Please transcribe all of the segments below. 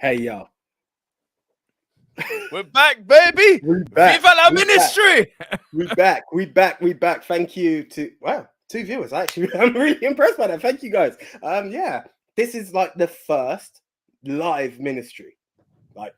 Hey, yo. We're back, baby. We're back. Viva la ministry. We back. Thank you to, wow, 2 viewers. Actually, I'm really impressed by that. Thank you, guys. Yeah, this is like the first live ministry. Like,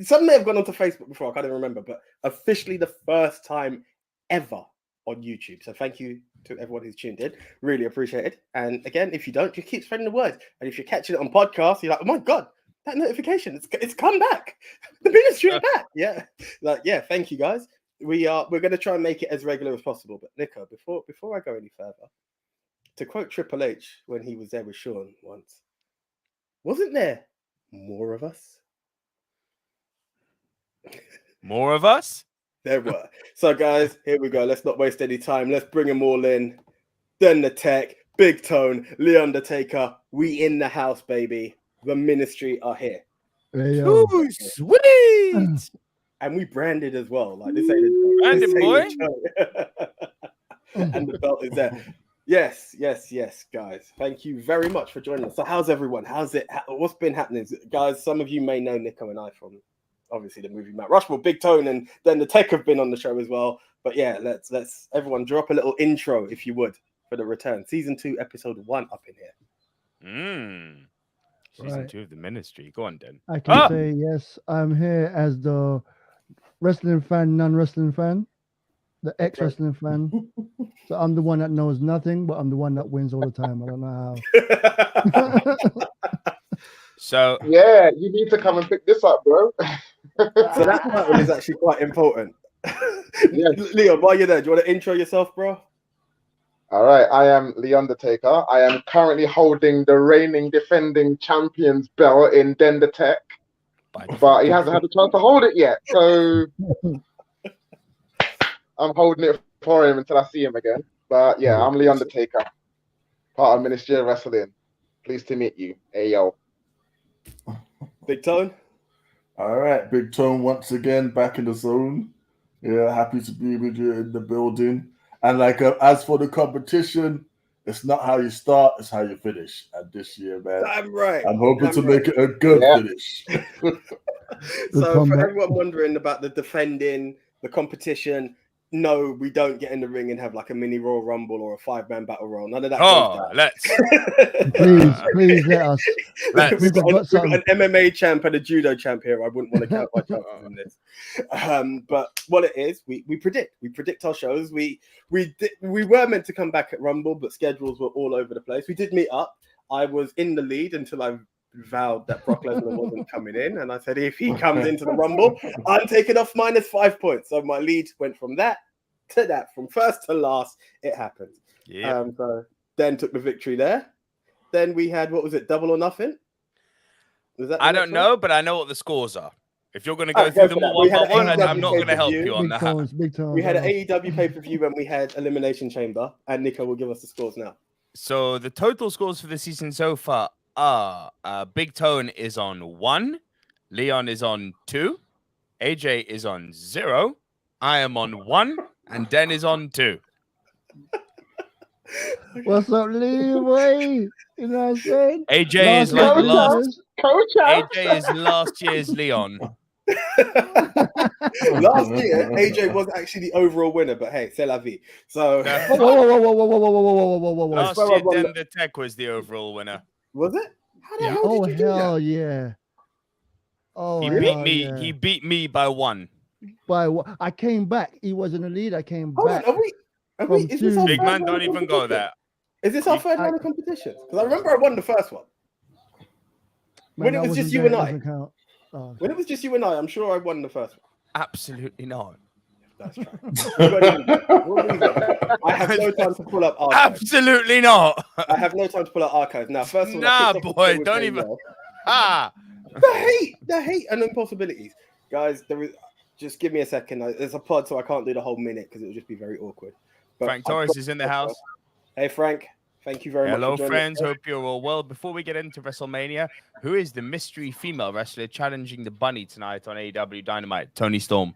some may have gone onto Facebook before, I can't even remember, but officially the first time ever on YouTube. So thank you to everyone who's tuned in. Really appreciate it. And again, if you don't, just keep spreading the word. And if you're catching it on podcast, you're like, oh my God, that notification, it's come back. The ministry is back. Yeah. Like, yeah, thank you guys. We're going to try and make it as regular as possible. But Nico, before I go any further, to quote Triple H when he was there with Sean once, wasn't there more of us? More of us? There were. So, guys, here we go. Let's not waste any time. Let's bring them all in. Then the Tech, Big Tone, Leondertaker. We in the house, baby. The ministry are here. Ooh, sweet. And we branded as well. Like this ain't a branded boy. And the belt is there. Yes, guys. Thank you very much for joining us. So, how's everyone? How's it? What's been happening, guys? Some of you may know Nico and I from obviously the movie Mount Rushmore. Big Tone and then the Tech have been on the show as well. But yeah, let's everyone drop a little intro if you would for the return. Season 2, episode 1 up in here. Season 2 of the ministry. Go on, Den. I can say yes. I'm here as the wrestling fan, non-wrestling fan, the ex-wrestling fan. So I'm the one that knows nothing, but I'm the one that wins all the time. I don't know how. So yeah, you need to come and pick this up, bro. So that one is actually quite important. Yes. Leon, while you're there, do you want to intro yourself, bro? All right, I am Leondertaker. I am currently holding the reigning defending champions belt in Leondertaker, but he hasn't had a chance to hold it yet. So I'm holding it for him until I see him again. But yeah, I'm Leondertaker, part of Ministry of Wrestling. Pleased to meet you. Hey, yo. Big Tone. All right, Big Tone once again back in the zone. Yeah, happy to be with you in the building. And like as for the competition, it's not how you start, it's how you finish. And this year, man, I'm right. I'm hoping to make it a good finish. So for everyone wondering about the defending, the competition, no, we don't get in the ring and have like a mini Royal Rumble or a 5-man battle royal. None of that. Let's please let us. We've got an MMA champ and a judo champ here. I wouldn't want to count my chances in this. But what it is, we predict our shows. We were meant to come back at Rumble, but schedules were all over the place. We did meet up. I was in the lead until I vowed that Brock Lesnar wasn't coming in, and I said if he comes into the Rumble, I'm taking off -5 points. So my lead went from that to that, from first to last. It happened. Yeah. So then took the victory there. Then we had, what was it, Double or Nothing? Was that I don't know, but I know what the scores are. If you're going to go through them all one by one, I'm not going to help you on that. Big tones. We had an AEW pay-per-view when we had Elimination Chamber, and Nico will give us the scores now. So the total scores for the season so far are Big Tone is on 1, Leon is on 2, AJ is on 0, I am on 1, and Den is on 2. What's up, Leeway? You know what I'm saying? AJ is like AJ is last year's Leon. Last year, AJ was actually the overall winner, but hey, c'est la vie. So whoa. Last year, Den the Tech was the overall winner. Was it? How the hell did you do that? Yeah. Oh, He beat me by 1. By what? I came back. He was in the lead. I came back. Are we, is this our Big third man, round don't of even go there. Is this our third round of competition? Because I remember I won the first one. When it was just you and I. When it was just you and I, I'm sure I won the first one. Absolutely not. That's true. I have no time to pull up archives. Absolutely not. I have no time to pull up archives. Now, first of all, boy, don't even. The hate and impossibilities. Guys, just give me a second. There's a pod, so I can't do the whole minute because it would just be very awkward. But Frank Torres is in the house. Hey, Frank. Thank you very much. Hello, friends. Hope you're all well. Before we get into Wrestlemania, who is the mystery female wrestler challenging the bunny tonight on AEW Dynamite? Tony Storm.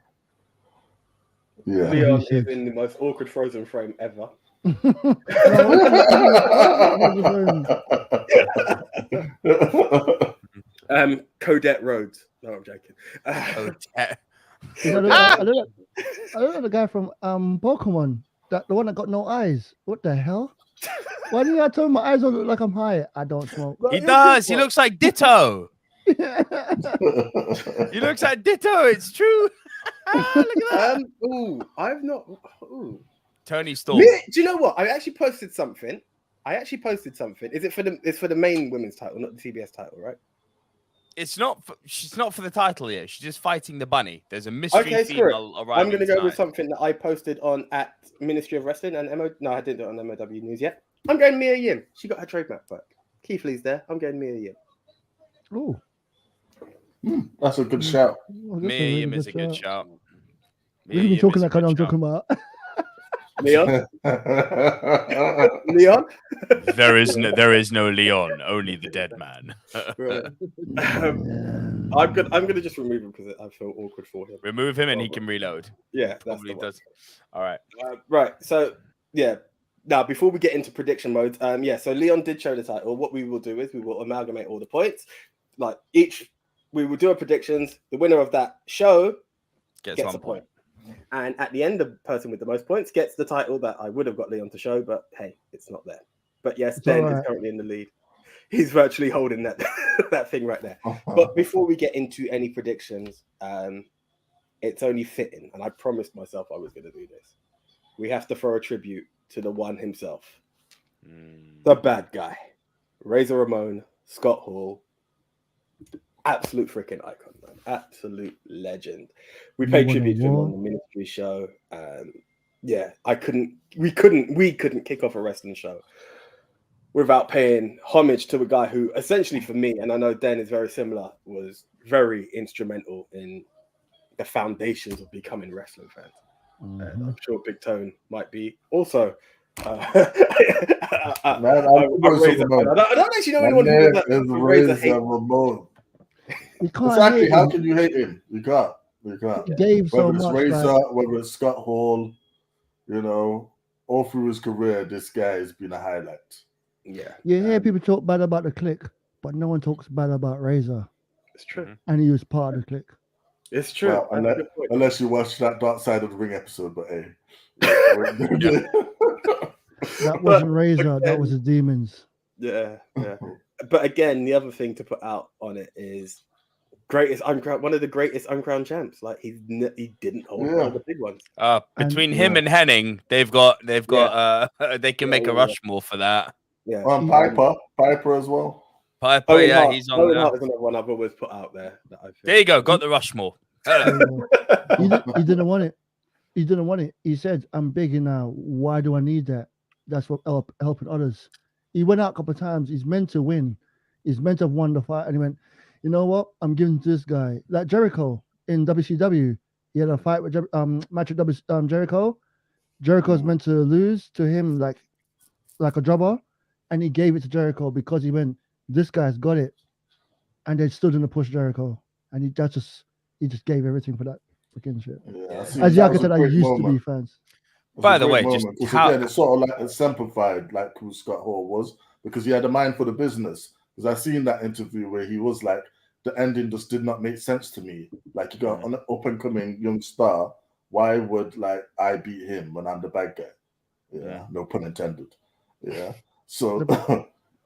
Yeah. Leon is in the most awkward frozen frame ever. Codette Rhodes. No, I'm joking. You know, I don't know the guy from Pokemon, the one that got no eyes. What the hell? Why did I tell him my eyes don't look like I'm high? I don't smoke. He does. He looks like Ditto. Yeah. He looks like Ditto. It's true. Look at that. I've not. Ooh. Tony Storm. Do you know what? I actually posted something. Is it for the? It's for the main women's title, not the TBS title, right? It's not. She's not for the title yet. She's just fighting the bunny. There's a mystery screw it. female arriving. I'm going to go with tonight. something that I posted on at Ministry of Wrestling and MO. No, I didn't do it on MOW News yet. I'm going Mia Yim. She got her trademark back. Keith Lee's there. I'm going Mia Yim. Oh, That's a good shout. Mia Yim is a good shout. We've been talking like I'm talking about. Leon. Leon. There is no Leon, only the dead man. Right. I'm gonna just remove him because I feel awkward for him. Remove him and he can reload. Yeah, that's Probably the one. does. All right. Right. So yeah. Now before we get into prediction mode, so Leon did show the title. What we will do is we will amalgamate all the points. Like we will do our predictions. The winner of that show gets 1 a point. And at the end, the person with the most points gets the title that I would have got Leon to show, but hey, it's not there. But yes, Ben is currently in the lead. He's virtually holding that that thing right there. But before we get into any predictions, it's only fitting, and I promised myself I was going to do this. We have to throw a tribute to the one himself, the bad guy, Razor Ramon, Scott Hall. Absolute freaking icon, man. Absolute legend. We paid tribute to him on the Ministry show. We couldn't kick off a wrestling show without paying homage to a guy who essentially for me, and I know Dan is very similar, was very instrumental in the foundations of becoming wrestling fans. And I'm sure Big Tone might be also. I don't actually know anyone who Razor Ramon. Exactly. How can you hate him? You can't. He gave so whether it's much. Razor, whether it's Scott Hall, all through his career, this guy has been a highlight. Yeah. You hear people talk bad about the Click, but no one talks bad about Razor. It's true. And he was part of the Click. It's true. Well, unless you watch that Dark Side of the Ring episode, but hey. That wasn't Razor, that was the Demons. Yeah. But again, the other thing to put out on it is one of the greatest uncrowned champs. Like he didn't hold one of the big ones. Between him and Henning, they can make a Rushmore for that. Yeah. Piper as well. Piper, he's on Owen there. Hart is another one I've always put out there. There you go, got the Rushmore. He didn't want it. He didn't want it. He said, "I'm big now. Why do I need that? That's what helping others." He went out a couple of times. He's meant to win. He's meant to have won the fight. And he went, you know what? I'm giving to this guy. Like Jericho in WCW. He had a fight with match with Jericho. Jericho's meant to lose to him like a jobber. And he gave it to Jericho because he went, this guy's got it. And they stood in the push Jericho. And he just gave everything for that freaking shit. Yeah, as Yaka said, I used to be fans. By the way, just again, it's sort of like exemplified like who Scott Hall was because he had a mind for the business. Because I seen that interview where he was like, the ending just did not make sense to me. Like you got an up and coming young star. Why would I beat him when I'm the bad guy? Yeah, no pun intended. Yeah. So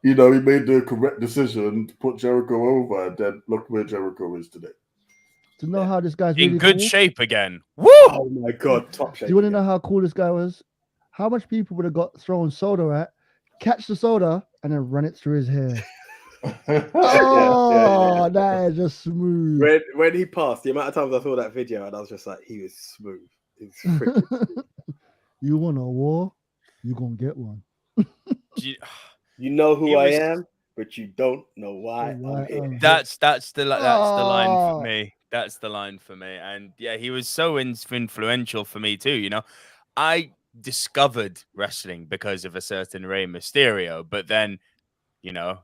he made the correct decision to put Jericho over, and then look where Jericho is today. To know how this guy's in really good cool, shape again. Woo! Oh my god, top shape. Do you want to know how cool this guy was? How much people would have got thrown soda at, catch the soda, and then run it through his hair? That is just smooth. When he passed, the amount of times I saw that video, and I was just like, he was smooth. He's freaking You want a war? You gonna get one. You know who I am, but you don't know why I'm here. That's the line for me. That's the line for me. And yeah, he was so influential for me too. I discovered wrestling because of a certain Rey Mysterio, but then,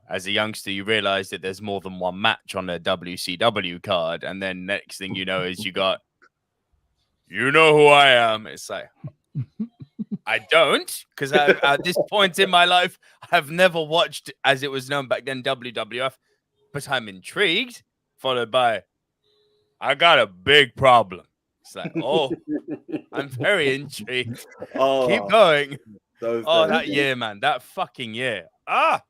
as a youngster, you realize that there's more than one match on a WCW card, and then next thing you know is you got, who I am. It's like, I don't, because at this point in my life, I've never watched, as it was known back then, WWF. but I'm intrigued. Followed by, I got a big problem. It's like, oh, I'm very intrigued. Oh, Keep going. those Oh, days. that year, man. That fucking year. Ah,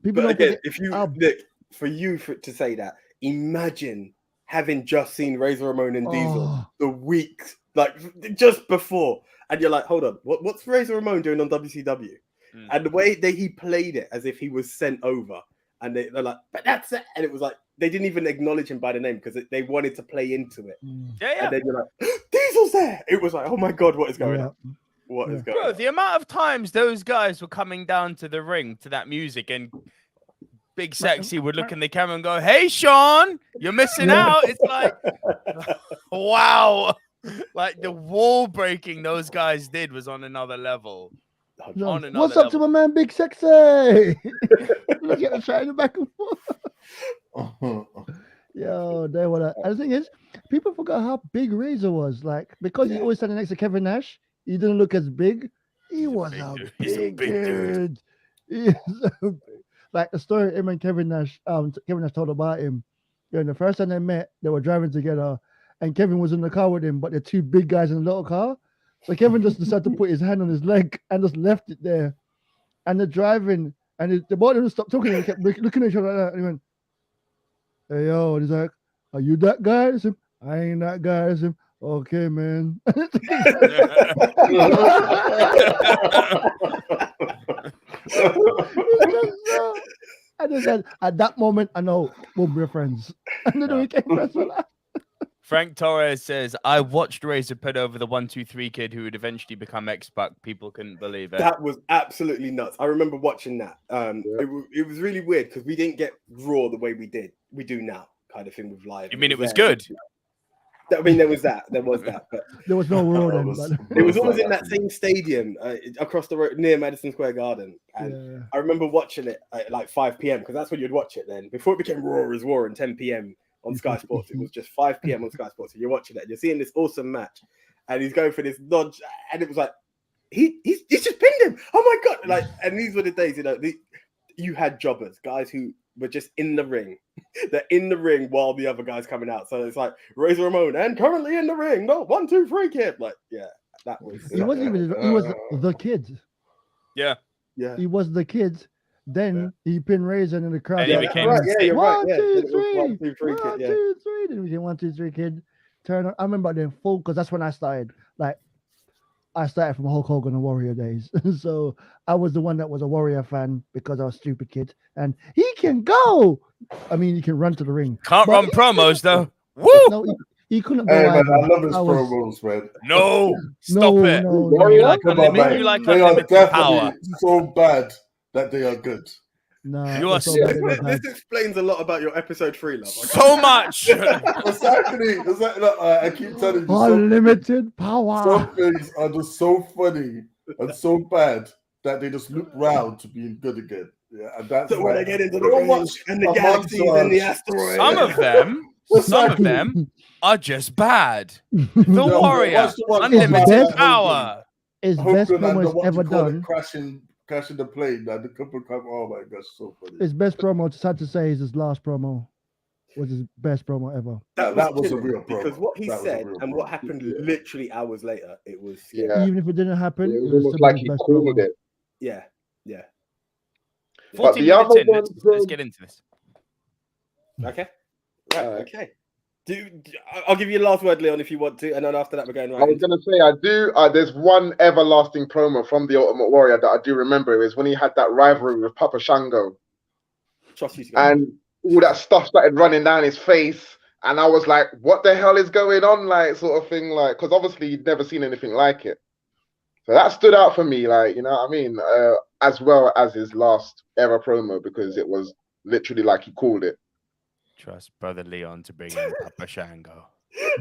People But don't again, forget. if you how- look for you to say that, imagine having just seen Razor Ramon and Diesel Oh. the week like just before, and you're like, hold on, what's Razor Ramon doing on WCW? Mm. And the way that he played it as if he was sent over, and they're like, but that's it, and it was like they didn't even acknowledge him by the name because they wanted to play into it. yeah. And then you're like, Diesel's there. It was like, oh my god, what is going Yeah. on? What is Yeah. going Bro, on? the amount of times those guys were coming down to the ring to that music and Big Sexy would look in the camera and go, hey, Sean, you're missing out. It's like, wow. Like the wall breaking those guys did was on another level. No. On another What's up to level. my man, Big Sexy? Look at him trying back and forth. Yo, they were. And the thing is, people forgot how big Razor was. Like, because he always standing next to Kevin Nash, he didn't look as big. He was big a dude. big, He's a big dude. dude. He is so big. Like the story him and Kevin Nash told about him. You know, the first time they met, they were driving together, and Kevin was in the car with him, but the two big guys in the little car. So Kevin just decided to put his hand on his leg and just left it there. And they're driving, and the both of them stopped talking and kept looking at each other like that. And he went, hey, yo, and he's like, are you that guy? I said, I ain't that guy. I said, okay, man. I just said, at that moment, I know we'll be friends. And then we became friends for life. Frank Torres says, I watched Razor put over the 1-2-3 kid who would eventually become X-Pac. People couldn't believe it. That was absolutely nuts. I remember watching that. It was really weird because we didn't get Raw the way we do now, kind of thing with live. You mean it was good? I mean, there was that. But There was no Raw then. it was always in that same stadium across the road near Madison Square Garden. And I remember watching it at like 5 p.m. because that's when you'd watch it then. Before it became Raw is Raw and 10 p.m. on Sky Sports. It was just 5 p.m. on Sky Sports. And you're watching it and you're seeing this awesome match. And he's going for this dodge. And it was like, he's just pinned him. Oh my God. Like, and these were the days, you had jobbers, guys who were just in the ring. They're in the ring while the other guy's coming out. So it's like Razor Ramon and currently in the ring. No, 1-2-3 kid. Like, yeah, that was. He wasn't even. He was the kid. Yeah. He was the kid. Then he pinned Razor in the crowd. And he like, became right, yeah, you're right. Yeah. 1, 2, It was 3. 1, 2, 3 kid, 1, yeah. 2, 3. Then we became 1, 2, 3 kid. Turn on. I remember then full because that's when I started. Like, I started from Hulk Hogan and Warrior days. So I was the one that was a Warrior fan because I was a stupid kid. And he can go. I mean, he can run to the ring. Can't But run he- promos though. Woo! No, he couldn't go. Hey man, either. I love his I was- promos, man. No, stop No, it. no, You no. like Come on, unlimited, man. you like They are unlimited power. definitely so bad that they are good. Nah, You are it's so so- bad, it's bad. This explains a lot about your episode 3, love. So much. Exactly. Look, I keep telling you, Unlimited power. some things are just so funny and so bad that they just loop round to being good again. Yeah, and that's So when why they get into the Don't ring watch and the a galaxies montage. and the asteroids. Some of them are just bad. The No, Warrior, watch the one unlimited about power. His best Hogan and promo the he's what ever you call it, done. crashing the plane and the couple come. Oh my gosh, so funny. His best promo, it's sad to say, is his last promo. Was his best promo ever. That was a killing real because promo. what he That was a said real and what promo. happened Yeah. literally hours later, it was scary. Yeah. Even if it didn't happen, It was it was almost still like his he best called promo. it. Yeah. 14 the minutes other in. Let's ones, get into this. Okay. Right. Alright. Okay. I'll give you the last word, Leon, if you want to, and then after that we're going I right. was gonna say I do. There's one everlasting promo from the Ultimate Warrior that I do remember. It was when he had that rivalry with Papa Shango, Trust you to go. and all that stuff started running down his face, and I was like, "What the hell is going on?" Like, sort of thing, like, because obviously you'd never seen anything like it. So that stood out for me, like, you know what I mean, as well as his last ever promo because it was literally like he called it. Trust Brother Leon to bring in Papa Shango.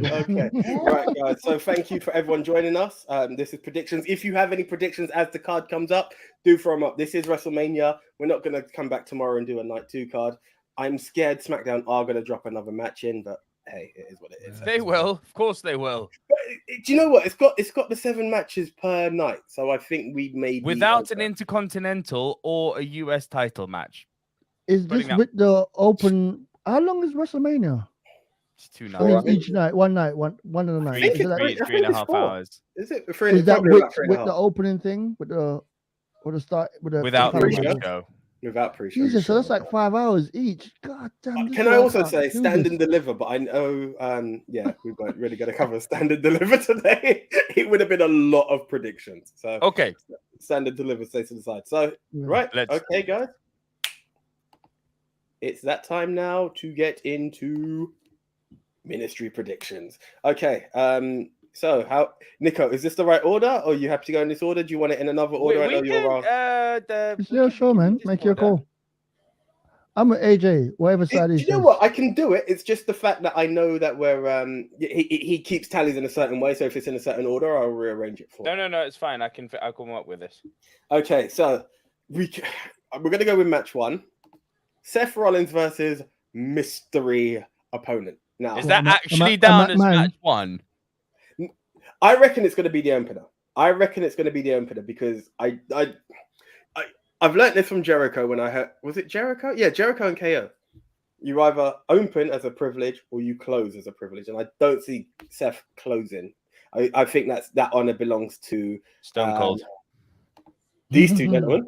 Okay. Right, guys. So thank you for everyone joining us. This is predictions. If you have any predictions as the card comes up, do throw them up. This is WrestleMania. We're not going to come back tomorrow and do a night 2 card. I'm scared SmackDown are going to drop another match in, but hey, it is what it is. They will. Of course they will. But do you know what? It's got the 7 matches per night, so I think we may be Without an okay. Intercontinental or a US title match. Is this Putting up- with the open How long is WrestleMania? It's 2 I nights. mean, Alright. each night, one of the nights. think Is it's that, three. Three and a half hours. Is it is that probably about 3.5 with the opening thing, with the start, with the Without the title pre-show? matches? pre-show. without pre-show? Jesus, so that's like 5 hours each. God damn. Can I also say stand and deliver? But I know, yeah, we weren't really going to cover stand and deliver today. It would have been a lot of predictions. So Okay, stand and deliver, stay to the side. So right, okay, guys, it's that time now to get into ministry predictions. Okay, so how, Nico, is this the right order, or you have to go in this order? Do you want it in another order? I know you're wrong. It's your show, man. Make your call. I'm with AJ, whatever side Do he you know says. what? I can do it. It's just the fact that I know that we're he keeps tallies in a certain way. So if it's in a certain order, I'll rearrange it for. No, it's fine. I'll come up with this. Okay, so we're gonna go with match 1: Seth Rollins versus mystery opponent. Now, Is that actually down as match 1? I reckon it's going to be the opener. Because I've learned this from Jericho when I heard, was it Jericho? Yeah, Jericho and KO. You either open as a privilege or you close as a privilege, and I don't see Seth closing. I think that honor belongs to Stone Cold. These two gentlemen.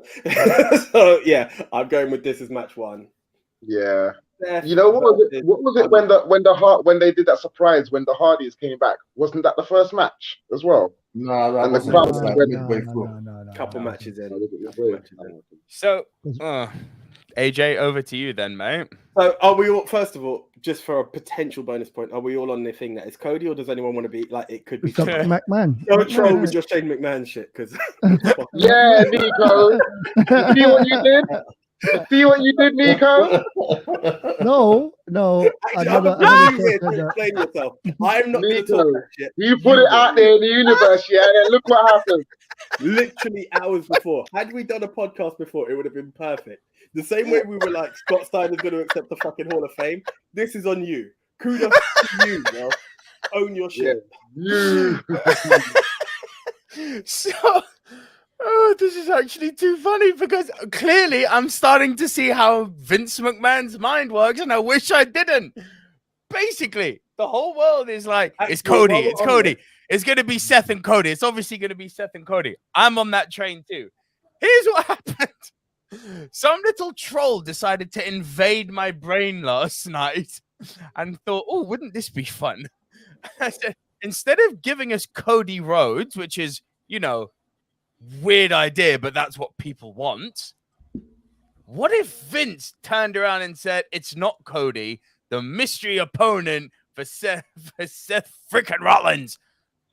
So yeah, I'm going with this as match 1. Yeah. Seth You know what was it? versus What was it when they did that surprise when the Hardys came back? Wasn't that the first match as well? No, that And the wasn't crowd just like went- midway through. couple matches in. So, AJ, over to you then, mate. So are we all, first of all, just for a potential bonus point, are we all on the thing that it's Cody, or does anyone want to be like, it could be It's McMahon. don't troll with your Shane McMahon shit, because Yeah, Nico. You see what you did? You see what you did, Nico? No. Actually, I'm explain yourself. I'm not going to talk that shit. You put it out there in the universe, yeah, and look what happened. Literally hours before. Had we done a podcast before, it would have been perfect. The same way we were like, Scott Steiner's going to accept the fucking Hall of Fame. This is on you. Kudos to you, bro. Own your shit. You. So, this is actually too funny because clearly I'm starting to see how Vince McMahon's mind works, and I wish I didn't. Basically, the whole world is like, it's Cody, it's Cody. It's going to be Seth and Cody. It's obviously going to be Seth and Cody. I'm on that train too. Here's what happened. Some little troll decided to invade my brain last night and thought, oh, wouldn't this be fun? I said, instead of giving us Cody Rhodes, which is, weird idea, but that's what people want. What if Vince turned around and said, it's not Cody, the mystery opponent for Seth freaking Rollins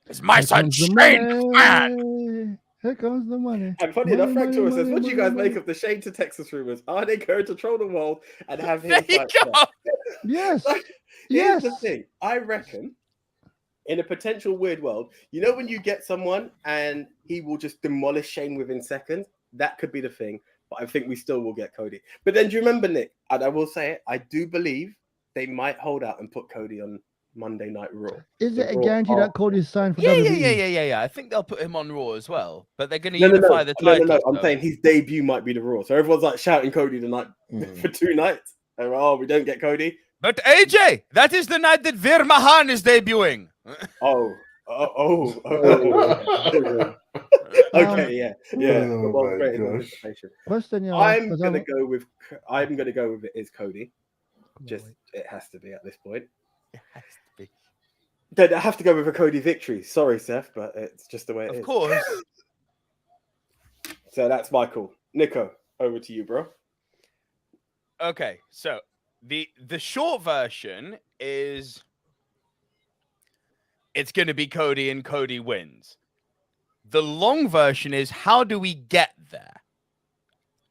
is my son Shane McMahon. Here comes the money. And funny enough, Frank Torres says, what do you guys make of the Shane to Texas rumors? Are they going to troll the world and have him There you fight go. Seth? Yes. Here's the thing. I reckon in a potential weird world, when you get someone and he will just demolish Shane within seconds, that could be the thing. But I think we still will get Cody. But then do you remember, Nick? And I will say it, I do believe they might hold out and put Cody on Monday Night Raw. Is it a guarantee that Cody's signed for Yeah. WWE? I think they'll put him on Raw as well. But they're going to unify the titles. No. I'm saying his debut might be the Raw. So everyone's like shouting Cody tonight for 2 nights. Oh, we don't get Cody. But AJ, that is the night that Veer Mahan is debuting. Okay, yeah. Oh Well, my great gosh. anticipation. Question, I'm gonna go with it is Cody. Just it has to be at this point. It has to be. Then I have to go with a Cody victory. Sorry, Seth, but it's just the way it is. Of course. So that's my call. Nico, over to you, bro. Okay, so the short version is it's going to be Cody and Cody wins. The long version is how do we get there?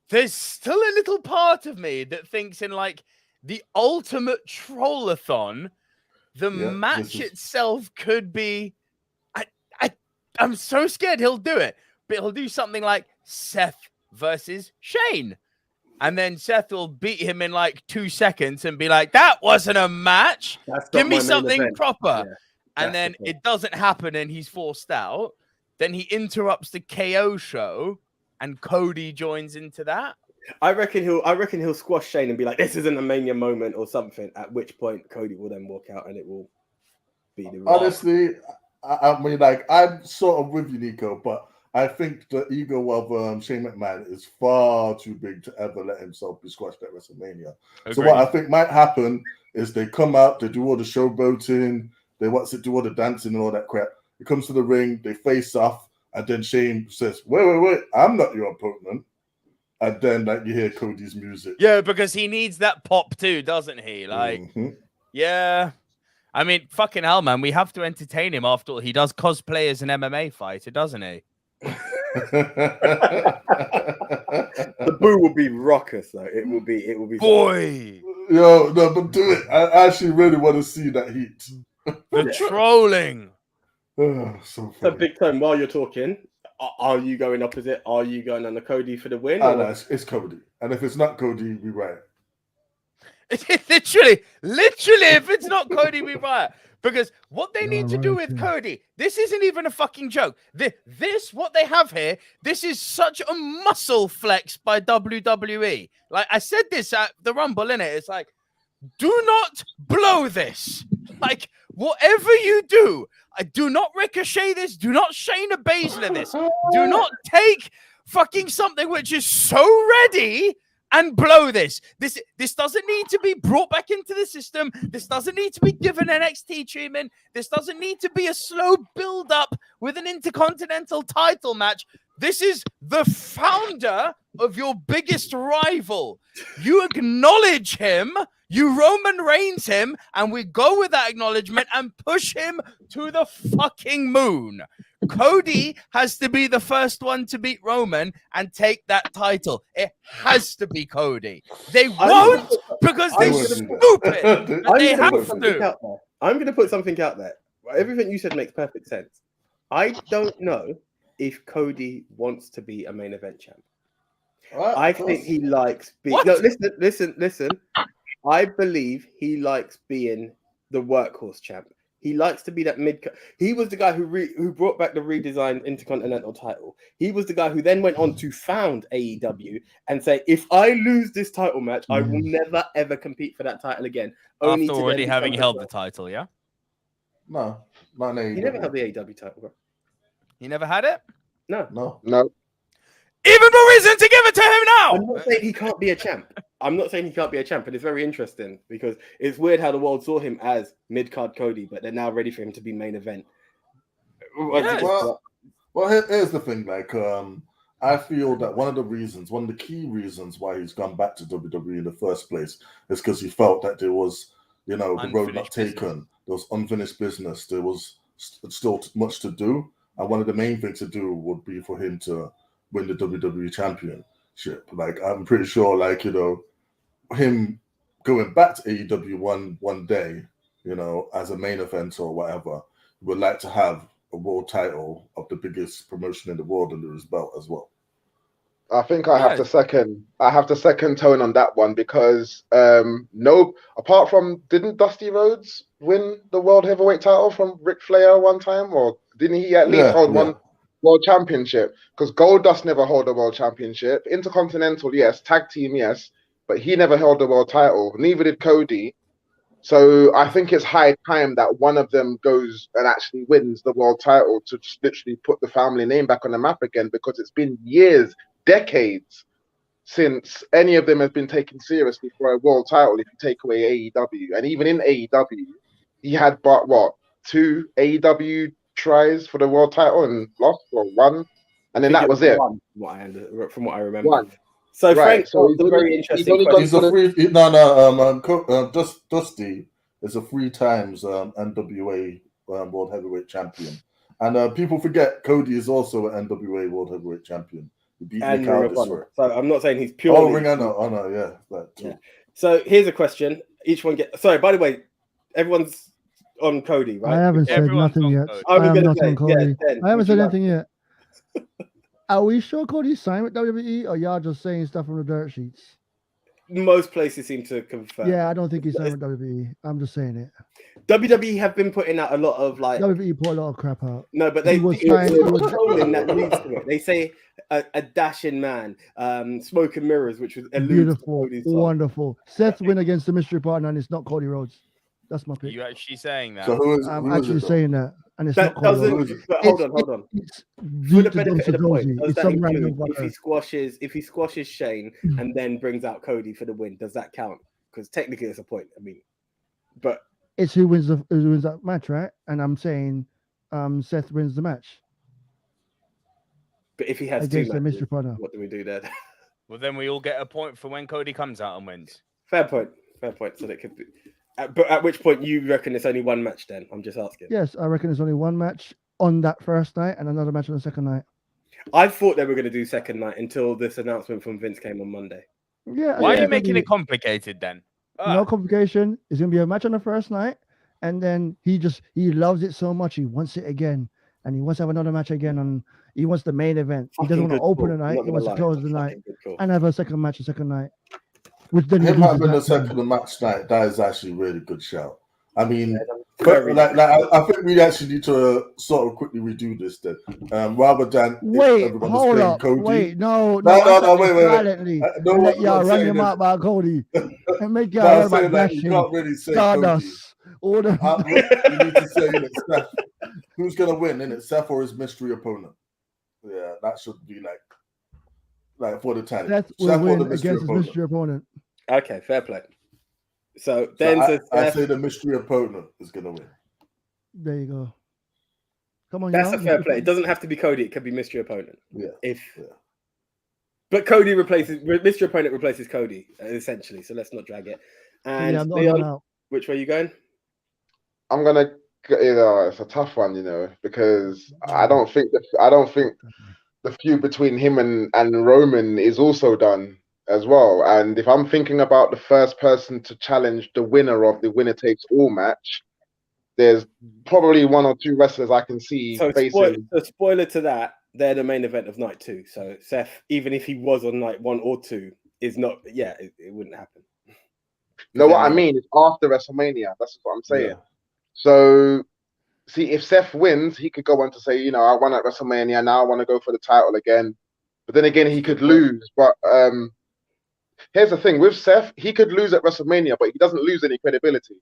There's still a little part of me that thinks in like the ultimate trollathon, the match itself could be. I'm so scared he'll do it, but he'll do something like Seth versus Shane. And then Seth will beat him in like 2 seconds and be like, that wasn't a match. Give me something proper. Yeah, and then it doesn't happen and he's forced out. Then he interrupts the KO show and Cody joins into that. I reckon he'll squash Shane and be like, "This isn't a Mania moment" or something. At which point, Cody will then walk out and it will be the Honestly, I mean, like, I'm sort of with you, Nico, but I think the ego of Shane McMahon is far too big to ever let himself be squashed at WrestleMania. So what I think might happen is they come out, they do all the showboating, they do all the dancing and all that crap. He comes to the ring, they face off, and then Shane says, wait, I'm not your opponent. And then like you hear Cody's music. Yeah, because he needs that pop too, doesn't he? Like, yeah. I mean, fucking hell, man. We have to entertain him after all. He does cosplay as an MMA fighter, doesn't he? The boo will be raucous, though. It will be. Boy. Yo, no, but do it. I actually really want to see that heat. The trolling. So Big Tone, while you're talking, are you going opposite? Are you going on the Cody for the win? No, it's Cody. And if it's not Cody, we right. literally, if it's not Cody, we riot. Because what they need to do with Cody, this isn't even a fucking joke. This, what they have here, this is such a muscle flex by WWE. Like, I said this at the Rumble, innit? It's like, do not blow this. Like, whatever you do, do not ricochet this. Do not Shayna Baszler this. Do not take fucking something which is so ready and blow this. This doesn't need to be brought back into the system. This doesn't need to be given NXT treatment. This doesn't need to be a slow build-up with an Intercontinental title match. This is the founder of your biggest rival. You acknowledge him, you Roman Reigns him, and we go with that acknowledgement and push him to the fucking moon. Cody has to be the first one to beat Roman and take that title. It has to be Cody. They won't because they're stupid. They have to. I'm going to put something out there. Everything you said makes perfect sense. I don't know if Cody wants to be a main event champ. I think he likes being... No, listen. I believe he likes being the workhorse champ. He likes to be that mid. He was the guy who brought back the redesigned Intercontinental title. He was the guy who then went on to found AEW and say, if I lose this title match, I will never ever compete for that title again. After already having held the title, yeah? No, not an AEW. He never held the AEW title, bro. He never had it? No. Even more reason to give it to him now. I'm not saying he can't be a champ. And it's very interesting because it's weird how the world saw him as mid-card Cody, but they're now ready for him to be main event. Yes. Well, here's the thing. Like, I feel that one of the key reasons why he's gone back to WWE in the first place is because he felt that there was, the road not taken. There was unfinished business. There was still much to do. And one of the main things to do would be for him to win the WWE Championship. Like, I'm pretty sure, like, him going back to AEW one day, as a main event or whatever, would like to have a world title of the biggest promotion in the world under his belt as well. I think I have to second Tone on that one because apart from, didn't Dusty Rhodes win the world heavyweight title from Ric Flair one time, or didn't he at least hold one world championship? Because Goldust never held a world championship. Intercontinental, yes. Tag team, yes. But he never held the world title. Neither did Cody. So I think it's high time that one of them goes and actually wins the world title to just literally put the family name back on the map again, because it's been years, decades since any of them has been taken seriously for a world title if you take away AEW. And even in AEW, he had but 2 AEW tries for the world title and lost, or one, and then that was it. From what I remember. One. So right. Frank, so very interesting. He's a free. Dusty is a 3 times NWA World Heavyweight Champion, and people forget Cody is also an NWA World Heavyweight Champion. He beat Nick Aldis for it. So I'm not saying he's purely. Oh, Ring of Honor, yeah, that too. Yeah. So here's a question. Each one get. Sorry, by the way, everyone's on Cody, right? I haven't said nothing yet. I am not on Cody. I haven't said anything yet. Are we sure Cody's signed with WWE, or y'all just saying stuff from the dirt sheets? most places seem to confirm. Yeah, I don't think he's signed with WWE. I'm just saying it. WWE have been putting out a lot of like. WWE put a lot of crap out. No, but He they was it's signed- sort of trolling that leads to it. They say a dashing man, smoke and mirrors, which was alludes to Beautiful, Cody's song. wonderful. Seth win against the mystery partner, and it's not Cody Rhodes. That's my Are pick. you actually saying that? So who is I'm who is actually it, though? saying that, and it's That not Cody doesn't. Rhodes. But hold on. It's For the deep to benefit of the point, Dozy. does It's that some random include if he fucker. squashes Shane and then brings out Cody for the win? Does that count? Because technically, it's a point. I mean, but It's who wins that match, right? And I'm saying, Seth wins the match if he has two against the matches, mystery partner. what do we do there? Well, then we all get a point for when Cody comes out and wins. Fair point. So that could be. But at which point you reckon it's only one match? Then I'm just asking. Yes, I reckon there's only one match on that first night and another match on the second night. I thought they were going to do second night until this announcement from Vince came on Monday. Yeah. Why are yeah, you making it complicated then? No complication. It's gonna be a match on the first night, and then he loves it so much he wants it again, and he wants to have another match again, and he wants the main event. He doesn't want to open the night. He wants to close the night and have a second match the second night. Which then Him having a second match night, that is actually a really good shout. I mean, I think we actually need to sort of quickly redo this then, rather than wait, everyone hold saying up, Cody. wait, no, wait. And let y'all run your mouth about Cody and make y'all run about that you Dashing, can't really say Stardust, all the. You need to say Seth. Who's gonna win? In it, Seth or his mystery opponent? Yeah, that should be like for the title. Seth will win against his mystery opponent. Okay, fair play. So then I say the mystery opponent is gonna win. There you go. Come on, that's a fair play. It doesn't have to be Cody. It could be mystery opponent. Yeah. But Cody mystery opponent replaces Cody essentially. So let's not drag it. And Leon, which way are you going? I'm gonna. It's a tough one, because I don't think the feud between him and Roman is also done as well. And if I'm thinking about the first person to challenge the winner of the winner takes all match, there's probably one or two wrestlers I can see facing. Spoiler to that, they're the main event of night 2. So Seth, even if he was on night 1 or 2, is not. Yeah, it wouldn't happen. No, what I mean is after WrestleMania. That's what I'm saying. Yeah. So, see, if Seth wins, he could go on to say, I won at WrestleMania. Now I want to go for the title again. But then again, he could lose. But here's the thing with Seth, he could lose at WrestleMania, but he doesn't lose any credibility.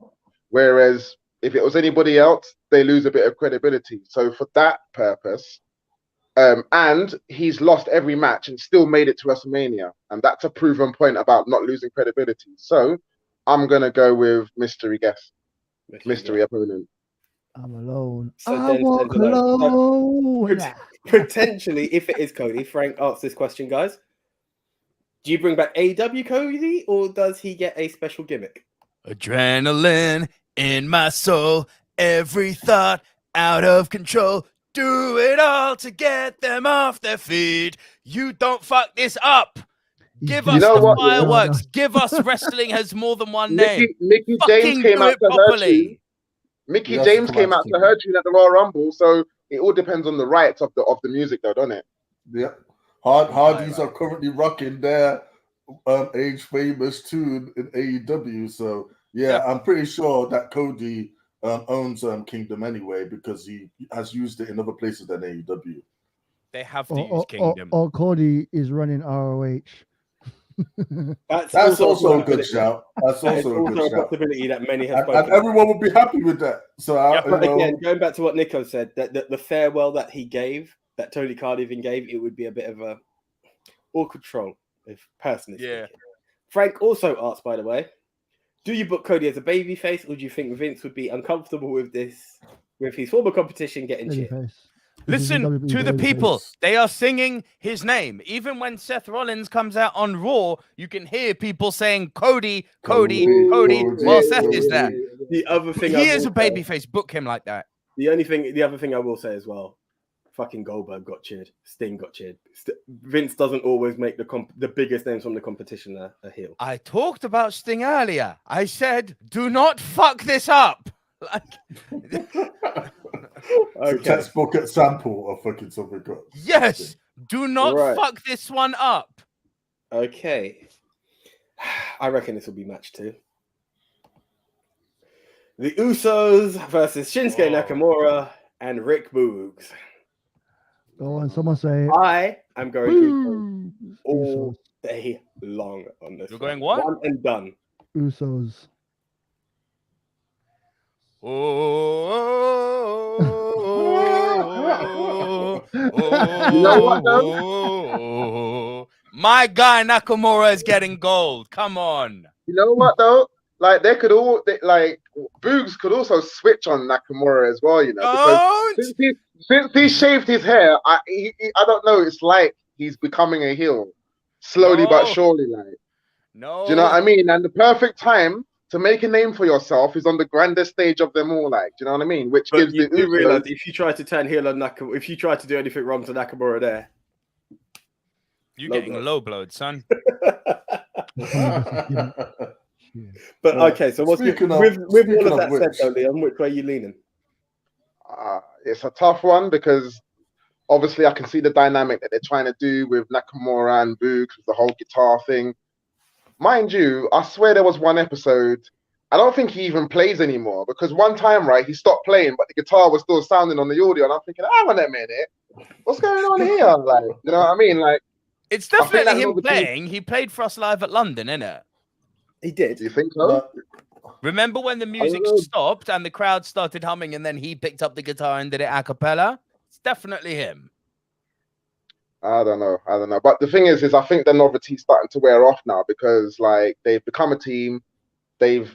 Whereas if it was anybody else, they lose a bit of credibility. So for that purpose, and he's lost every match and still made it to WrestleMania. And that's a proven point about not losing credibility. So I'm going to go with mystery guest, mystery opponent. I'm alone. So I walk alone. Potentially, if it is Cody, Frank asked this question, guys. Do you bring back AEW Cody, or does he get a special gimmick? Adrenaline in my soul, every thought out of control. Do it all to get them off their feet. You don't fuck this up. Give us the fireworks. Give us wrestling has more than one name. Mickey James came out to her tune. Mickey James came out to her tune at the Royal Rumble, so it all depends on the rights of the music, though, doesn't it? Yep. Hardys are currently rocking their age famous tune in AEW, so I'm pretty sure that Cody owns Kingdom anyway because he has used it in other places than AEW. They have to use Kingdom. Or Cody is running ROH. That's also a good shout. That's also a good shout. Possibility that many have spoken. And everyone would be happy with that. So, again, going back to what Nico said, that the farewell that he gave, that Tony Khan even gave, it would be a bit of a awkward troll, if personally speaking. Frank also asked, by the way, do you book Cody as a babyface, or do you think Vince would be uncomfortable with this, with his former competition getting cheered? Listen to the people. They are singing his name. Even when Seth Rollins comes out on Raw, you can hear people saying Cody, Cody, Cody, while Seth is there. The other thing he is a babyface. Book him like that. The other thing I will say as well, fucking Goldberg got cheered. Sting got cheered. Vince doesn't always make the biggest names from the competition a heel. I talked about Sting earlier. I said, do not fuck this up. Okay. Textbook example of fucking something. Yes, do not fuck this one up. Okay. I reckon this will be match 2. The Usos versus Shinsuke Nakamura and Rick Boogs. Go on, someone say it. I am going Boo! all Usos. day long on this. You're going what? One and done. Usos. My guy Nakamura is getting gold. Come on. You know what though? Like Boogs could also switch on Nakamura as well. You know, because since he shaved his hair, I don't know. It's like he's becoming a heel, slowly but surely. Like, no, do you know what I mean? And the perfect time to make a name for yourself is on the grandest stage of them all. Like, do you know what I mean? Which gives you the do realize if you try to turn heel on Nakamura, if you try to do anything wrong to Nakamura, there, you're getting low blowed, son. But okay, so what's with all of that said, though, Leon? Which way are you leaning? It's a tough one because obviously I can see the dynamic that they're trying to do with Nakamura and Boogs with the whole guitar thing. Mind you, I swear there was one episode. I don't think he even plays anymore because one time, right, he stopped playing, but the guitar was still sounding on the audio, and I'm thinking, hang on a minute, what's going on here? Like, you know what I mean? Like, it's definitely him playing. He played for us live at London, innit? He did. Do you think so? Remember when the music stopped and the crowd started humming and then he picked up the guitar and did it a cappella? It's definitely him. I don't know. But the thing is I think the novelty's starting to wear off now because like they've become a team. I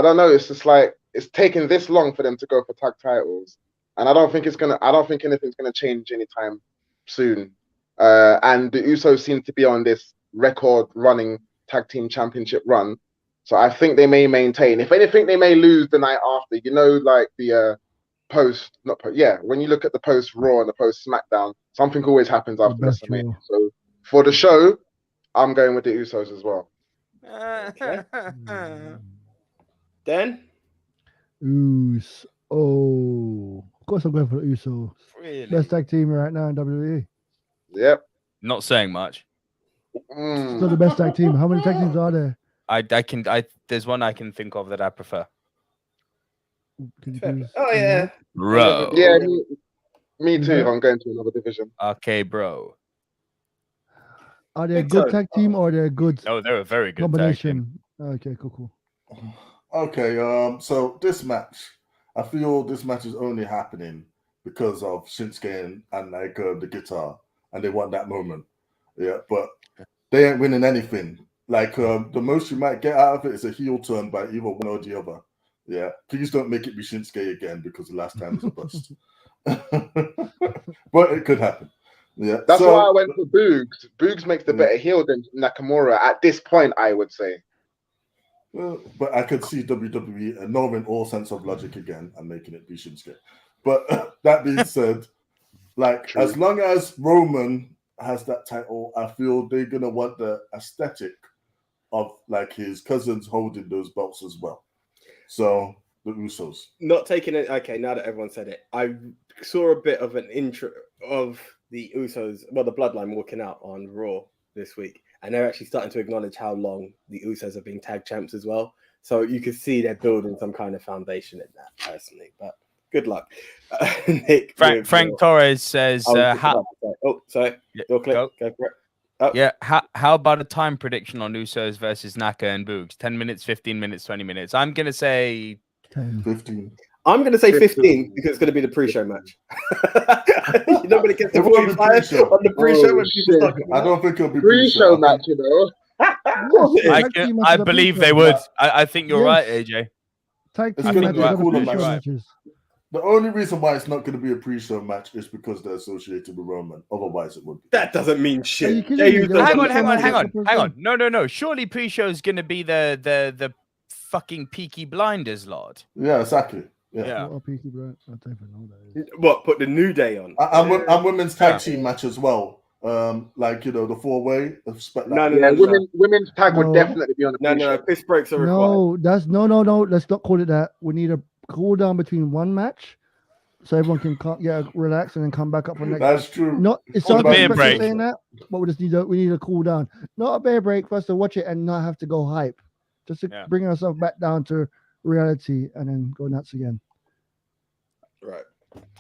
don't know. It's just like it's taken this long for them to go for tag titles, and I don't think anything's gonna change anytime soon. And the Usos seem to be on this record-running tag team championship run, so I think they may maintain. If anything, they may lose the night after. You know, like the when you look at the post Raw and the post SmackDown, something always happens after WrestleMania. So for the show, I'm going with the Usos as well. Okay. Then Of course I'm going for the Usos. Really? Best tag team right now in WWE. Yep. Not saying much. Still the best tag team. How many tag teams are there? There's one I can think of that I prefer. Oh yeah, Bro. Yeah, me too. If I'm going to another division. Okay, bro. Are they a good tag team or they're a good? No, they're a very good combination. Okay, cool. Okay, so this match, I feel this match is only happening because of Shinsuke and like the guitar, and they want that moment. Yeah, but they ain't winning anything. Like the most you might get out of it is a heel turn by either one or the other. Yeah, please don't make it be Shinsuke again because the last time was a bust. But it could happen. Yeah, that's why I went for Boogs. Boogs makes the better heel than Nakamura at this point, I would say. Well, but I could see WWE ignoring all sense of logic again and making it be Shinsuke. But that being said, like as long as Roman has that title, I feel they're gonna want the aesthetic of like his cousins holding those belts as well. So the Usos. Not taking it. Okay, now that everyone said it, I saw a bit of an intro of the Usos, well, the Bloodline walking out on Raw this week, and they're actually starting to acknowledge how long the Usos have been tag champs as well. So you can see they're building some kind of foundation in that, personally. But good luck, Nick. Frank Torres says, sorry, Yeah, your clip. Go for it. Oh. Yeah, how about a time prediction on Usos versus Naka and Boogs? 10 minutes, 15 minutes, 20 minutes. I'm going to say 10. 15. I'm going to say 15 because it's going to be the pre-show match. Nobody gets to 45 on the pre-show when people start. I don't think it'll be pre-show match, you know. I believe they would. I think you're right, AJ. Tag It's team going to be a cooler matches. match. The only reason why it's not going to be a pre-show match is because they're associated with Roman. Otherwise, it would be. That doesn't mean shit. Hang on. No. Surely pre-show is going to be the fucking Peaky Blinders lot. Yeah, exactly. Yeah. What, Peaky Blinders? I don't even know that is. What? Put the New Day on. And women's tag team match as well. Like the 4-way. Women's tag would definitely be on the pre-show. No. Piss breaks are required. No. Let's not call it that. We need a cool down between one match so everyone can relax and then come back up for next. That's true. Not it's Or not the beer disrespectful break. saying that, but we need a cool down. Not a beer break for us to watch it and not have to go hype. Just to Yeah. bring ourselves back down to reality and then go nuts again. Right.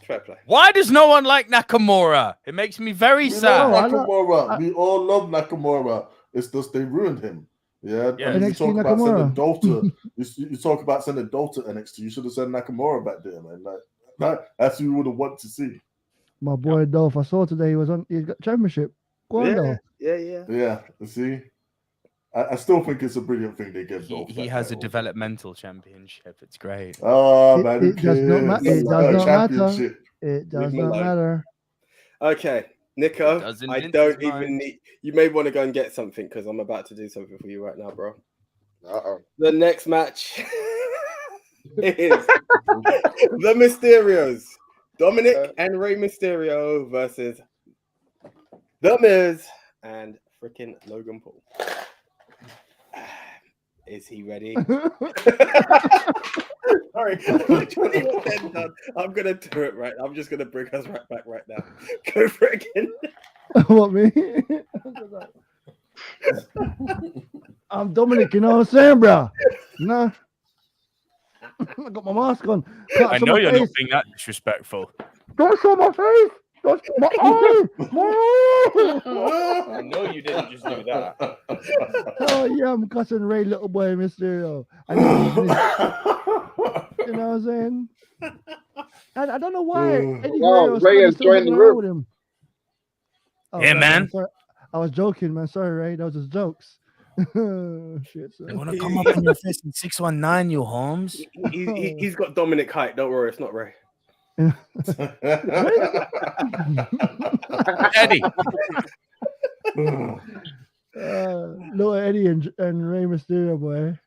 Fair play. Why does no one like Nakamura? It makes me very We sad. love Nakamura. We all love Nakamura. It's just they ruined him. Yeah. Yeah. I mean, you NXT talk about sending Nakamura. Dolta. you talk about sending Dolta to NXT. You should have sent Nakamura back there, man. That's who you would have wanted to see. My boy Dolph, I saw today he's got championship. Go on, Dolph. Yeah. Yeah. You see, I still think it's a brilliant thing they give Dolph. He that has a title. developmental championship. It's great. Oh man, who It does not cares? matter. It does not matter. Championship. It does Leave him not alone. matter. Okay, Nico, Doesn't I enter don't his even mind. need. You may want to go and get something because I'm about to do something for you right now, bro. Uh-oh. The next match is the Mysterios, Dominic and Rey Mysterio versus The Miz and freaking Logan Paul. Is he ready? Sorry, I'm gonna do it right. I'm just gonna bring us right back right now. Go for it again. What, me? I'm Dominic, you know what I'm saying, bro? Nah. I got my mask on. Can't I show know my you're face. not being that disrespectful. Don't show my face. Don't show my eye. My eye. I know you didn't just do that. Oh yeah, I'm cussing Ray, little boy, Mysterio. I need to finish. You know what I'm saying? And I don't know why Eddie Wow, Guerrero Ray has still joined hanging the around room. with him. Oh, Yeah, sorry, man. Sorry. I was joking, man. Sorry, Ray. That was just jokes. Shit, I son. want to come up in your face in 619, you Holmes. He's got Dominic height. Don't worry, it's not Ray. Eddie. Little Eddie and Ray Mysterio, boy.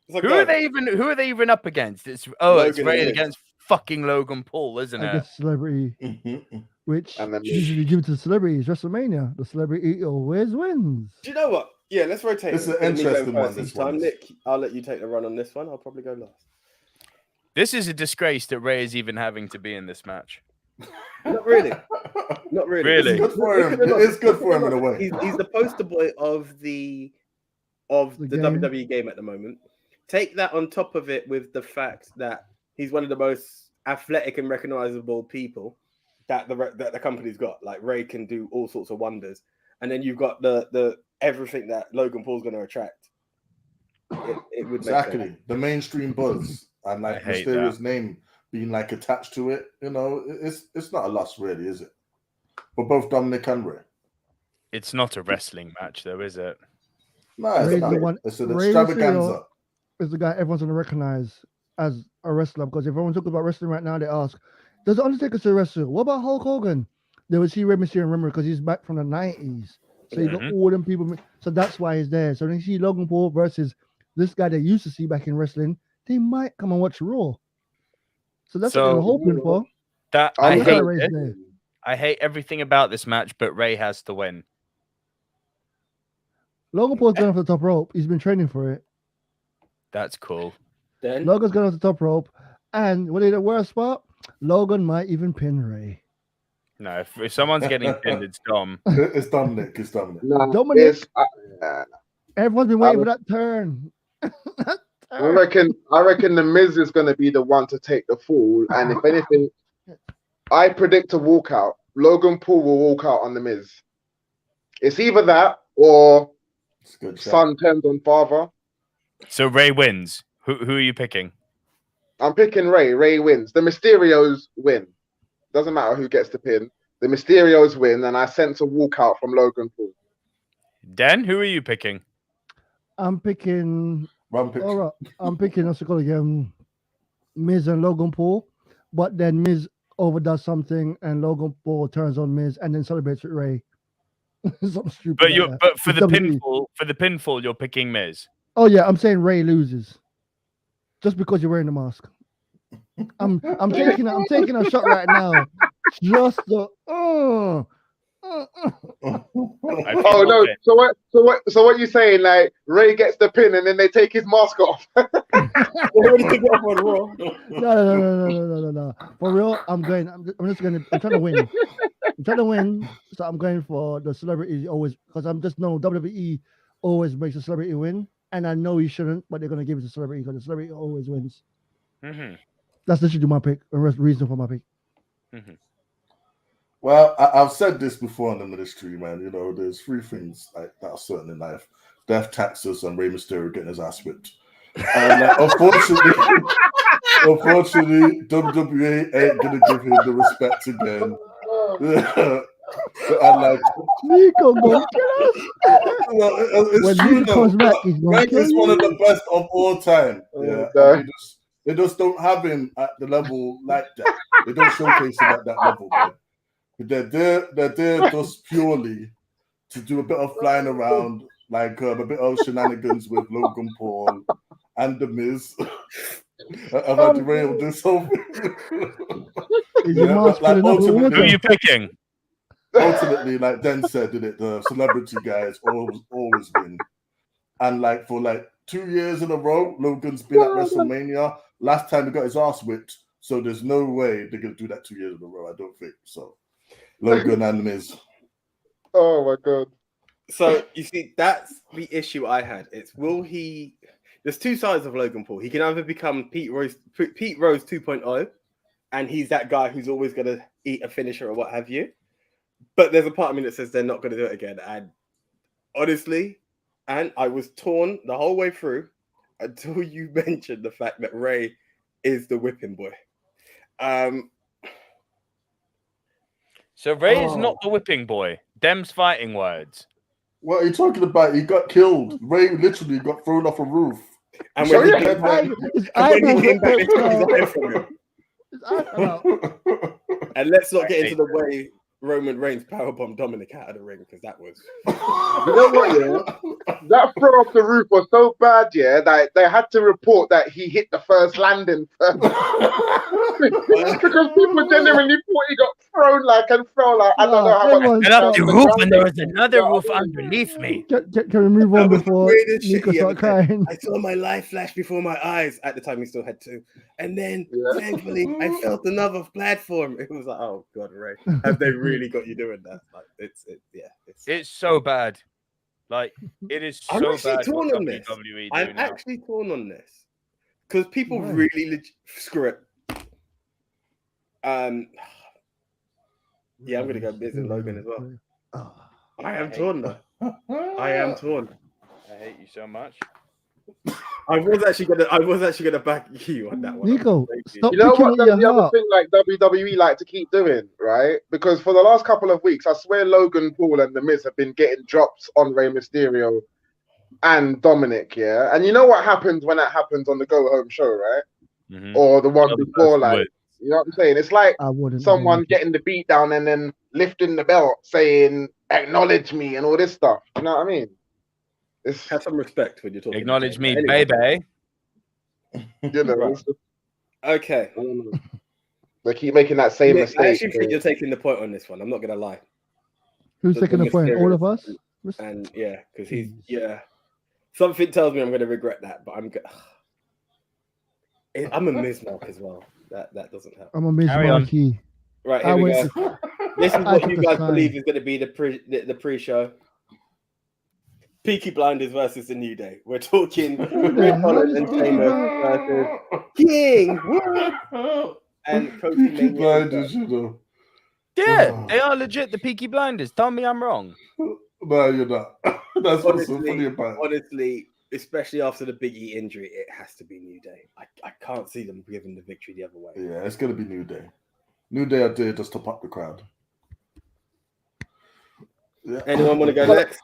It's like, Who are they even up against? It's Logan Ray and Miz. against fucking Logan Paul, isn't I it? guess celebrity, which And then- usually give it to the celebrities. WrestleMania, the celebrity always wins. Do you know what? Yeah, let's rotate. It's it. an Me going interesting one, first this each time. one. Nick, I'll let you take the run on this one. I'll probably go last. This is a disgrace that Ray is even having to be in this match. Not really. Not really. Really? It's good for him. It's good for him in a way. He's the poster boy of the game. WWE game at the moment. Take that on top of it with the fact that he's one of the most athletic and recognizable people that the company's got. Like Ray can do all sorts of wonders, and then you've got the everything that Logan Paul's going to attract. It would make sense. Exactly. The mainstream buzz and like I hate Mysterio's name being like attached to it. You know, it's not a loss really, is it? For both Dominic and Ray. It's not a wrestling match, though, is it? No, it's Ray's not. the one- It's an Ray extravaganza. Is the guy everyone's gonna recognize as a wrestler, because if everyone talks about wrestling right now, they ask, "Does the Undertaker still wrestle? What about Hulk Hogan?" They would see Rey Mysterio, remember, because he's back from the 90s. So you got all them people. So that's why he's there. So when you see Logan Paul versus this guy they used to see back in wrestling, they might come and watch Raw. So that's what So- they're hoping for. That I I That's hate. why Ray's there. I hate everything about this match, but Ray has to win. Logan Paul's going off the top rope. He's been training for it. That's cool. Then Logan's going off the top rope. And when they the worst spot, Logan might even pin Ray. No, if someone's getting pinned, it's Dom. It's Dominic. It's Dominic. No, Dominic. it's, Everyone's been waiting for that turn. I reckon the Miz is going to be the one to take the fall, and if anything, I predict a walkout. Logan Paul will walk out on the Miz. It's either that or It's a good shot. son turns on father. So Ray wins. Who are you picking? I'm picking Ray. Ray wins. The Mysterios win. Doesn't matter who gets the pin. The Mysterios win, and I sense a walkout from Logan Paul. Dan, who are you picking? I'm picking. Run picture. All right, I'm picking. What's it called again? Miz and Logan Paul, but then Miz overdoes something, and Logan Paul turns on Miz, and then celebrates with Ray. Something stupid. But like that. but for It's the WWE. pinfall, you're picking Miz. Oh yeah, I'm saying Ray loses, just because you're wearing the mask. I'm taking a shot right now. Just the Oh no! So what you saying? Like Ray gets the pin and then they take his mask off. Already took it off on Raw. No. For real, I'm trying to win. I'm trying to win, so I'm going for the celebrity always because I'm just know WWE always makes a celebrity win, and I know he shouldn't, but they're gonna give it to celebrity because the celebrity always wins. Mm-hmm. That's literally my pick. The reason for my pick. Mm-hmm. Well, I've said this before in the ministry, man. You know, there's three things like that are certain in life: death, taxes, and Rey Mysterio getting his ass whipped. And unfortunately, WWE ain't gonna give him the respect again. And like Nico gonna kill us. It's When true, Nico comes back, he's gonna Greg kill is one of you. the best of all time. Yeah, Okay. they just don't have him at the level like that. They don't showcase him at that level, man. They're there just purely to do a bit of flying around, like a bit of shenanigans with Logan Paul and The Miz. Have I derailed this whole thing? Is your mask like, filling up with Who water? are you picking? ultimately, like Den said, did it? The celebrity guys always win. And like for like 2 years in a row, Logan's been at WrestleMania. Last time he got his ass whipped, so there's no way they're gonna do that 2 years in a row. I don't think so. Logan and Miz. Oh my god. So you see, that's the issue I had. It's will he? There's two sides of Logan Paul. He can either become Pete Rose 2.0, and he's that guy who's always gonna eat a finisher or what have you. But there's a part of me that says they're not gonna do it again. And honestly, and I was torn the whole way through until you mentioned the fact that Ray is the whipping boy. So Ray is not the whipping boy. Them's fighting words. What are you talking about? He got killed. Ray literally got thrown off a roof. And So when he yeah, came back, His and when he came back, eyebrows they took his are eye from him. His eyebrows. And let's not get into the way Roman Reigns powerbombed Dominic out of the ring, because that was. You know what, yeah? That throw off the roof was so bad, yeah, that they had to report that he hit the first landing first. Because people genuinely thought he got thrown like and fell like, I don't know how much. And up the roof, and there was another roof underneath me. Can we move on That was the before weirdest shit Nico he ever start said. crying? I saw my life flash before my eyes. At the time, he still had two. And then, thankfully, I felt another platform. It was like, oh, God, Ray. Have they really got you doing that? Like, It's so bad. Like, it is I'm so actually bad. torn what on this. WWE do I'm now. actually torn on this. Because people Why? really screw it. Yeah, I'm going to go Miz and Logan as well. Oh. I am torn, though. I am torn. I hate you so much. I was actually gonna back you on that one. Nico, stop You know picking what? at The your other heart. thing like WWE like to keep doing, right? Because for the last couple of weeks, I swear Logan Paul and The Miz have been getting drops on Rey Mysterio and Dominic, yeah? And you know what happens when that happens on the Go Home show, right? Mhm. Or the one Other before, person like, would. you know what I'm saying? It's like I wouldn't. someone getting the beat down and then lifting the belt saying, acknowledge me and all this stuff. You know what I mean? It's, Have some respect when you're talking. Acknowledge me, Anyway. baby. you know, Right. it's, Okay. I don't know. They keep making that same Nick, mistake. I actually think you're taking the point on this one. I'm not gonna lie. Who's the taking the point? All of mysterious- us? And yeah, because he's something tells me I'm gonna regret that, but I'm a Miz mark as well. That doesn't help. I'm a Miz Carry on. Marquee. Right, I here we went go. This is I what took you a guys side. believe is gonna be the pre-show. Peaky Blinders versus the New Day. We're talking Who the Red hell Holland is and Peaky Sheamus versus King and Kofi Peaky Mania. Blinders, you know. Yeah, they are legit the Peaky Blinders. Tell me I'm wrong. No, you're not. That's what's so funny about it. Honestly, especially after the Big E injury, it has to be New Day. I can't see them giving the victory the other way. Yeah, it's gonna be New Day. New Day are there just to pop the crowd. Yeah. Anyone want to go next?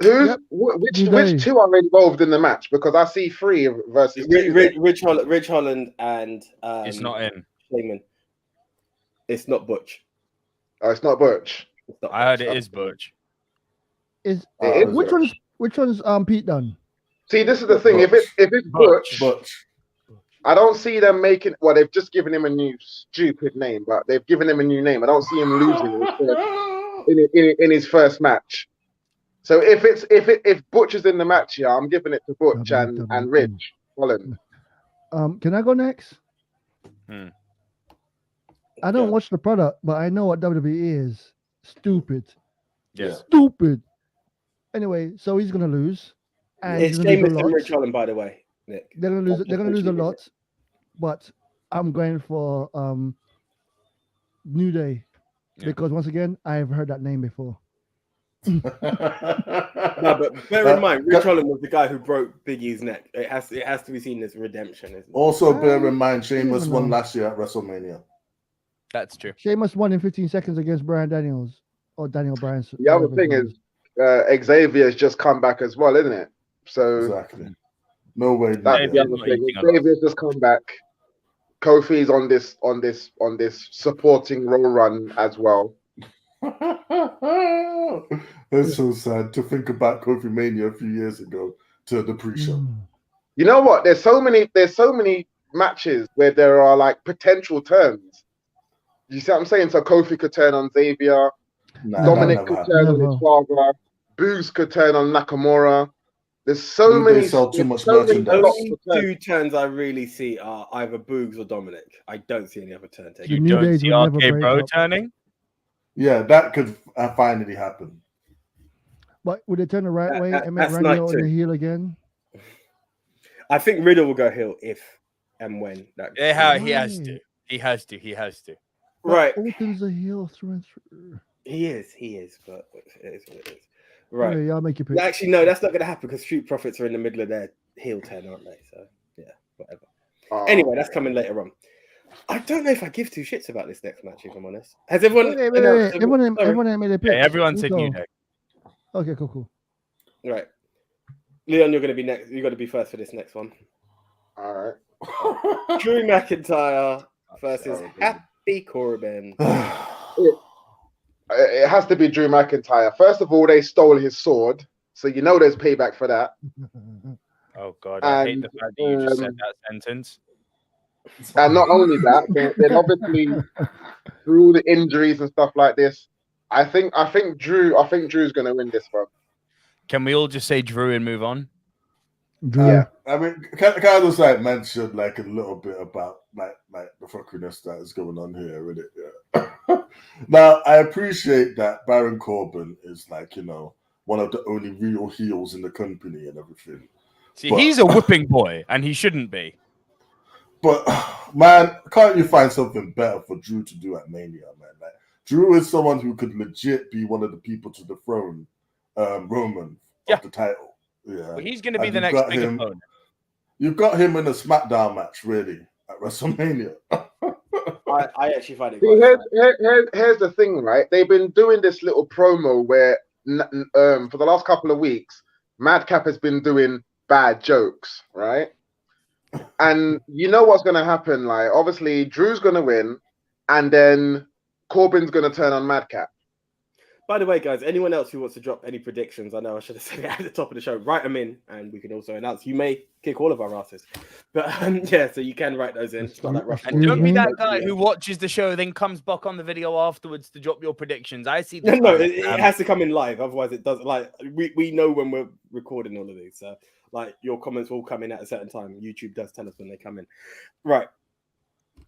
Who's Yep. which Today. two are involved in the match? Because I see 3 versus 2. Rich Holland and It's not in. Heyman. It's not Butch. Oh, it's not Butch. It's not I heard Butch. it is Butch. Is It is which one's Pete done? See, this is the thing. If it's Butch, Butch. I don't see them making. Well, they've just given him a new stupid name, but they've given him a new name. I don't see him losing. in his first match. So if Butch is in the match here, I'm giving it to Butch and Rich Holland. Can I go next? Hmm. I don't Yeah. watch the product, but I know what WWE is. Stupid. Yes. Stupid. Anyway, so he's gonna lose. And It's he's gonna lose Sheamus a and lot. Rich Holland, by the way, Nick. They're gonna lose. They're gonna lose a lot. But I'm going for New Day Yeah. because once again I've heard that name before. No, but bear in mind, Rich Holland was the guy who broke Big E's neck. It has to be seen as redemption, isn't it? Also, bear in mind, Sheamus even won know. last year at WrestleMania. That's true. Sheamus won in 15 seconds against Bryan Daniels or Daniel Bryan. The other thing is Xavier's just come back as well, isn't it? So Exactly. No way. that's the other thing. Xavier's just come back. Kofi's on this supporting role run as well. It's so sad to think about Kofi Mania a few years ago to the pre-show. You know what? There's so many matches where there are like potential turns. You see what I'm saying? So Kofi could turn on Xavier, Nah, Dominic could turn on his father, Boogs could turn on Nakamura. There's so They many. sell too much so many merchandise. blocks Only to turn. two turns I really see are either Boogs or Dominic. I don't see any other turn taken. You New don't Days see would never RK break Bro up. turning? Yeah, that could finally happen. But would they turn the right way and make that's Randy night Orton two. the heel again? I think Riddle will go heel if and when that. Yeah, he has to. Right. He has to. He has to. But Right. Orton's a heel through and through. He is, but it is what it is. Right. Anyway, y'all make your pick. Actually, no, that's not going to happen because Street Profits are in the middle of their heel turn, aren't they? So, yeah, whatever. Anyway, that's coming later on. I don't know if I give two shits about this next match, if I'm honest. Has everyone... Wait. announced- Everyone ain't made a pick. Yeah, everyone said Nico. New Day. Okay, cool. Right. Leon, you're going to be next. You've got to be first for this next one. All right. Drew McIntyre versus Happy Corbin. It has to be Drew McIntyre. First of all, they stole his sword, so you know there's payback for that. Oh, God. I hate And, the fact that you just said that sentence. And not only that, then obviously through all the injuries and stuff like this, I think Drew's going to win this one. Can we all just say Drew and move on? Drew. Yeah. I mean, can I just like mention like a little bit about like the fuckiness that is going on here, isn't it? Yeah. Now, I appreciate that Baron Corbin is like, you know, one of the only real heels in the company and everything. See, But- he's a whipping boy, and he shouldn't be. But man, can't you find something better for Drew to do at Mania, man? Like Drew is someone who could legit be one of the people to dethrone Roman Yeah. of the title. Yeah, Well, he's going to be And the you've next got big him- opponent. You've got him in a SmackDown match, really, at WrestleMania. I actually find it See, quite here's the thing, right? They've been doing this little promo where for the last couple of weeks, Madcap has been doing bad jokes, right? And you know what's going to happen? Like, obviously, Drew's going to win, and then Corbin's going to turn on Madcap. By the way, guys, anyone else who wants to drop any predictions, I know I should have said it at the top of the show, write them in, and we can also announce. You may kick all of our asses. But yeah, so you can write those in. It's not like Rush. And don't be Mhm. that guy who watches the show, then comes back on the video afterwards to drop your predictions. I see No, this. no, it has to come in live. Otherwise, it doesn't. Like we know when we're recording all of these. So, like, your comments will come in at a certain time. YouTube does tell us when they come in. Right.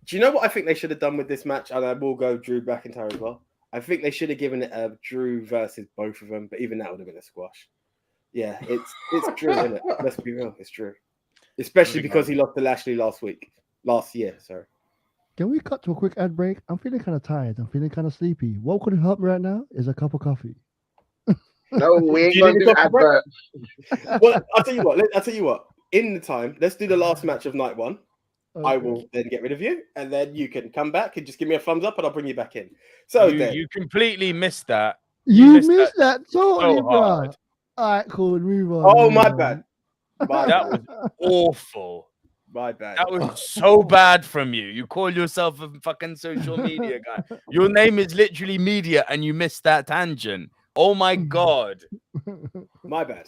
Do you know what I think they should have done with this match? And I will go Drew McIntyre as well. I think they should have given it a Drew versus both of them, but even that would have been a squash. Yeah, it's Drew, isn't it? Let's be real, it's Drew. Especially because he lost to Lashley last year. Sorry. Can we cut to a quick ad break? I'm feeling kind of tired. I'm feeling kind of sleepy. What could help me right now is a cup of coffee. No, we ain't Do you going to need do a break? adverts. Well, I'll tell you what. In the time, let's do the last match of night one. I will then get rid of you, and then you can come back and just give me a thumbs up, and I'll bring you back in. So You completely missed that. You missed missed that totally, so bro. hard. All right, cool. Move on. Oh, move my on. bad. My That bad. was awful. My bad. That was so bad from you. You call yourself a fucking social media guy. Your name is literally media, and you missed that tangent. Oh my god! My bad.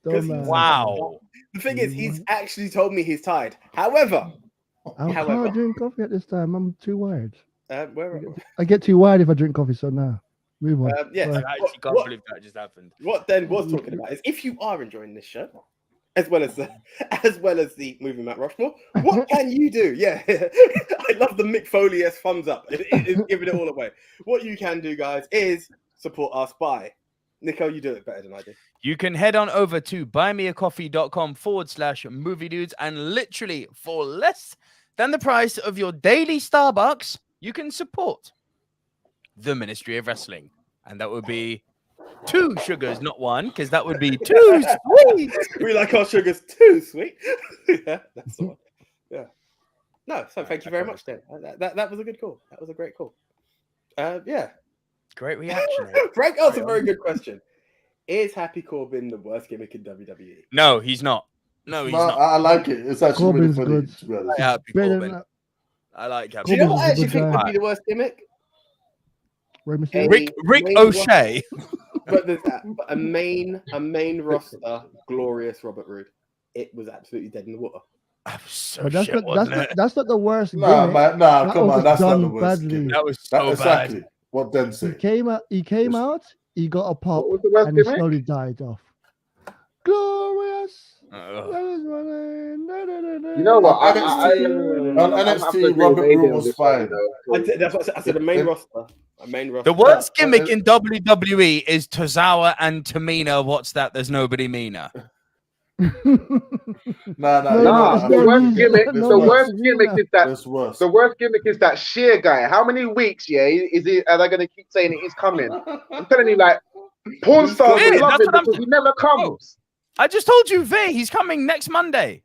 Don't 'Cause matter. Wow. The thing is, he's actually told me he's tired. However, I can't drink coffee at this time. I'm too wired. where I get too wired if I drink coffee. So now. Move on. Yes. Right. I actually can't believe that just happened. What Dan was talking about is if you are enjoying this show, as well as the movie Mount Rushmore, what can you do? Yeah, I love the Mick Foley-esque thumbs up. It's giving it all away. What you can do, guys, is support us by Nico. You do it better than I do. You can head on over to buymeacoffee.com/movie dudes, and literally for less than the price of your daily Starbucks, you can support the Ministry of Wrestling. And that would be 2 sugars, not 1, because that would be too sweet. We like our sugars too sweet. Yeah, that's the one. Yeah. No, so thank you very much, Dan. That was a good call. That was a great call. Yeah. Great reaction. Frank asked a very good question. Is Happy Corbin the worst gimmick in WWE? No, he's not. No, he's not. I like it. It's actually Corbin's really funny, good. to be honest. I like Happy Better than Corbin. that. I like Happy Do you know what I Corbin's a actually good think guy. would be the worst gimmick? Rey Mysterio. Rick Main O'Shea. But there's that. But a main roster, glorious Robert Roode. It was absolutely dead in the water. That was so But that's shit, not, wasn't it? that's not the worst. Nah, gimmick. man, nah, That come was on, that's not done the worst. badly. gimmick. That was so bad. Exactly what Den He said. came out. He came out. He got a pop, What was the worst and he gimmick? slowly died off. Glorious. Ugh. You know what? On I'm NXT, happy to agree Robert with AJ Roode on was this one, fine. you know. That's what I said. A main roster. A main roster. The worst Yeah, gimmick in WWE is Tozawa and Tamina. What's that? There's nobody meaner. Nah, Nah, it's the not worst easy. gimmick. No, The it's worst not. gimmick is that. That's worse. The worst gimmick is that sheer guy. How many weeks? Yeah, is it? Are they going to keep saying it is coming? I'm telling you, like porn stars Yeah, will love that's him what I'm because he never comes. I just told you, Vay, he's coming next Monday.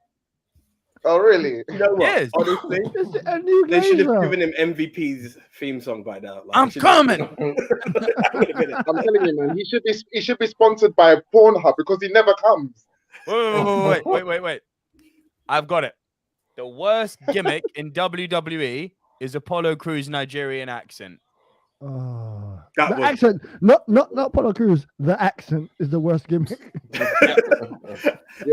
Oh, really? You know what? Yes. Honestly, It's a new they should have Gazer. given him MVP's theme song by now. Like, I'm they should have- coming. That would have been it. I'm telling you, man. He should be sponsored by Pornhub because he never comes. Wait. I've got it. The worst gimmick in WWE is Apollo Crews' Nigerian accent. Oh, That the was- accent, not Apollo Crews. The accent is the worst gimmick. Yeah.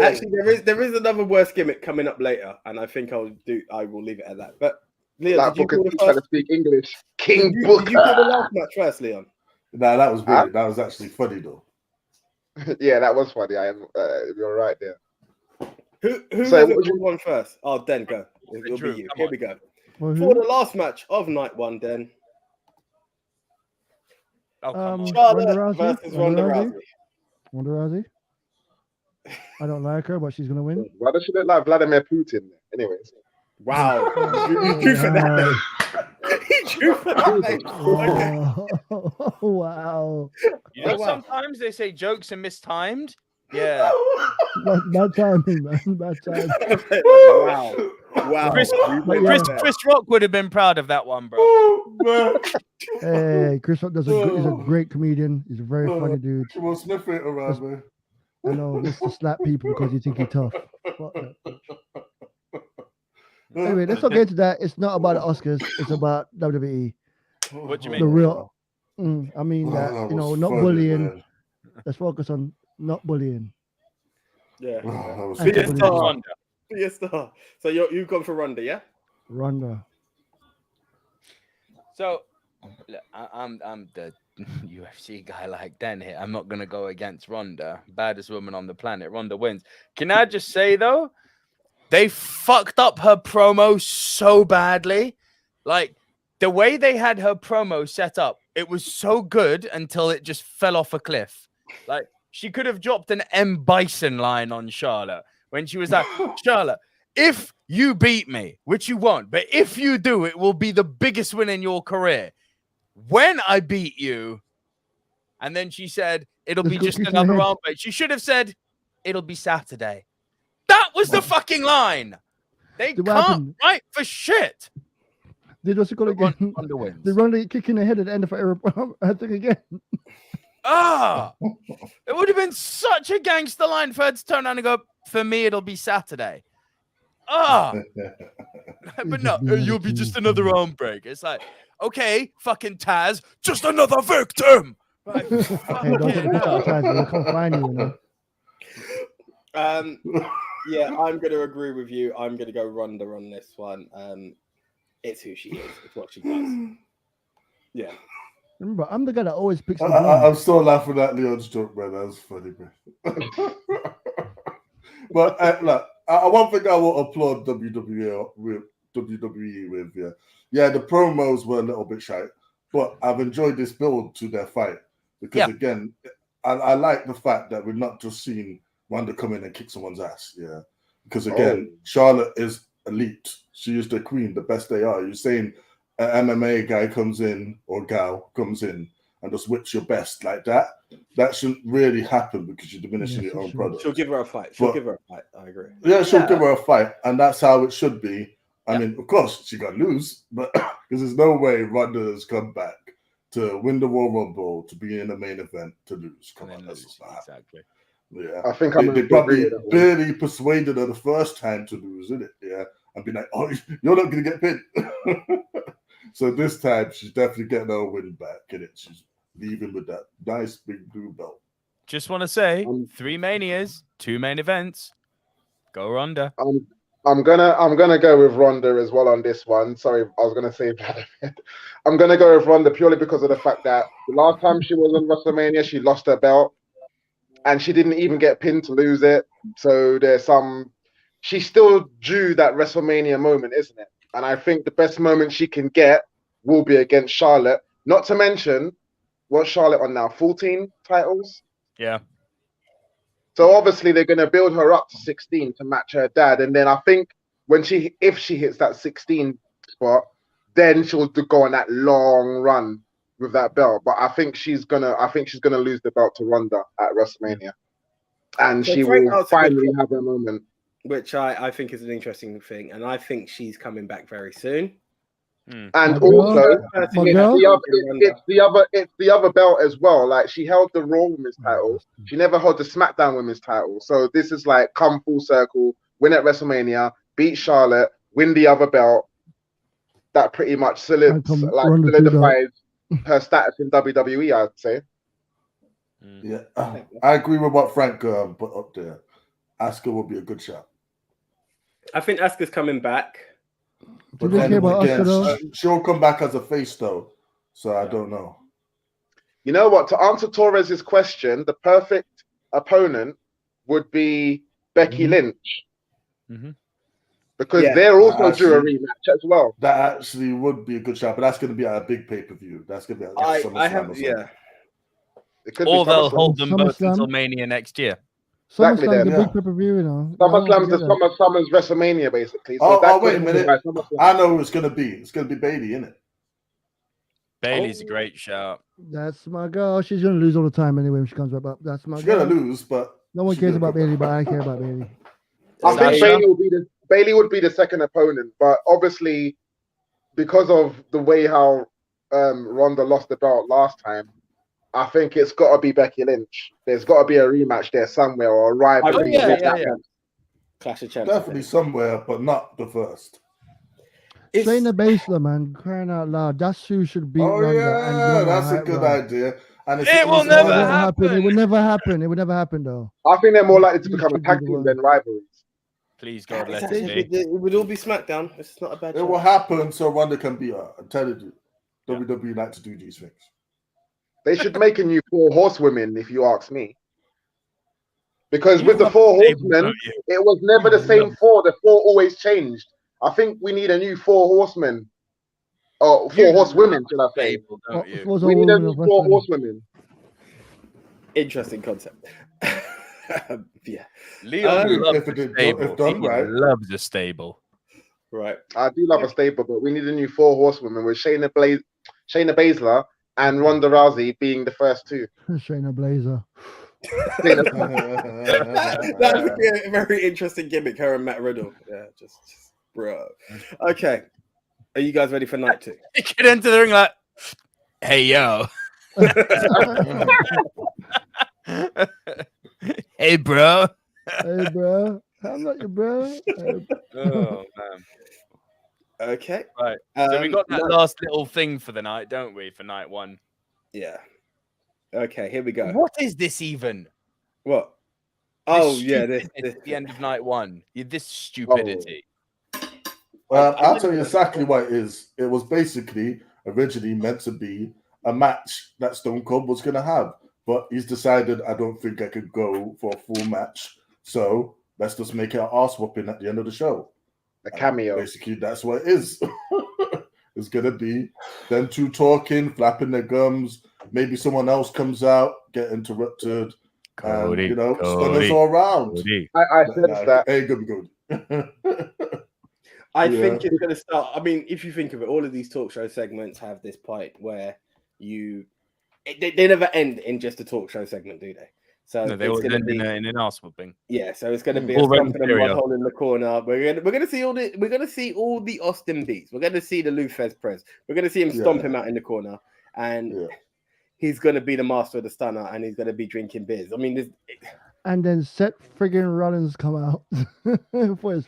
Actually, there is another worst gimmick coming up later, and I think I will leave it at that. But Leon, Like did you Booker call the T trying to first? speak English. King Did you call the Booker. last match first, Leon? Nah, that was brilliant. That was actually funny though. Yeah, that was funny. I am. You're right there. Who So, has what was it one first? Oh, Den, go. It'll Drew, be you. come Here on. we go. Well, For who? the last match of night one, Den. Oh, come on. Charlotte Ronda Rousey? versus Ronda Ronda Rousey. Ronda Rousey. I don't like her, but she's gonna win. Why does she look like Vladimir Putin? Anyways. Wow. You drew for that, then. He drew for that, mate. Okay. Oh, wow. You know, Oh, wow. sometimes they say jokes are mistimed. Yeah. Bad timing, man. Bad timing. Wow. Wow. Chris, We went there. Chris Rock would have been proud of that one, bro. Hey, Chris Rock he's a great comedian. He's a very funny dude. Come on, sniff it around, man. I know, just to slap people because you think you're tough. Fuck that bitch. Anyway, let's not get into that. It's not about the Oscars. It's about WWE. What do you The mean? real. I mean that, That you know, was not funny, bullying. man. Let's focus on not bullying. Yeah. That was Be a funny. star. Ronda. Be a star. So you've gone for Ronda, yeah? Ronda. So, look, I'm the UFC guy like Den here. I'm not gonna go against Ronda, baddest woman on the planet. Ronda wins. Can I just say though, they fucked up her promo so badly. Like the way they had her promo set up, it was so good until it just fell off a cliff. Like she could have dropped an M. Bison line on Charlotte when she was like, Charlotte, if you beat me, which you won't, but if you do, it will be the biggest win in your career. When I beat you, and then she said, it'll Let's be go just kick in another the head. arm break. She should have said, it'll be Saturday. That was the fucking line. They What can't happened? write for shit. Did what's it called But again? Ronda wins. They Ronda kick in the head at the end of her I think again. Ah, it would have been such a gangster line for her to turn around and go, for me, it'll be Saturday. Ah, but no, you'll be just another arm break. It's like, okay, fucking Taz, just another victim. Like, Hey, don't take fucking the piss out hell. of Taz, they'll come find you, you know. Yeah, I'm going to agree with you. I'm going to go Ronda on this one. It's who she is. It's what she does. Yeah. Remember, I'm the guy that always picks the I'm blonde. still laughing at Leon's joke, man. That was funny, man. But look, one thing I will applaud WWE with, yeah, the promos were a little bit shy, but I've enjoyed this build to their fight because again, I like the fact that we're not just seeing Ronda come in and kick someone's ass, because again, Charlotte is elite. She is the queen, the best they are. You're saying an MMA guy comes in or gal comes in and just whips your best like that. That shouldn't really happen because you're diminishing your own product. She'll give her a fight. Give her a fight. I agree. Yeah, she'll give her a fight, and that's how it should be. I mean, of course, she got lose, but because there's no way Ronda has come back to win the Royal Rumble, to be in the main event, to lose. Come on, that's exactly. Yeah, I think they probably barely persuaded her the first time to lose, isn't it? Yeah, and be like, "Oh, you're not gonna get pinned." So this time, she's definitely getting her win back, and she's leaving with that nice big blue belt. Just want to say, 3 Manias, 2 main events. Go Ronda. I'm gonna go with Ronda as well on this one. Sorry, I was gonna say Vladimir. I'm gonna go with Ronda purely because of the fact that the last time she was on WrestleMania, she lost her belt, and she didn't even get pinned to lose it. So she's still due that WrestleMania moment, isn't it? And I think the best moment she can get will be against Charlotte. Not to mention, what's Charlotte on now? 14 titles. Yeah. So obviously they're going to build her up to 16 to match her dad, and then I think if she hits that 16 spot, then she'll go on that long run with that belt. But I think she's gonna lose the belt to Ronda at WrestleMania, and So she will finally have her moment, which I think is an interesting thing, and I think she's coming back very soon. And also, it's the other belt as well. Like, she held the Raw Women's title, she never held the SmackDown Women's title. So this is like come full circle, win at WrestleMania, beat Charlotte, win the other belt. That pretty much solidifies her status in WWE, I'd say. Yeah, I agree with what Frank put up there. Asuka would be a good shot. I think Asuka's coming back. But then again, she'll come back as a face, though. So I don't know. You know what? To answer Torres's question, the perfect opponent would be Becky Lynch. Because they're also due a rematch as well. That actually would be a good shot, but that's going to be at a big pay-per-view. That's going to be at SummerSlam. Or they'll hold them both until Mania next year. Exactly. The big pay-per-view, you know. SummerSlam's the Summer's WrestleMania, basically. So wait a minute. I know who it's going to be. It's going to be Bayley, isn't it? Bayley's a great shout. That's my girl. She's going to lose all the time anyway when she comes back up. That's my girl. She's going to lose, but... No one cares about Bayley, but I care about Bayley. I think Bayley would be the second opponent, but obviously, because of the way how Ronda lost the belt last time, I think it's got to be Becky Lynch. There's got to be a rematch there somewhere, or a rivalry. Clash of Champs. Definitely somewhere, but not the first. Shayna Baszler, man, crying out loud. That's who should beat Ronda. Yeah, that's a good idea. And it will never happen. It will never happen. It will never happen, though. I think they're more likely to become a tag team than rivalries. Please, God, let it be. It would all be SmackDown. It's not a bad. It will happen so Ronda can be her. I'm telling you, WWE like to do these things. They should make a new 4 horsewomen, if you ask me. Because with the 4 horsemen, it was never the same 4. The 4 always changed. I think we need a new 4 horsemen. Or 4 horsewomen, should I say. We need a new 4 horsewomen. Interesting concept. Yeah. Leon loves a stable. Right. I do love a stable, but we need a new 4 horsewomen with Shayna Baszler and Ronda Rousey being the first 2. Shayna Blazer. That would be a very interesting gimmick, her and Matt Riddle. Yeah, just bro. Okay. Are you guys ready for night 2? You get into the ring like, hey, yo. Hey, bro. Hey, bro. I'm not your bro. Oh, man. Okay. Right. So we got that last little thing for the night, don't we? For night 1. Yeah. Okay, here we go. What is this even? What? Oh, yeah. This the end of night 1. This stupidity. Well, I'll tell you exactly what it is. It was basically originally meant to be a match that Stone Cold was going to have. But he's decided, I don't think I could go for a full match. So let's just make it an arse whooping at the end of the show. A cameo. Basically, that's what it is. It's going to be them two talking, flapping their gums. Maybe someone else comes out, get interrupted. Cody, and, Cody, stunners all around. Cody. I sense that. Hey, good. I think it's going to start. I mean, if you think of it, all of these talk show segments have this point where they never end in just a talk show segment, do they? So No, they it's always going end to be in an arse whooping. Yeah, so it's going to be a Already stomping and material. mud hole in the corner. We're going to see all the Austin beats. We're going to see the Lou Fez press. We're going to see him stomp him out in the corner, and he's going to be the master of the stunner, and he's going to be drinking beers. I mean, and then Seth friggin' Rollins come out for his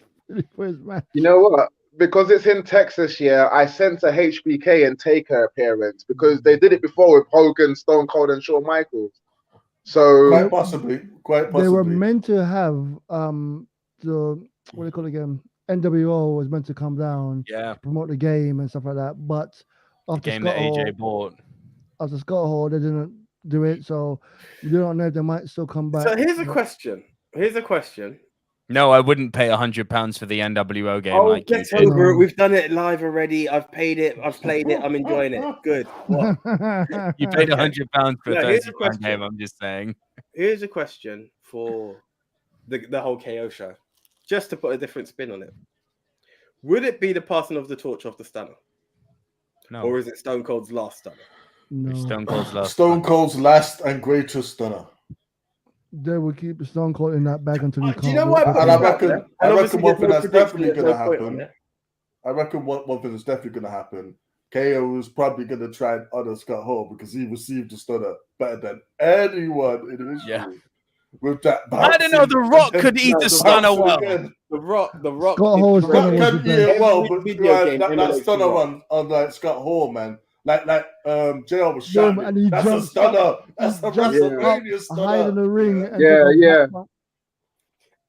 match. You know what? Because it's in Texas, I sense a HBK and Taker appearance because they did it before with Hogan, Stone Cold, and Shawn Michaels. So quite possibly. They were meant to have the what do you call it again? NWO was meant to come down, promote the game and stuff like that. But after game that AJ bought, after Scott Hall, they didn't do it. So we don't know if they might still come back. So here's a question. No, I wouldn't pay £100 for the NWO game. Oh, like get over it. We've done it live already. I've paid it. I've played it. I'm enjoying it. Good. What? You paid £100 for a £30 game. I'm just saying. Here's a question for the whole KO show, just to put a different spin on it. Would it be the passing of the torch of the stunner? No. Or is it Stone Cold's last stunner? No. Stone Cold's last. Stone Cold's last and greatest stunner. They will keep Stone Cold in that bag until he can't. Do you know what? And I reckon one thing that's definitely going to happen. happen. I reckon one thing that's definitely going to happen. KO is probably going to try and honor Scott Hall because he received the stunner better than anyone in history. Yeah. With that, I don't know. The Rock could eat the stunner well. The Rock. Scott Hall was can eat it well, but that stunner one on like Scott Hall, man. Like JR was shouting. And That's a stunner. That's a WrestleMania stunner. Hide in the ring. Yeah.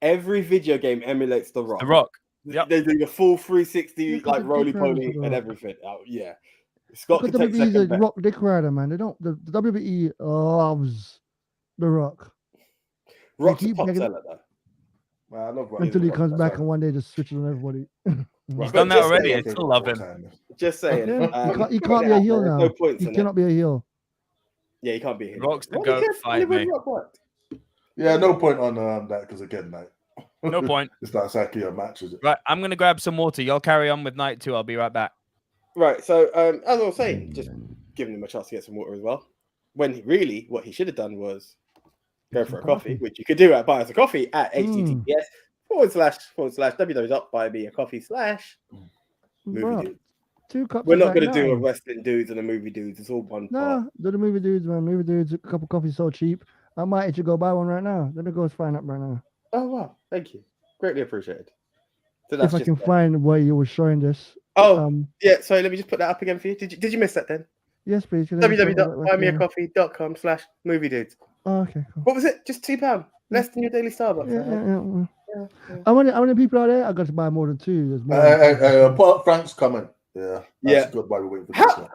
Every video game emulates the Rock. The Rock. Yep. They do the full 360 like roly poly and everything. Oh yeah. Scott Because WWE is a Rock dick rider, man. They don't. The WWE loves the Rock. Rock's a top seller though. Man, I love Rock. Until he comes back and one day just switches on everybody. He's done that already. I still love him. Just saying. He can't be a heel now. No points he cannot be a heel. Yeah, he can't be a heel. Rock's the goat. Fight me. Yeah, no point on that because again, like, no point. It's not exactly a match, is it? Right, I'm gonna grab some water. Y'all carry on with night 2. I'll be right back. Right. So as I was saying, just giving him a chance to get some water as well. When what he should have done was go for a coffee, which you could do at Buy Us a Coffee at https://www.buymeacoffee/movie dudes. 2 cups. We're not going to do a wrestling dudes and a movie dudes. It's all one part. No, do the movie dudes, man. Movie dudes, a cup of coffee so cheap. I might actually go buy one right now. Let me go sign up right now. Oh wow, thank you, greatly appreciated. So if I can find where you were showing this. Oh yeah, sorry. Let me just put that up again for you. Did you miss that then? Yes, please. www.buymeacoffee.com/movie dudes. Oh, okay, cool. What was it? Just £2, less than your daily Starbucks. Yeah. How many people are there? I got to buy more than 2. Put up Frank's comment. Yeah, that's good. By the way,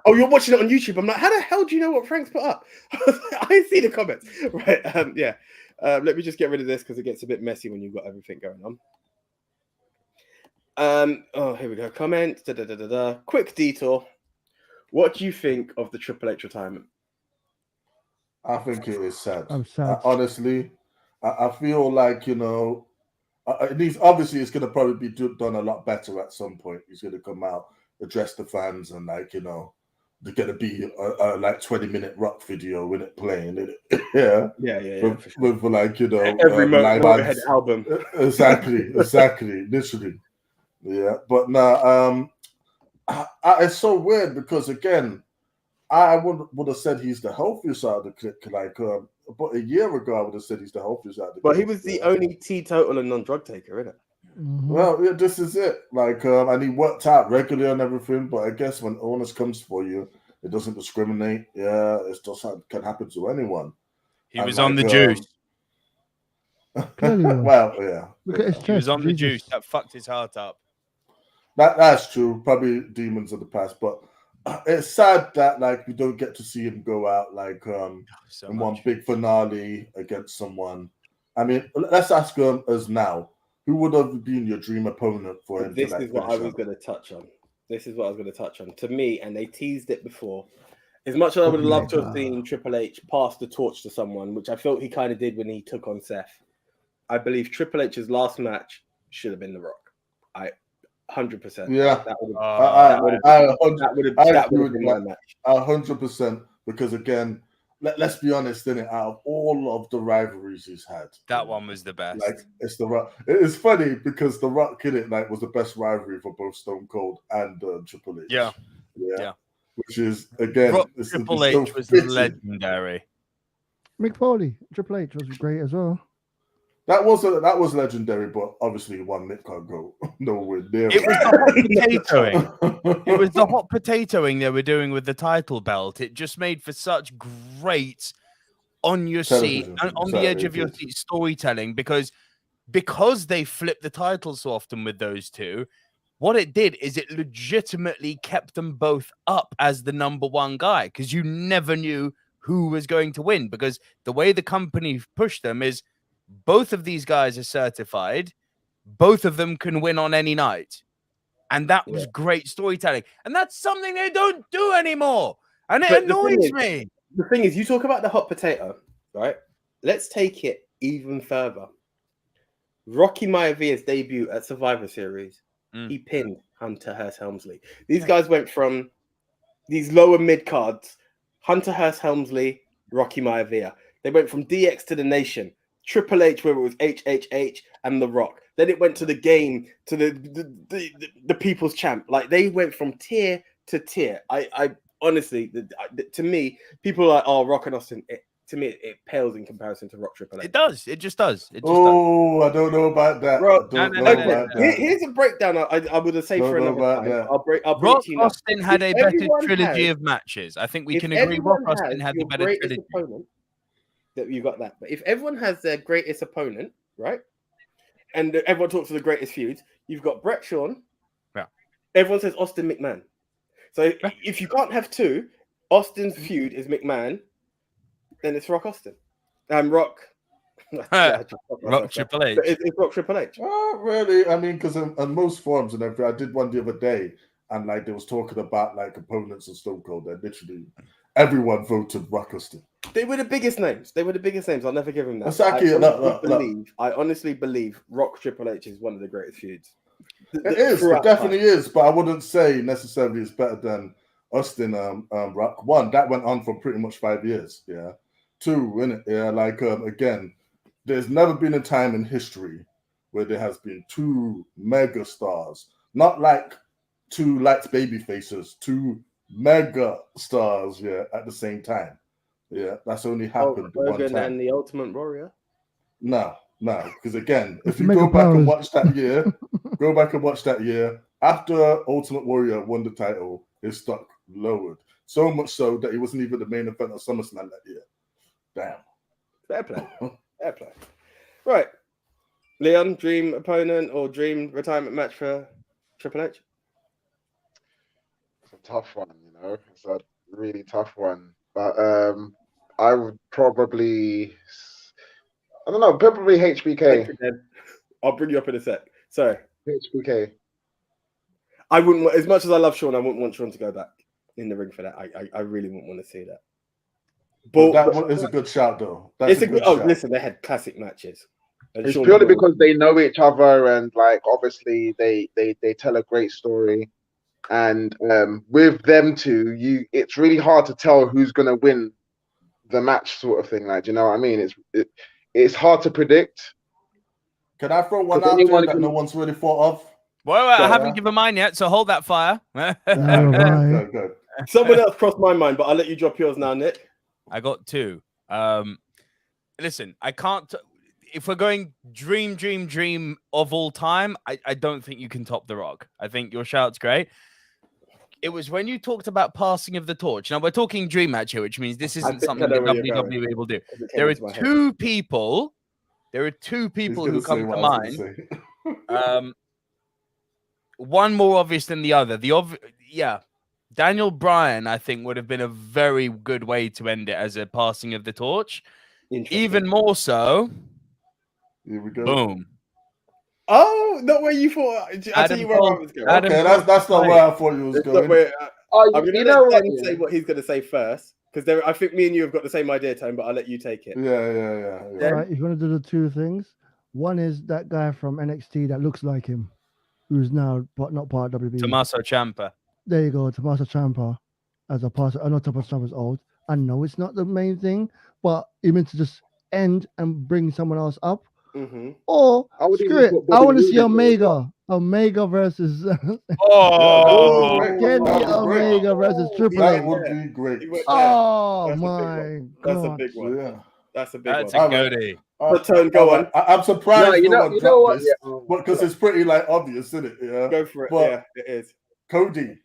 oh, you're watching it on YouTube. I'm like, how the hell do you know what Frank's put up? I see the comments. Right. Let me just get rid of this because it gets a bit messy when you've got everything going on. Here we go. Comments. Quick detour. What do you think of the Triple H retirement? I think it is sad. I'm sad. Honestly, I feel like, obviously it's going to probably be done a lot better at some point. He's going to come out, address the fans, and they're going to be a like 20-minute rock video with it playing. Yeah. With like, every live album. Exactly, literally. Yeah, but no, it's so weird because again, I would have said he's the healthiest out of the clique. Like, but a year ago, I would have said he's the healthiest out of the clique. But he was the only teetotal and non-drug taker, isn't it? Mm-hmm. Well, yeah, this is it. Like, and he worked out regularly and everything. But I guess when illness comes for you, it doesn't discriminate. Yeah, it just can happen to anyone. He was on the juice. Well, yeah. He was on the juice that fucked his heart up. That's true. Probably demons of the past, but it's sad that like we don't get to see him go out like So in much. one big finale against someone. I mean, let's ask us now. Who would have been your dream opponent for him? This to, like, is what I finish was on? going to touch on. This is what I was going to touch on. To me, and they teased it before. As much as I would have loved to have seen Triple H pass the torch to someone, which I felt he kind of did when he took on Seth, I believe Triple H's last match should have been The Rock. 100%. Yeah, That would have been my match. 100%. Because again, let's be honest, innit? Out of all of the rivalries he's had, That one was the best. like it's The Rock. It's funny because The Rock in it like was the best rivalry for both Stone Cold and Triple H. Yeah. Which is again, Rock it's Triple so H was fitting. legendary. Mick Foley, Triple H was great as well. That was legendary, but obviously one Mick can't go nowhere near. It was the hot potatoing. It was the hot potatoing they were doing with the title belt. It just made for such great on your seat Television. and on the edge of your seat storytelling because they flipped the title so often with those two. What it did is it legitimately kept them both up as the number one guy because you never knew who was going to win because the way the company pushed them is both of these guys are certified. Both of them can win on any night. And that was great storytelling. And that's something they don't do anymore. And it annoys me. The thing is, you talk about the hot potato, right? Let's take it even further. Rocky Maivaia's debut at Survivor Series, he pinned Hunter Hearst Helmsley. These guys went from these lower mid cards, Hunter Hearst Helmsley, Rocky Maivia. They went from DX to the Nation. Triple H, where it was HHH and The Rock. Then it went to the game, to the People's Champ. Like they went from tier to tier. I honestly, to me, people are like, oh, Rock and Austin. To me, it pales in comparison to Rock Triple H. It does. It just does. It just does. I don't know about that. Rock, I don't know about that. Here's a breakdown. I would have saved for another time. That. I'll break Rock it to you now. Austin had a better trilogy of matches. I think we can agree. Rock Austin had the better trilogy. Opponent, that you got that. But if everyone has their greatest opponent, right? And everyone talks of the greatest feuds, you've got Bret Shawn. Yeah. Everyone says Austin McMahon. So if you can't have two, Austin's feud is McMahon, then it's Rock Austin. Rock. Rock Triple H. It's Rock Triple H. Oh, really? I mean, because on most forums and everything, I did one the other day, and like they was talking about like opponents of Stone Cold, and literally everyone voted Rock Austin. They were the biggest names. I'll never give him that. Exactly. I honestly believe Rock Triple H is one of the greatest feuds. It is. It definitely is. But I wouldn't say necessarily it's better than Austin Rock. One, that went on for pretty much 5 years. Yeah. Two, innit? Yeah. Like again, there's never been a time in history where there has been two mega stars, not like two light baby faces, two mega stars, at the same time. Yeah, that's only happened one Hogan time. and the Ultimate Warrior. No, because again, if you go back and watch that year, after Ultimate Warrior won the title, his stock lowered. So much so that he wasn't even the main event of SummerSlam that year. Damn. Fair play. Right. Leon, dream opponent or dream retirement match for Triple H? It's a tough one, It's a really tough one. But I would probably, probably HBK. I'll bring you up in a sec. Sorry. HBK. I wouldn't, as much as I love Shawn, I wouldn't want Shawn to go back in the ring for that. I really wouldn't want to see that. But that is a good shout, though. That's a good shout. Listen, they had classic matches. It's purely because they know each other and, like, obviously they tell a great story. And with them two, it's really hard to tell who's going to win the match, sort of thing. Like, you know what I mean? It's hard to predict. Can I throw one out there that no one's really thought of? Well, I haven't given mine yet, so hold that fire. Good. Someone else crossed my mind, but I'll let you drop yours now, Nick. I got two. Listen, I can't. If we're going dream of all time, I don't think you can top The Rock. I think your shout's great. It was when you talked about passing of the torch. Now we're talking dream match here, which means this isn't something the WWE will do. There are two people. There are two people who come to mind. One more obvious than the other. Daniel Bryan, I think, would have been a very good way to end it as a passing of the torch. Even more so. Here we go. Boom. Oh, not where you thought. I tell you where I was going. Okay, that's not where I thought you was going. I'm going to let Ben say what he's going to say first, because I think me and you have got the same idea, Tone, but I'll let you take it. Yeah. All right, if you want to do the two things, one is that guy from NXT that looks like him, who's now not part of WWE. Tommaso Ciampa. There you go, Tommaso Ciampa. As a passer, I know Tommaso Ciampa's old. I know it's not the main thing, but he meant to just end and bring someone else up. Mm-hmm. Or screw it, I want to see Omega versus. Get me Omega versus Triple H. That would be great. Oh my god, that's a big one. Yeah. That's a big That's one. a goodie. Tone, go on. I'm surprised you know what? this, because it's pretty obvious, isn't it? Yeah. Go for it. But yeah, it is. Cody.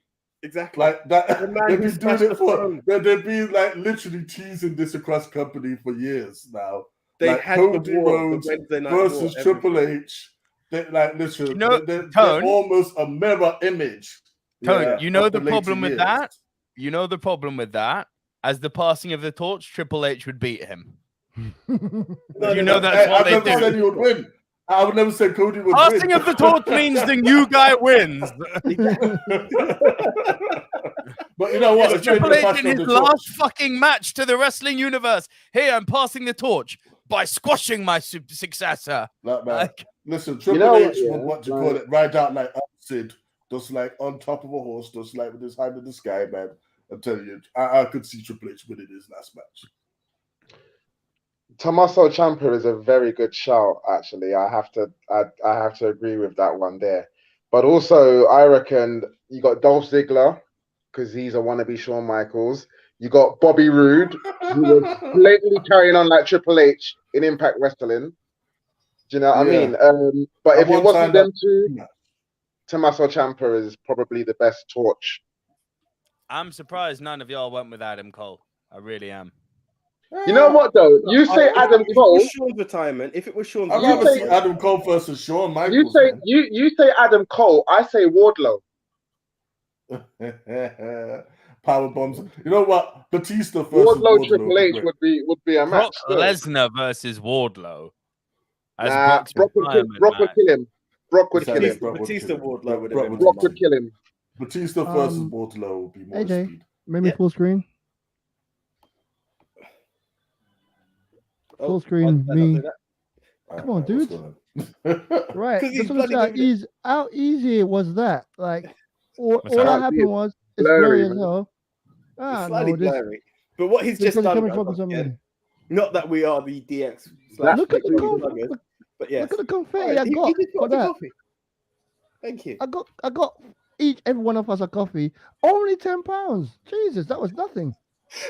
Exactly. Like that. The man They've who been doing smashed it the for. throne. They've been literally teasing this across company for years now. They like had Cody the war, Rhodes the Wednesday night versus war, Triple everything. H. They literally, You know, they're almost a mirror image. Tone, you know of the problem with years. that? You know the problem with that? As the passing of the torch, Triple H would beat him. That's what I've they never do. said he would win. I would never say Cody would Passing win. of the torch means the new guy wins. But you know what? It's Triple H in his last fucking match to the wrestling universe. Hey, I'm passing the torch by squashing my successor. Listen, Triple H would call it, ride out like Sid, just like on top of a horse, just like with his hand in the sky, man. I'm telling you, I could see Triple H winning his last match. Tommaso Ciampa is a very good shout, actually. I have to agree with that one there. But also, I reckon you got Dolph Ziggler, because he's a wannabe Shawn Michaels. You got Bobby Roode, who was blatantly carrying on like Triple H in Impact Wrestling. Do you know what I mean? But if it wasn't them two, Tommaso Ciampa is probably the best torch. I'm surprised none of y'all went with Adam Cole. I really am. You know what though? You say Adam Cole. If it was Shawn's retirement, if it was Shawn's, I'd rather see Adam Cole versus Shawn Michaels. You say Adam Cole. I say Wardlow. Power bombs. You know what? Batista versus Wardlow Triple H would be a match. Brock Lesnar versus Wardlow. Brock would kill him. Brock would kill him. Batista Wardlow would have been. Brock would kill him. Batista versus Wardlow would be more AJ, speed. maybe full screen. Full screen, me. Come on, dude. Right. How easy was that? Like, all that happened was it's blurry as hell. It's slightly blurry. But what he's just done, not that we are the DX. Look at the but yeah, look at the confetti. I got that. Coffee. Thank you. I got every one of us a coffee. Only £10. Jesus, that was nothing.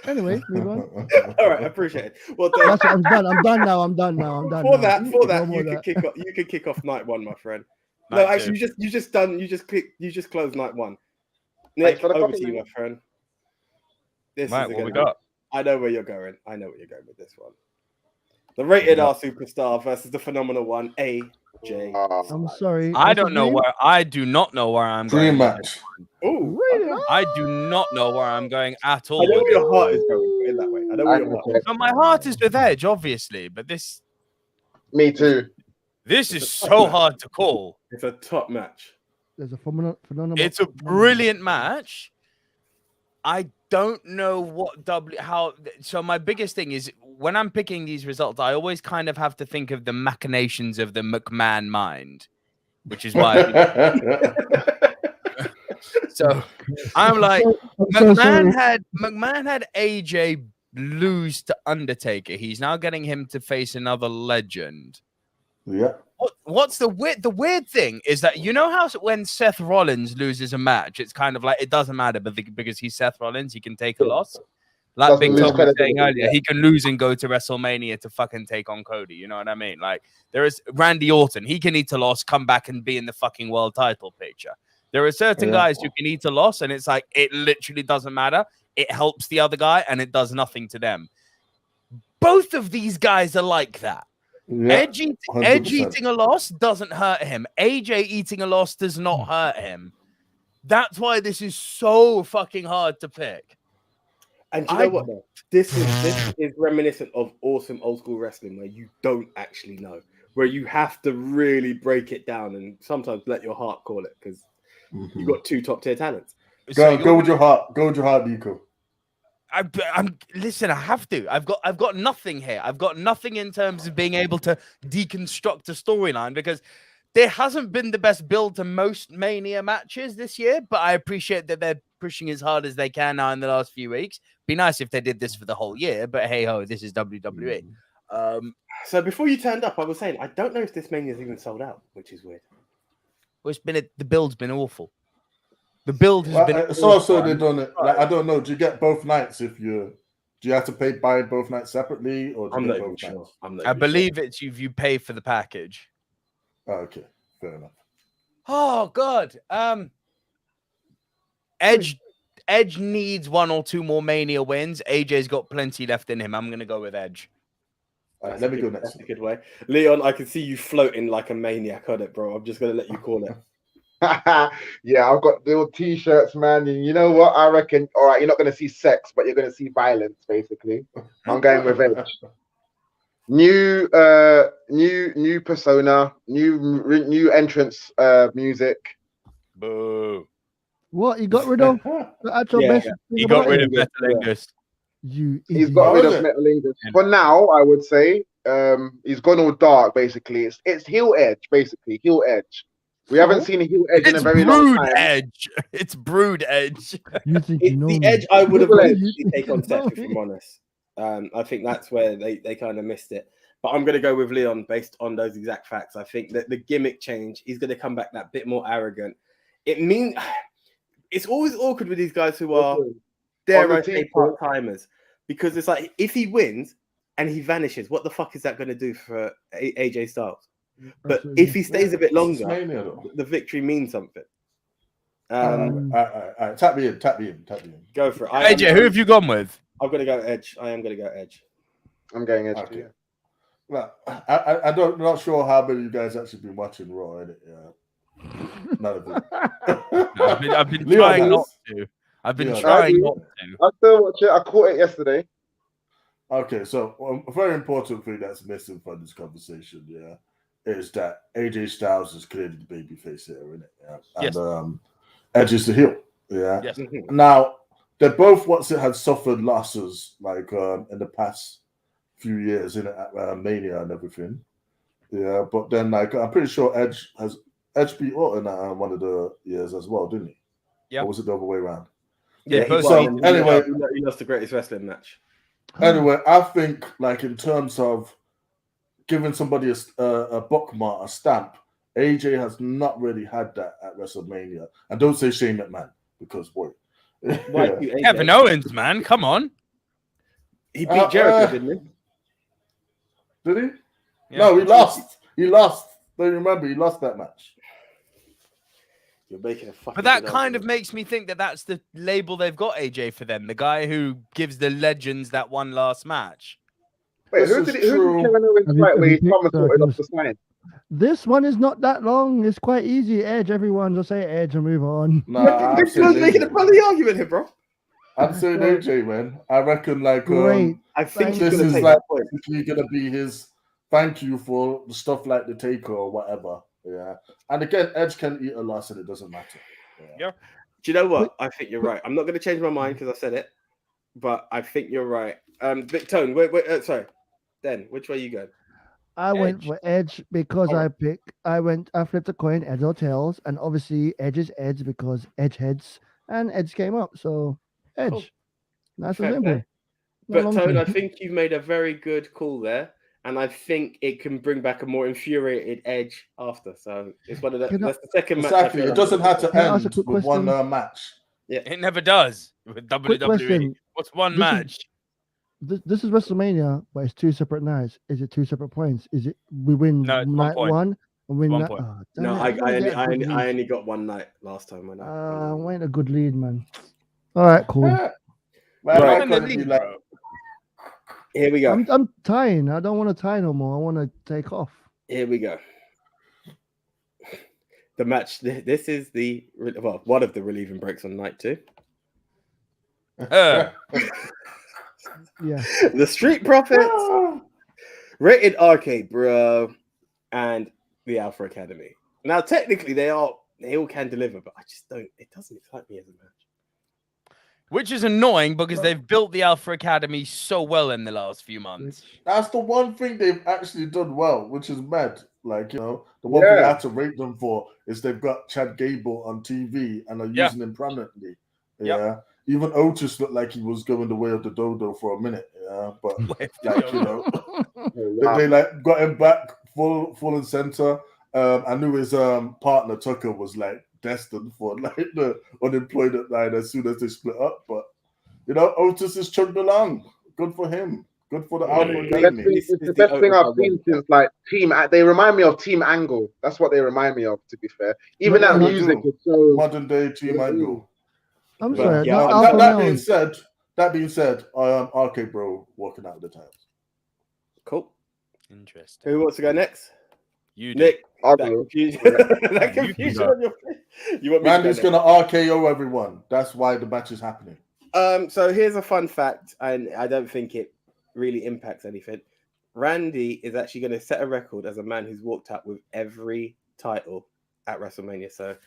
Anyway, move on. All right, I appreciate it. Well, I'm done. I'm done now. For that, you could kick off night one, my friend. No, actually, you just closed night one. Nick, over to you, my friend. This right, is what we got? I know where you're going. I know where you're going with this one. The Rated R Superstar versus the Phenomenal One, AJ. I'm sorry. I do not know where I'm going. Dream match. Oh, I do not know where I'm going at all. I know where your heart is going. Put it that way. I know where your heart is. So my heart is with Edge, obviously, but this. Me too. This is so hard to call. It's a top match. There's a phenomenal. It's a brilliant match. I don't know so my biggest thing is when I'm picking these results, I always kind of have to think of the machinations of the McMahon mind, which is why. So I'm like, McMahon had AJ lose to Undertaker. He's now getting him to face another legend. Yeah. What's the weird thing is that you know how when Seth Rollins loses a match, it's kind of like it doesn't matter, but because he's Seth Rollins, he can take a loss. Like Big Tom was saying earlier, he can lose and go to WrestleMania to fucking take on Cody. You know what I mean? Like there is Randy Orton, he can eat a loss, come back and be in the fucking world title picture. There are certain guys who can eat a loss, and it's like it literally doesn't matter. It helps the other guy, and it does nothing to them. Both of these guys are like that. Yeah, Edge eating a loss doesn't hurt him. AJ eating a loss does not hurt him. That's why this is so fucking hard to pick. And do you know what? Though? This is reminiscent of awesome old school wrestling where you don't actually know, where you have to really break it down and sometimes let your heart call it because you got two top tier talents. Go with your heart. Go with your heart, Nico. Listen, I have to. I've got nothing here. I've got nothing in terms of being able to deconstruct a storyline because there hasn't been the best build to most Mania matches this year, but I appreciate that they're pushing as hard as they can now in the last few weeks. Be nice if they did this for the whole year, but hey ho, this is WWE. So before you turned up, I was saying I don't know if this Mania is even sold out, which is weird. Well, the build's been awful. The build has been. It's also they done it. Like, I don't know. Do you get both nights if you? Do you have to buy both nights separately, or do you get both nights? I believe it's you pay for the package. Oh, okay, fair enough. Oh God, Edge needs one or two more Mania wins. AJ's got plenty left in him. I'm gonna go with Edge. Let me go next. That's a good way, Leon. I can see you floating like a maniac on it, bro. I'm just gonna let you call it. Yeah, I've got little t-shirts, man. And you know what? I reckon. All right, you're not going to see sex, but you're going to see violence. Basically, I'm going with Edge. New persona, new entrance, music. Boo! What you got rid of? The actual best. He got rid of Metalingus. He's got rid of Metalingus. For now, I would say he's gone all dark. Basically, it's heel Edge. Basically, heel Edge. We haven't seen a heel Edge in a very long time. Edge. It's Brood Edge. You think you know the me. Edge I would have Edge. take on Seth, if I'm honest. I think that's where they kind of missed it. But I'm going to go with Leon based on those exact facts. I think that the gimmick change, he's going to come back that bit more arrogant. It means it's always awkward with these guys who are, dare I say, part-timers. Because it's like, if he wins and he vanishes, what the fuck is that going to do for AJ Styles? But if he stays a bit longer, the victory means something. Tap me in. Go for it. AJ, who have you gone with? I'm going to go Edge. I am going to go Edge. I'm going Edge. Okay. Well, I'm not sure how many of you guys actually been watching Raw, innit? Yeah. None of you. I've been trying not to. I've been trying not to. I still watch it. I caught it yesterday. Okay, so a very important thing that's missing from this conversation, is that AJ Styles is clearly the babyface here, isn't it? Yeah. And Edge is the heel. Yeah. Yes. Now they both had suffered losses like in the past few years in Mania and everything. Yeah, but then like I'm pretty sure Edge beat Orton one of the years as well, didn't he? Yeah. Or was it the other way around? Yeah. So anyway, he lost the greatest wrestling match. Anyway, I think like in terms of giving somebody a bookmark, a stamp, AJ has not really had that at WrestleMania. And don't say Shane McMahon because boy, Kevin Owens, man, come on. He beat Jericho, didn't he? Did he? Yeah. No, he lost. He lost. Don't you remember? He lost that match. You're making a fucking. But that kind of makes me think that that's the label they've got AJ for them, the guy who gives the legends that one last match. Wait, who did Kevin Owens fight where he somersaulted off the sign? This one is not that long. It's quite easy. Edge, everyone. Just say Edge and move on. Nah, Big Joe's making a bloody argument here, bro. I'm saying AJ, man. I reckon like I think this is like gonna be his thank you for the stuff like the Taker or whatever. Yeah. And again, Edge can eat a loss and it doesn't matter. Yeah. Do you know what? I think you're right. I'm not going to change my mind because I said it, but I think you're right. Big Tone, wait, sorry. Den, which way you go? I went for Edge because I flipped a coin, Edge or tails, and obviously Edge is Edge because Edge heads and Edge came up. So Edge. Cool. Nice and simple. But Tone, I think you've made a very good call there. And I think it can bring back a more infuriated Edge after. So it's one of the that's the second match. Exactly. It doesn't have to end with one match. Yeah, it never does with WWE. What's one match? This is WrestleMania, but it's two separate nights. Is it two separate points? Is it we win night one and win night? Oh, no, I only got one night last time. When I went a good lead, man. All right, cool. Here we go. I'm tying. I don't want to tie no more. I want to take off. Here we go. the match. This is one of the relieving breaks on night 2. Yeah. The Street Profits, Rated RK Bro, and the Alpha Academy. Now, technically, they all can deliver, but I just don't. It doesn't excite me as a match. Which is annoying because they've built the Alpha Academy so well in the last few months. That's the one thing they've actually done well, which is mad. Like, you know, the one thing I have to rate them for is they've got Chad Gable on TV and are using him prominently. Yeah. Even Otis looked like he was going the way of the dodo for a minute. Yeah. But like, you know, they like got him back full and center. I knew his partner Tucker was like destined for like the unemployment line as soon as they split up. But you know, Otis is chugged along. Good for him. Good for the Alpha Academy. It's the best thing I've seen since like Team. They remind me of Team Angle. That's what they remind me of. To be fair, even that music is so modern day Team Angle. I'm sorry. That being said, RK Bro walking out of the times. Cool. Interesting. Who wants to go next? You, Nick. I'll That go. confusion. That confusion on your face. You want me Randy's to go gonna RKO everyone. That's why the match is happening. So here's a fun fact, and I don't think it really impacts anything. Randy is actually going to set a record as a man who's walked out with every title at WrestleMania. So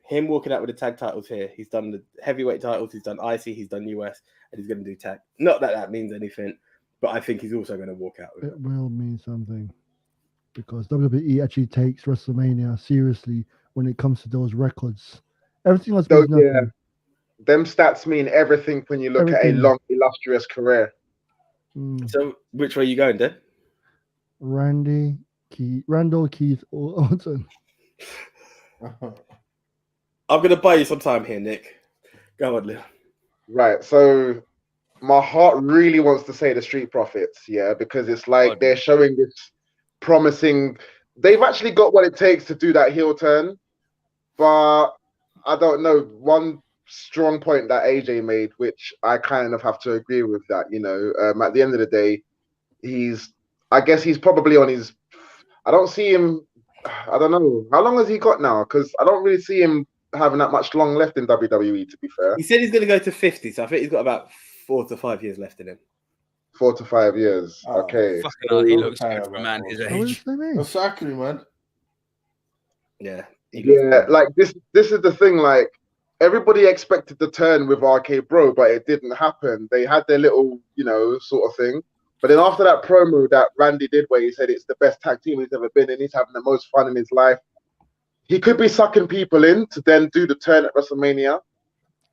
him walking out with the tag titles here, he's done the heavyweight titles, he's done IC, he's done US, and he's going to do tag. Not that that means anything, but I think he's also going to walk out with it. It will mean something because WWE actually takes WrestleMania seriously when it comes to those records. Everything else means nothing. Yeah. Them stats mean everything when you look at a long, illustrious career. So which way are you going, Dan? Randall Keith Orton. I'm going to buy you some time here, Nick. Go on, Leon. Right. So my heart really wants to say the Street Profits, yeah, because it's like they're showing this promising. They've actually got what it takes to do that heel turn, but I don't know. One strong point that AJ made, which I kind of have to agree with that, you know, at the end of the day, I guess he's probably on his, I don't see him, I don't know, how long has he got now? Because I don't really see him having that much long left in WWE, to be fair. He said he's going to go to 50, so I think he's got about 4 to 5 years left in him. 4 to 5 years, okay. Fucking hell, he looks good for a man his age. Exactly, man. Yeah. Yeah, like this is the thing, like, everybody expected the turn with RK Bro, but it didn't happen. They had their little, you know, sort of thing. But then after that promo that Randy did where he said it's the best tag team he's ever been in, he's having the most fun in his life, he could be sucking people in to then do the turn at WrestleMania.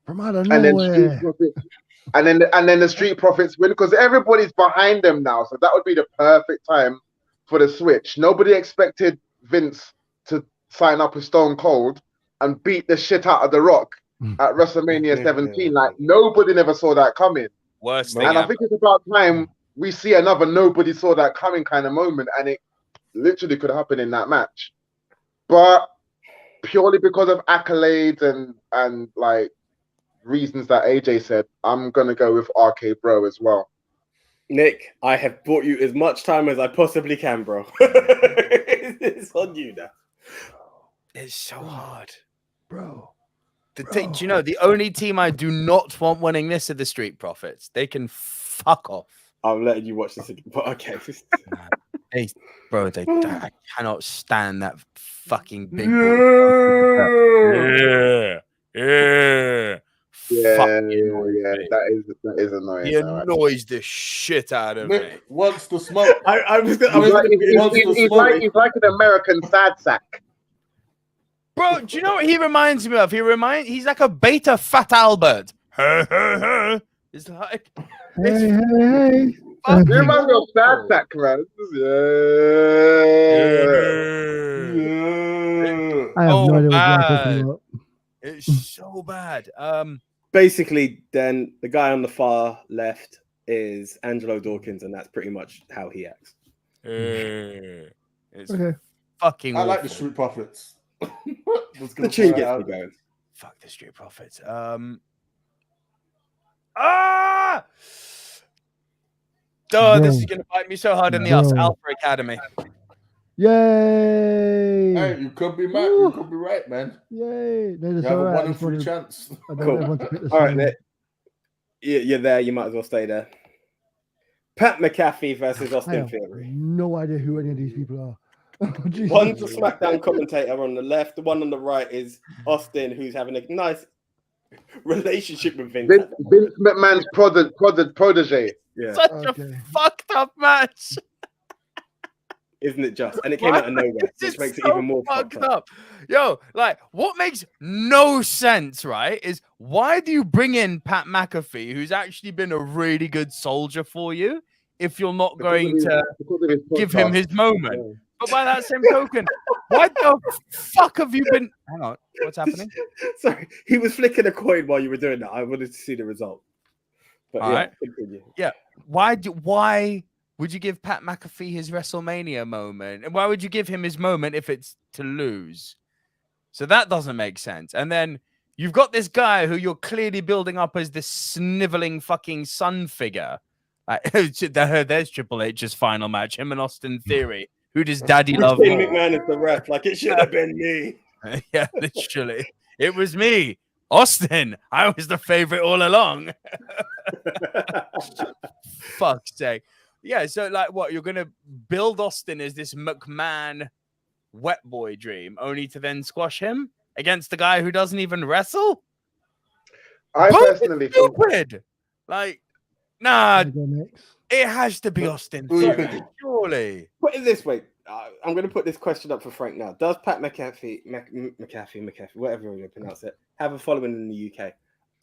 From out of nowhere. And then the Street Profits win because everybody's behind them now. So that would be the perfect time for the switch. Nobody expected Vince to sign up with Stone Cold and beat the shit out of The Rock at WrestleMania 17. Like, nobody never saw that coming. Worst thing And I think it's about time we see another nobody saw that coming kind of moment, and it literally could happen in that match. But purely because of accolades and like reasons that AJ said, I'm going to go with RK Bro as well. Nick, I have bought you as much time as I possibly can, bro. It's on you now. It's so hard. Bro. Do you know, the only team I do not want winning this are the Street Profits. They can fuck off. I'm letting you watch this again, but okay. I cannot stand that fucking big boy. That is annoying. He annoys the shit out of me. What's the smoke? He's like an American sad sack. Bro, do you know what he reminds me of? He's like a beta Fat Albert. It's like, Hey. He reminds me of sad sack, man. I have no idea what you're talking about. It's so bad. Basically, then the guy on the far left is Angelo Dawkins, and that's pretty much how he acts. It's Okay. fucking I like awful. the Street Profits. The tune gets me going. Fuck the Street Profits. This is gonna bite me so hard in the ass. Alpha Academy. Yay! Hey, you could be mad. You could be right, man. Yay! No, You that's have all a right. 1 I in just 3 wanted- chance. I don't Cool. everyone to pick the All right, same. Nick. You're there. You might as well stay there. Pat McAfee versus I Austin have Theory. no idea who any of these people are. Oh, Jesus. One's a SmackDown commentator on the left. The one on the right is Austin, who's having a nice relationship with Vince. Vince McMahon's protege. Yeah, Such Okay. a fucked up match. isn't it just? And it came out of nowhere, This which is makes it so even more fucked up. Yo, like, what makes no sense, right, is why do you bring in Pat McAfee, who's actually been a really good soldier for you, if you're not going to give him his moment? Yeah. But by that same token, why the fuck have you been? Hang on, what's happening? Sorry, he was flicking a coin while you were doing that. I wanted to see the result. But All yeah, right. continue. Why would you give Pat McAfee his WrestleMania moment? And why would you give him his moment if it's to lose? So that doesn't make sense. And then you've got this guy who you're clearly building up as this sniveling fucking son figure. There's Triple H's final match, him and Austin Theory. Who does Daddy love Shane more? McMahon is the ref. Like, it should have been me. Yeah, literally. It was me, Austin. I was the favorite all along. Fuck's sake. Yeah, so like what? You're going to build Austin as this McMahon wet boy dream, only to then squash him against the guy who doesn't even wrestle? I Both are personally think stupid. Like, nah, I go next. it has to be Austin Who are you Theory, picking? Put surely. it this way. I'm going to put this question up for Frank now. Does Pat McAfee, whatever you're going to pronounce it, have a following in the UK?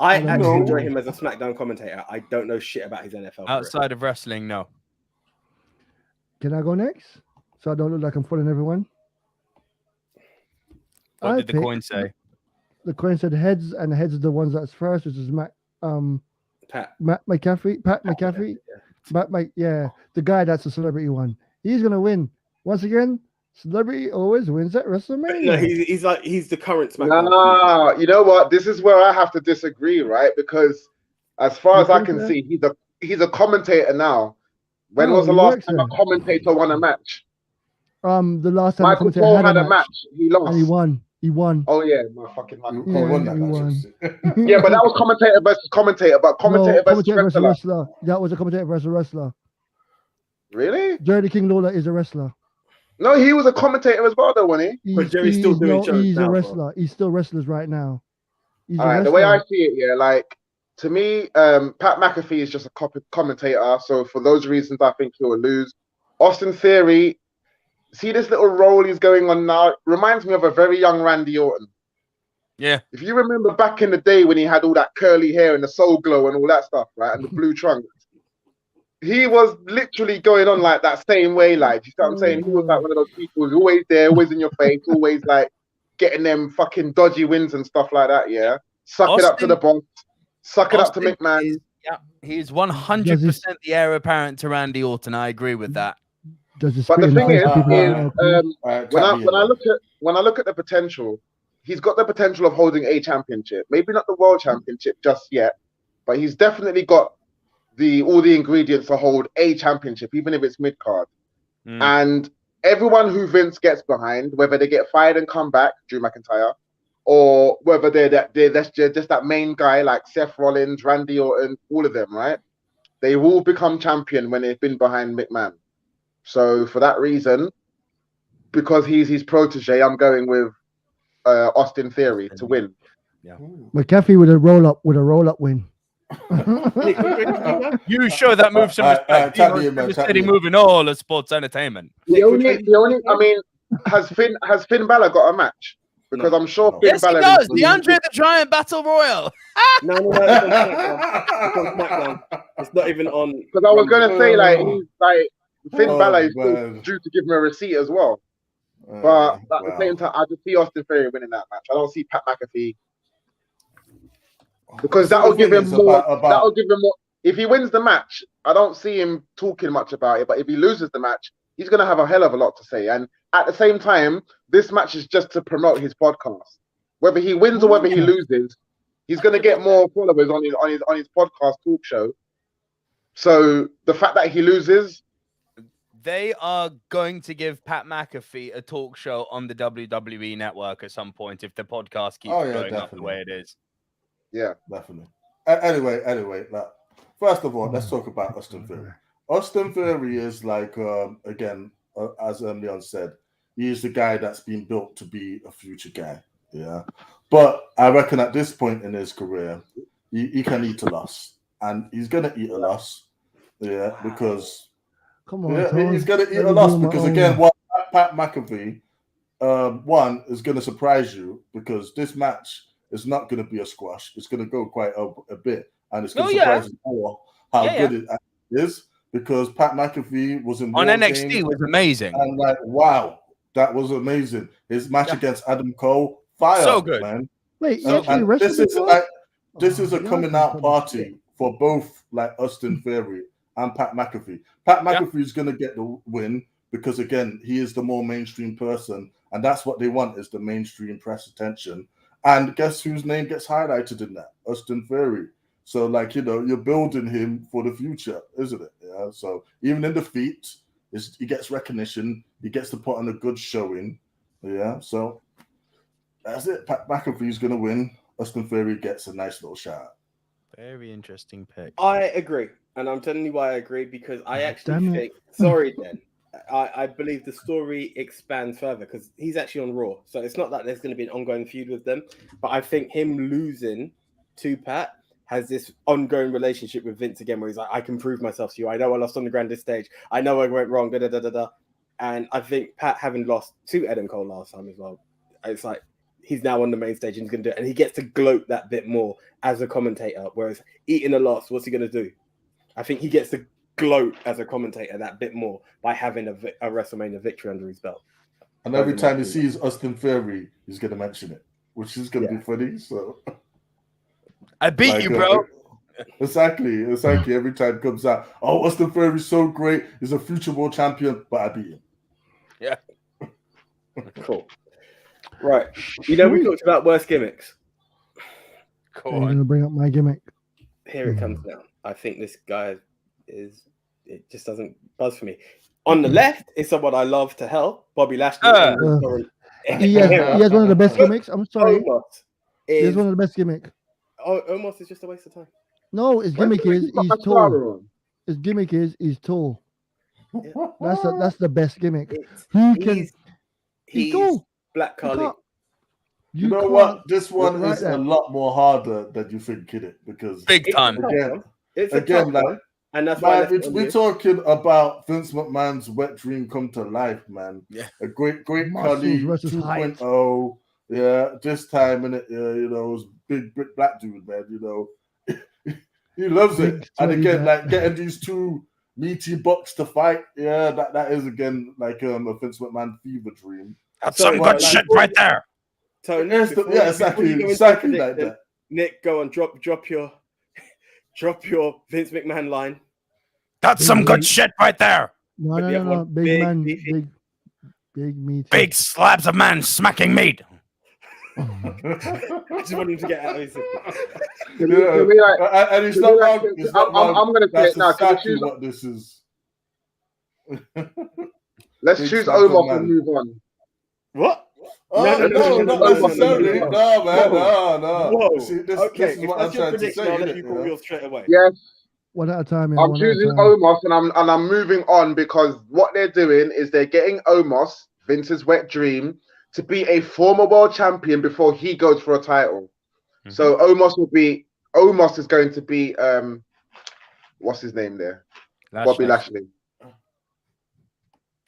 I don't actually know. enjoy him as a SmackDown commentator. I don't know shit about his NFL career. Outside of wrestling, no. Can I go next? So I don't look like I'm following everyone. What I did the picked- coin say? The coin said heads, and the heads are the ones that's first, which is Pat. Matt McAfee, Pat McAfee, yeah, the guy that's the celebrity one. He's gonna win once again. Celebrity always wins at WrestleMania. No, he's the current SmackDown. nah, you know what? This is where I have to disagree, right? Because as far You as I think can so? see, he's a commentator now. When Oh, was the he last works time a there. commentator won a match? The last time Michael the Cole commentator had a match. He lost. and he won. He won. Oh yeah, my fucking Michael You Cole. won that he match. won. Yeah, but that was commentator versus commentator, but commentator versus wrestler. wrestler. That was a commentator versus wrestler. Really? Jerry the King Lawler is a wrestler. No, he was a commentator as well, though, wasn't he? But Jerry's still doing shows He's now, a bro. wrestler. He's still wrestlers right now. He's All a right, the way I wrestler. see it, yeah, like to me, Pat McAfee is just a commentator. So for those reasons, I think he will lose. Austin Theory, see this little role he's going on now, reminds me of a very young Randy Orton. Yeah. If you remember back in the day when he had all that curly hair and the soul glow and all that stuff, right, and the blue trunks, he was literally going on like that same way. Like, you know what I'm saying? He was like one of those people who's always there, always in your face, always like getting them fucking dodgy wins and stuff like that. Yeah, suck it up to the boss, suck it up to McMahon. He's 100% the heir apparent to Randy Orton. I agree with that. Does the But the spit in thing face is, to people when I look at the potential, he's got the potential of holding a championship. Maybe not the world championship just yet, but he's definitely got all the ingredients to hold a championship, even if it's mid card. And everyone who Vince gets behind, whether they get fired and come back, Drew McIntyre, or whether they're just that main guy like Seth Rollins, Randy Orton, all of them, right? They will become champion when they've been behind McMahon. So for that reason, because he's his protege, I'm going with Austin Theory to win. Yeah. McAfee with a roll up win. You show that move some respect. Steady moving all of sports entertainment. The only, I mean, has Finn Balor got a match? Because I'm sure Finn Yes, he Balor does. The Andre the Giant Battle Royal. No, it's on SmackDown. It's not even on. Because I was going to say, like, he's like Finn Balor is still man. due to give him a receipt as well. But at the same time, I just see Austin Theory winning that match. I don't see Pat McAfee. Because that'll give him more. That'll give him more. If he wins the match, I don't see him talking much about it. But if he loses the match, he's going to have a hell of a lot to say. And at the same time, this match is just to promote his podcast. Whether he wins or whether he loses, he's going to get more followers on his podcast talk show. So the fact that he loses, They are going to give Pat McAfee a talk show on the WWE network at some point if the podcast keeps going up the way it is. Yeah, definitely. Anyway, like, first of all, let's talk about Austin Theory. Austin Theory is like, again, as Leon said, he's the guy that's been built to be a future guy. Yeah. But I reckon at this point in his career, he can eat a loss. And he's going to eat a loss. Yeah, because Come on, he's going to eat a loss because, again, what Pat McAfee, one, is going to surprise you because this match is not going to be a squash. It's going to go quite a bit. And it's going to surprise you more how good it is because Pat McAfee was in on War NXT Games, was amazing. And like, wow, that was amazing. His match against Adam Cole, fire, so good, man. Wait, And this is a coming out party for both like Austin Theory and Pat McAfee. Pat McAfee is going to get the win because again, he is the more mainstream person, and that's what they want is the mainstream press attention. And guess whose name gets highlighted in that? Austin Theory. So, like, you know, you're building him for the future, isn't it? Yeah. So even in defeat, he gets recognition. He gets to put on a good showing. Yeah. So that's it. Pat McAfee's going to win. Austin Theory gets a nice little shout out. Very interesting pick. I agree. And I'm telling you why I agree, because I actually think, sorry, then, I believe the story expands further because he's actually on Raw. So it's not that there's going to be an ongoing feud with them, but I think him losing to Pat has this ongoing relationship with Vince again, where he's like, I can prove myself to you. I know I lost on the grandest stage. I know I went wrong. Da, da, da, da, da. And I think Pat having lost to Adam Cole last time as well, it's like he's now on the main stage and he's going to do it. And he gets to gloat that bit more as a commentator, whereas eating a loss, what's he going to do? I think he gets to gloat as a commentator that bit more by having a WrestleMania victory under his belt. And every time he sees Austin Theory, he's going to mention it, which is going to be funny. So I beat you, bro. Exactly. Every time it comes out, oh, Austin Theory's so great. He's a future world champion, but I beat him. Yeah. Cool. Right. You know, we talked about worst gimmicks. You're going to bring up my gimmick. Here it comes now. I think this guy it just doesn't buzz for me. On the left is someone I love to hell, Bobby Lashley. He has one of the best gimmicks. I'm sorry. He has one of the best gimmicks. Omos is just a waste of time. No, his gimmick is he's tall. His gimmick is he's tall. Yeah. That's the best gimmick. He's tall. Black Khali. You know what? This one is a lot more harder than you think, isn't it? Because big time. Again, like, and that's why we're talking about Vince McMahon's wet dream come to life, man. Yeah, a great Khali 2.0. Yeah, this time in it, you know, it was big black dude, man. You know, he loves it. And again, like getting these two meaty bucks to fight, yeah, that is again like a Vince McMahon fever dream. That's some good shit right there. Tony, exactly like that. Nick, go on, drop your Vince McMahon line. That's some good shit right there. No. Big man, big meat. Big slabs of man smacking meat. I just want him to get out of his system. And it's not wrong. I'm going to say it now. Exactly what this is. Let's choose Omos and move on. What? No, not necessarily. No, man, no. Whoa. See, this Okay, is what I'm trying to say. I'll let you call yours straight away. Yes. One at a time. I'm choosing Omos and I'm moving on because what they're doing is they're getting Omos, Vince's wet dream, to be a former world champion before he goes for a title. Mm-hmm. So Omos is going to be what's his name there? Bobby Lashley.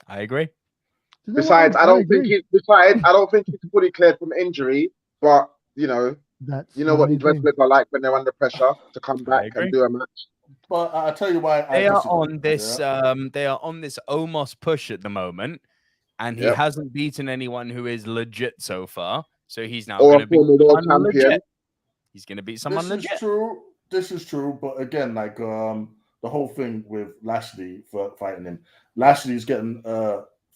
I agree. Besides, I don't think he's fully cleared from injury, but you know what these wrestlers are like when they're under pressure to come back and do a match. But I'll tell you why they are on this. They are on this Omos push at the moment, and he hasn't beaten anyone who is legit so far. So he's now going to be legit. He's going to beat someone legit. This is true, but again, like the whole thing with Lashley for fighting him, Lashley's getting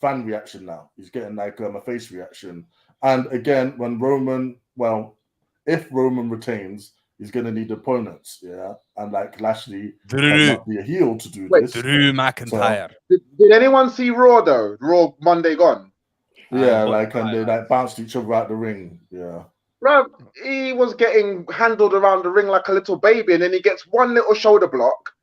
fan reaction now. He's getting like a face reaction, and again, when if Roman retains, he's going to need opponents, yeah. And like Lashley Drew. cannot be a heel to do Wait, this. Drew McIntyre. Did anyone see Raw though? Raw Monday gone. Yeah, what like and they like bounced each other out the ring. Yeah. Bro, he was getting handled around the ring like a little baby, and then he gets one little shoulder block,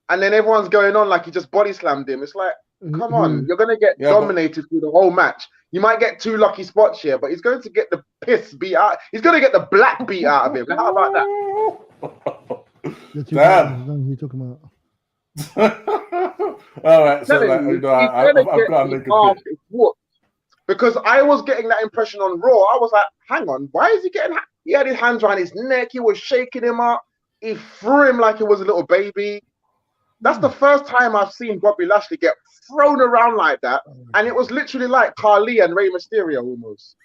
and then everyone's going on like he just body slammed him. It's like, come on, you're gonna get dominated through the whole match. You might get 2 lucky spots here, but he's going to get the piss beat out. He's going to get the black beat out of him. How about that? Damn. You talking about? All right, so like, you know, I've got to make a pick. Because I was getting that impression on Raw. I was like, hang on, why is he getting... He had his hands around his neck. He was shaking him up. He threw him like he was a little baby. That's the first time I've seen Bobby Lashley get thrown around like that. And it was literally like Khali and Rey Mysterio almost.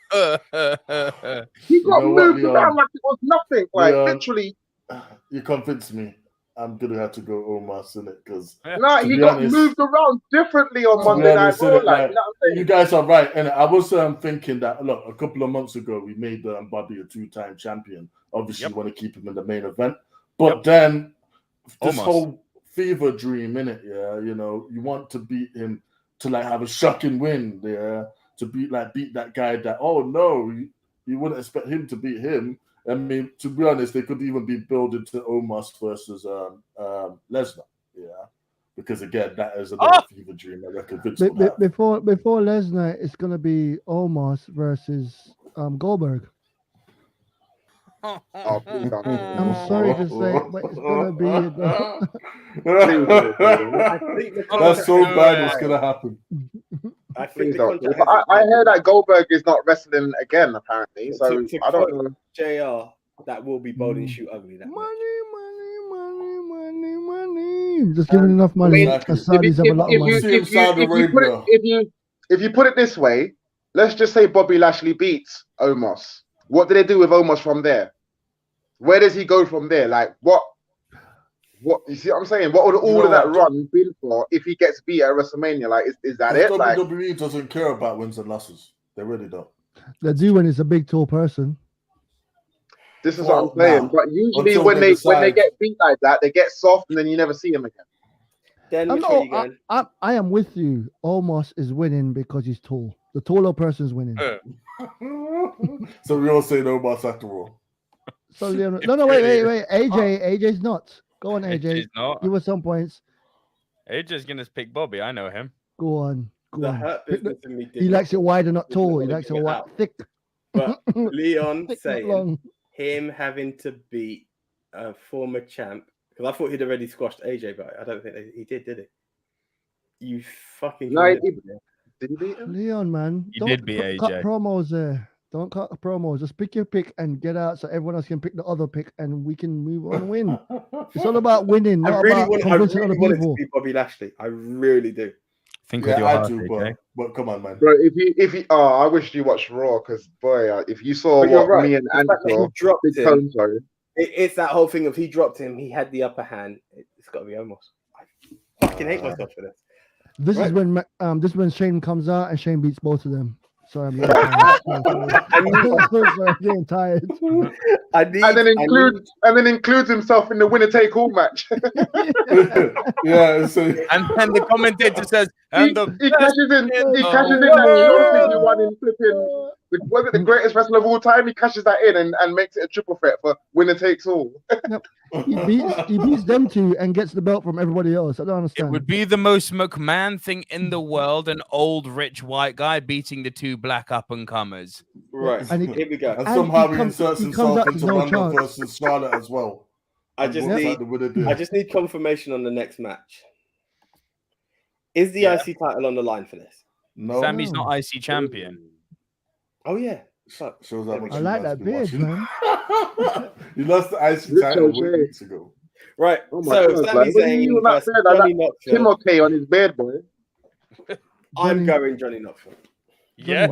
He got moved around like it was nothing. Like, literally. You convinced me. I'm going to have to go Omos in it because... No, he got moved around differently on Monday Night Raw. Like, you guys are right. And I was thinking that, look, a couple of months ago, we made Bobby a 2-time champion. Obviously, you want to keep him in the main event. But then this whole fever dream, innit? Yeah, you know, you want to beat him to like have a shocking win, yeah, to beat that guy that, oh no, you wouldn't expect him to beat him. I mean, to be honest, they could even be building to Omos versus Lesnar, yeah, because again, that is another fever dream. I reckon before Lesnar, it's gonna be Omos versus Goldberg. I'm sorry to say, but it's gonna be. That's so bad. It's gonna happen. I think I heard that Goldberg is not wrestling again, apparently. So I don't know. JR, that will be bold and shoot ugly. That money. Just giving enough money. If you put it this way, let's just say Bobby Lashley beats Omos. What do they do with Omos from there? Where does he go from there? Like what you see what I'm saying? What would all of that run been for if he gets beat at WrestleMania? Like is that it? WWE doesn't care about wins and losses. They really don't. They do when it's a big tall person. This is what I'm saying. But usually when they get beat like that, they get soft and then you never see him again. Then I am with you. Omos is winning because he's tall. The taller person is winning. So we all say Omos after all. So no, wait. AJ's not. Go on, AJ. AJ's not. Give us some points. AJ's gonna pick Bobby. I know him. Go on. Hurt business in me he likes it wide and not tall. He likes it wide, thick. But Leon thick, saying him having to beat a former champ, because I thought he'd already squashed AJ, but I don't think he did he? You fucking did he beat him? Leon, man. He did beat AJ. Cut promos there. Don't cut the promos. Just pick your pick and get out so everyone else can pick the other pick and we can move on and win. It's all about winning, not about convincing other people. I want it to be Bobby Lashley. I really do. Think with your heart, but come on, man. Bro, if you I wish you watched Raw because boy, if you saw what me and Andrew dropped him, it's that whole thing of he dropped him, he had the upper hand. It's got to be Omos. I fucking hate myself for this. This is when Shane comes out and Shane beats both of them. Sorry, I'm getting tired. And then includes himself in the winner take all match. Yeah. So... And then the commentator says, he cashes in that he won in flipping. Was it the greatest wrestler of all time? He cashes that in and makes it a triple threat for winner takes all. He beats them two and gets the belt from everybody else. I don't understand. It would be the most McMahon thing in the world, an old rich white guy beating the two black up and comers. Right. And here we go. And somehow he inserts himself into Ronda versus Charlotte as well. I just need confirmation on the next match. Is the IC title on the line for this? No. Sammy's not IC champion. Oh yeah. Shows how much I like that beard, man. He lost the IC title weeks ago. Right. Oh so Sami Zayn versus Johnny Knoxville. Timothy on his beard, boy. I'm going Johnny Knoxville. Yes.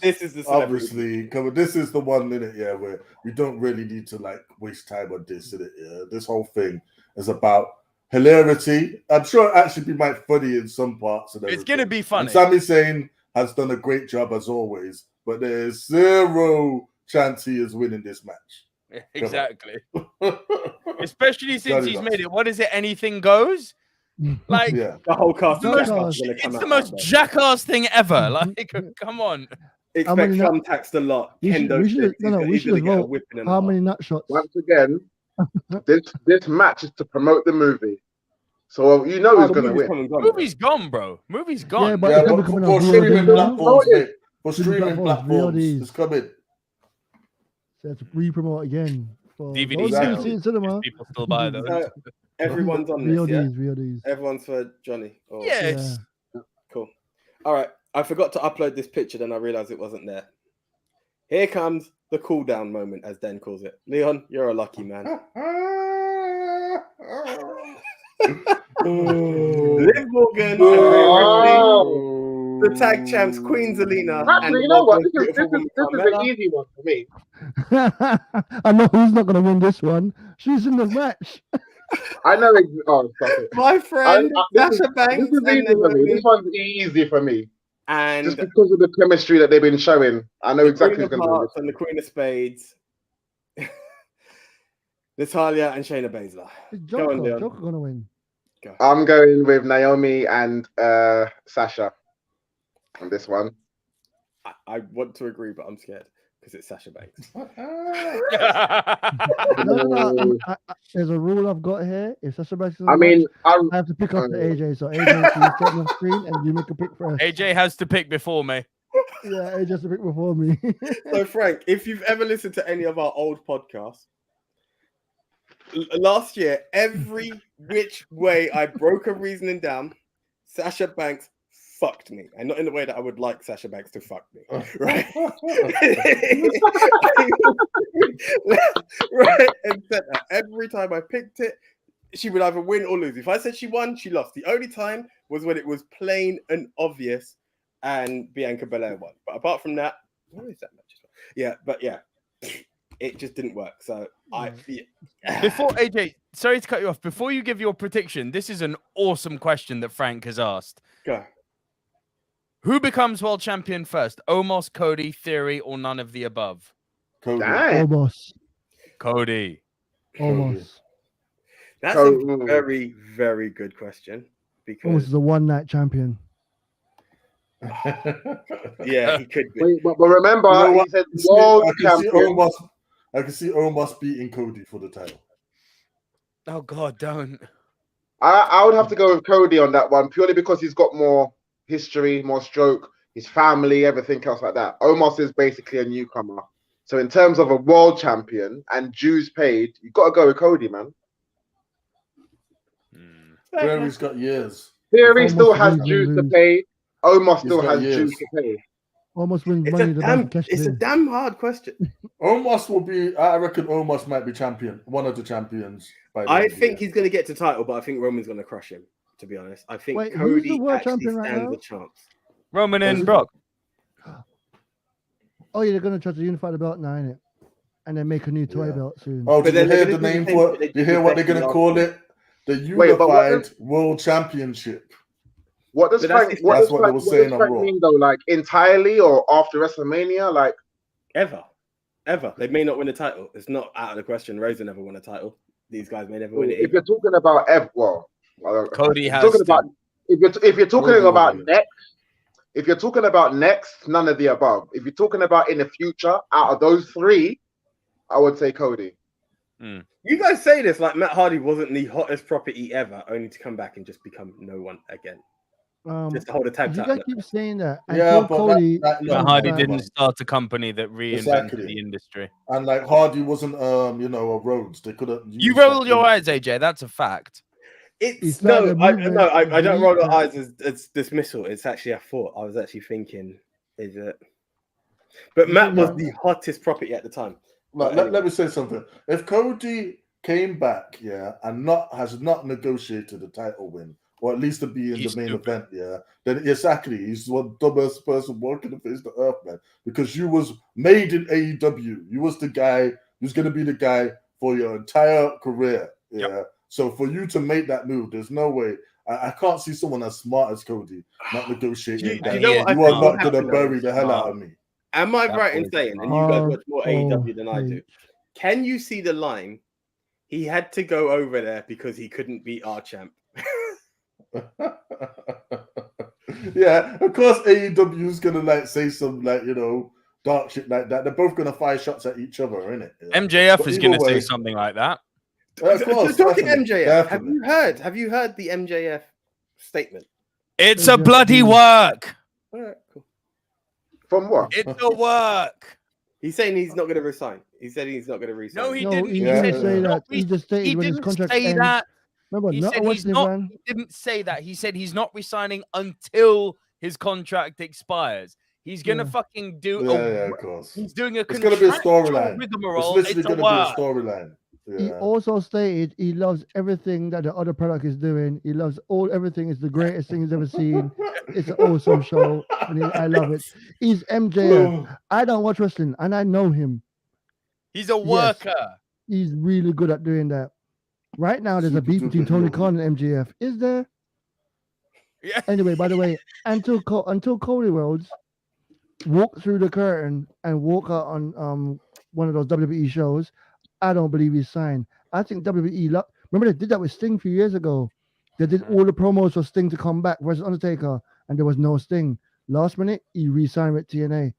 This is the obviously. This is the one in it, yeah, where we don't really need to like waste time on this. In it, yeah. This whole thing is about hilarity. I'm sure it actually be quite funny in some parts. It's gonna be funny. And Sami Zayn has done a great job as always, but there's zero chance he is winning this match. Exactly. Especially since Johnny he's Knox. made it. What is it? Anything goes. Like Yeah. The whole cast the of most, Jackass is gonna come it's out the most that day. jackass thing ever. Like, come on. Expect many nut- thumbtacks a lot. We should, Kendo we should, sticks. no, no, we He's should gonna as get a well. whipping and a How half. many nut shots? Once again, this match is to promote the movie. So you know Oh, who's the gonna movie's win. come and gone, bro. Movie's gone, bro. Movie's gone. Yeah, but Yeah, it's gonna but be coming for on VOD streaming now. platforms, mate. For Streaming streaming platforms, platforms, VODs. it's coming. So to re-promote again. For DVD those who sales. didn't see it in cinema. People still buy those. So everyone's on this, yeah? VODs. Everyone's for Johnny. Oh, Yes. cool. All right. I forgot to upload this picture, then I realized it wasn't there. Here comes the cool down moment, as Den calls it. Leon, you're a lucky man. Liv Morgan and Rhea Ripley, the tag champs, Queen Zelina. Actually, you know what? This is an easy one for me. I know who's not going to win this one. She's in the match. I know. Oh, stop it. My friend, This Sasha Banks. is easy and for me. This one's easy for me. And Just because of the chemistry that they've been showing. I know the exactly Queen who's of going to win Hearts and the Queen of Spades. Natalia and Shayna Baszler. Go on, Leon. Joker going to win. this. I'm going with Naomi and Sasha on this one. I want to agree, but I'm scared because it's Sasha Banks. No. There's a rule I've got here. If Sasha Banks is in the I mean, match, I have to pick up the AJ. So AJ, please take me off screen and you make a pick first. AJ has to pick before me. Yeah, AJ has to pick before me. So, Frank, if you've ever listened to any of our old podcasts, last year, every which way I broke a reasoning down, Sasha Banks fucked me. And not in the way that I would like Sasha Banks to fuck me. Right? Right? And center. Every time I picked it, she would either win or lose. If I said she won, she lost. The only time was when it was plain and obvious and Bianca Belair won. But apart from that, where is that match? Yeah, but yeah, it just didn't work. So Before AJ, sorry to cut you off. Before you give your prediction, this is an awesome question that Frank has asked. Go. Who becomes world champion first? Omos, Cody, Theory, or none of the above? Cody. Damn. Almost. Cody. Almost. That's So- a very, very good question. Almost Because is a one-night champion. yeah, he could be. Wait, but remember, You know he what? said world I can see Omos beating Cody for the title. Oh God, don't. I would have to go with Cody on that one purely because he's got more history, more stroke, his family, everything else like that. Omos is basically a newcomer. So in terms of a world champion and dues paid, you've got to go with Cody, man. Theory's got years. Theory Almost still has wins dues and to lose. pay. Omos He's still got has years. dues to pay. Almost wins It's money a the damn, bank cash it's a in. damn hard question. Omos will be. I reckon Omos might be champion. One of the champions. By the I end of the think year. he's going to get to title, but I think Roman's going to crush him. To be honest, I think Wait, who's the Cody world actually champion right stands now? a chance. Roman and Is it- Brock. Oh, yeah, they're going to try to unify the belt now, innit? And then make a new toy Yeah. belt soon. Oh, But did you then they're hear gonna the do the name same for thing they it? did You hear with what they're Becky going to last call year. it? The Wait, but what Unified World Championship. What does But that's Frank? if- What that's does what they Frank, were what saying does on Frank Raw. mean though? Like entirely or after WrestleMania? Like Ever. They may not win a title. It's not out of the question. Rosa never won a title. These guys may never win it. if you're talking about Cody if has you're talking to. about if you're talking Cody about will win. next. If you're talking about next, none of the above. If you're talking about in the future, out of those three, I would say Cody. You guys say this like Matt Hardy wasn't the hottest property ever, only to come back and just become no one again. Just to hold a tag You title. guys keep saying that. Yeah, Until but Cody that Matt comes Hardy back, didn't man. start a company that reinvented Exactly. the industry. And like Hardy wasn't, a Rhodes. They could have. You roll your eyes, AJ. That's a fact. It's It's no, like the I movement, don't roll the the- eyes as dismissal. It's actually a thought. I was actually thinking, is it? But Matt was the hottest property at the time. Like, But let anyway. me say something. If Cody came back, yeah, and has not negotiated a title win, or at least to be in He's the main stupid. event, yeah, then exactly, he's one dumbest person walking the face of the earth, man. Because you was made in AEW. You was the guy who's gonna be the guy for your entire career. Yeah. So for you to make that move, there's no way. I can't see someone as smart as Cody not negotiating. Do you that. know what I You are think not will gonna happen, bury though? the hell out of me. Am I That right in was saying, and you guys watch more AEW than I do? Can you see the line? He had to go over there because he couldn't beat our champ. Yeah, of course AEW is gonna like say some like dark shit like that. They're both gonna fire shots at each other, innit? MJF But is either going to say way- something like that. Of course, Talking definitely, MJF, definitely. have you heard the MJF statement? It's Yeah, a bloody work. All right, cool. From what? It's a work. He's saying he's not going to resign. He said he's not going to resign. No, he No, didn't. he Yeah. didn't say he's that. not He just stated he when his didn't contract say ends. that. Remember, He not said a he's Wrestling not. fan. He didn't say that. He said he's not resigning until his contract expires. He's gonna Yeah. fucking do. Yeah, of course. He's doing a. It's gonna be a contractual storyline. rigmarole. It's literally It's a gonna be a work. storyline. He Yeah. also stated he loves everything that the other product is doing. He loves everything. It's the greatest thing he's ever seen. It's an awesome show, and I love it. He's MJF. I don't watch wrestling, and I know him. He's a Yes. worker. He's really good at doing that. Right now, there's a beef between Tony Khan and MJF. Is there? Yeah. Anyway, by the way, until Cody Rhodes walk through the curtain and walk out on one of those WWE shows, I don't believe he's signed. I think WWE remember they did that with Sting a few years ago. They did all the promos for Sting to come back versus Undertaker, and there was no Sting. Last minute, he re-signed with TNA.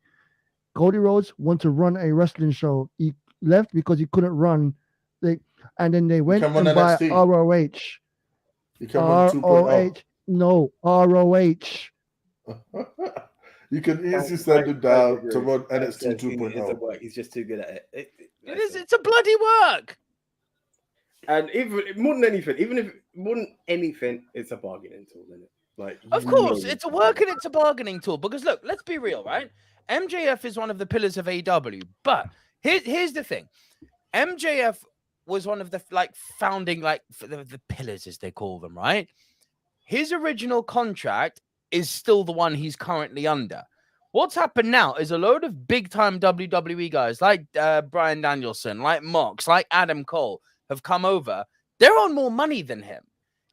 Cody Rhodes wanted to run a wrestling show. He left because he couldn't run. And then they went can run and buy NXT. ROH. You can run 2.0. ROH. No, ROH. You can easily send him down to run NXT It's a 2.0. work. He's just too good at it. It is. It's a bloody work. And even more than anything, it's a bargaining tool, isn't it? Like, Of course, it's a work and it's a bargaining tool. Because look, let's be real, right? MJF is one of the pillars of AEW, but here's the thing: MJF was one of the founding the pillars, as they call them, right? His original contract is still the one he's currently under. What's happened now is a load of big-time WWE guys like Bryan Danielson, like Mox, like Adam Cole have come over. They're on more money than him.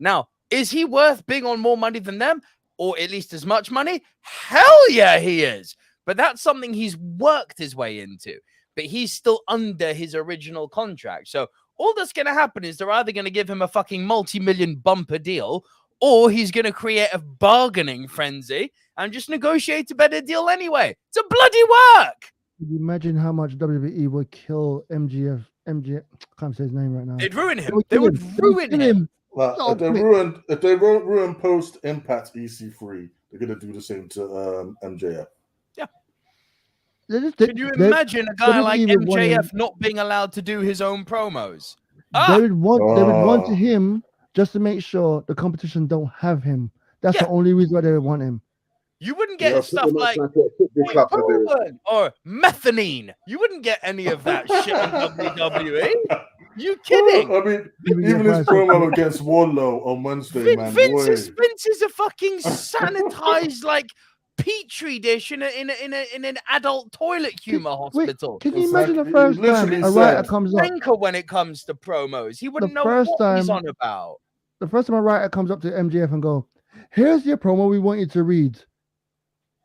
Now, is he worth being on more money than them, or at least as much money? Hell yeah, he is. But that's something he's worked his way into. But he's still under his original contract. So all that's going to happen is they're either going to give him a fucking multi-million bumper deal, or he's going to create a bargaining frenzy and just negotiate a better deal anyway. It's a bloody work. Can you imagine how much WWE would kill MJF? I can't say his name right now. They'd ruin him. They They would ruin him. Well, So if they ruin post Impact EC3, they're gonna do the same to MJF. Can you imagine a guy like MJF not being allowed to do his own promos? They would want him just to make sure the competition don't have him. That's the only reason why they would want him. You wouldn't get stuff like Proven or methanine. You wouldn't get any of that shit in WWE. You kidding? I mean, even his promo against Wardlow on Wednesday, man. Vince is a fucking sanitized petri dish in an adult toilet humor hospital. Can you imagine the first time a writer comes up? Anchor when it comes to promos, he wouldn't know what he's on about. The first time a writer comes up to MJF and go, "Here's your promo we want you to read."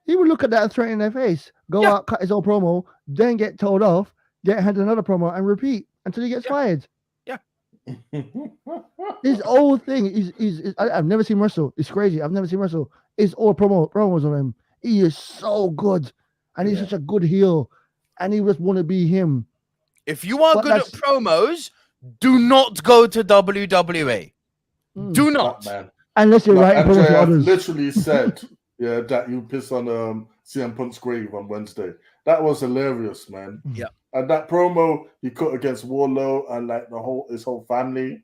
He would look at that straight in their face, go out, cut his own promo, then get told off, get handed another promo, and repeat until he gets fired. Yeah. His whole thing I've never seen wrestle. It's crazy. I've never seen wrestle. It's all promos on him. He is so good, and he's such a good heel, and he just want to be him. If you are good at promos, do not go to WWE. Do not. Unless you're writing promos for others. Literally said, that you piss on CM Punk's grave on Wednesday. That was hilarious, man. Yeah. And that promo he cut against Wardlow and his whole family.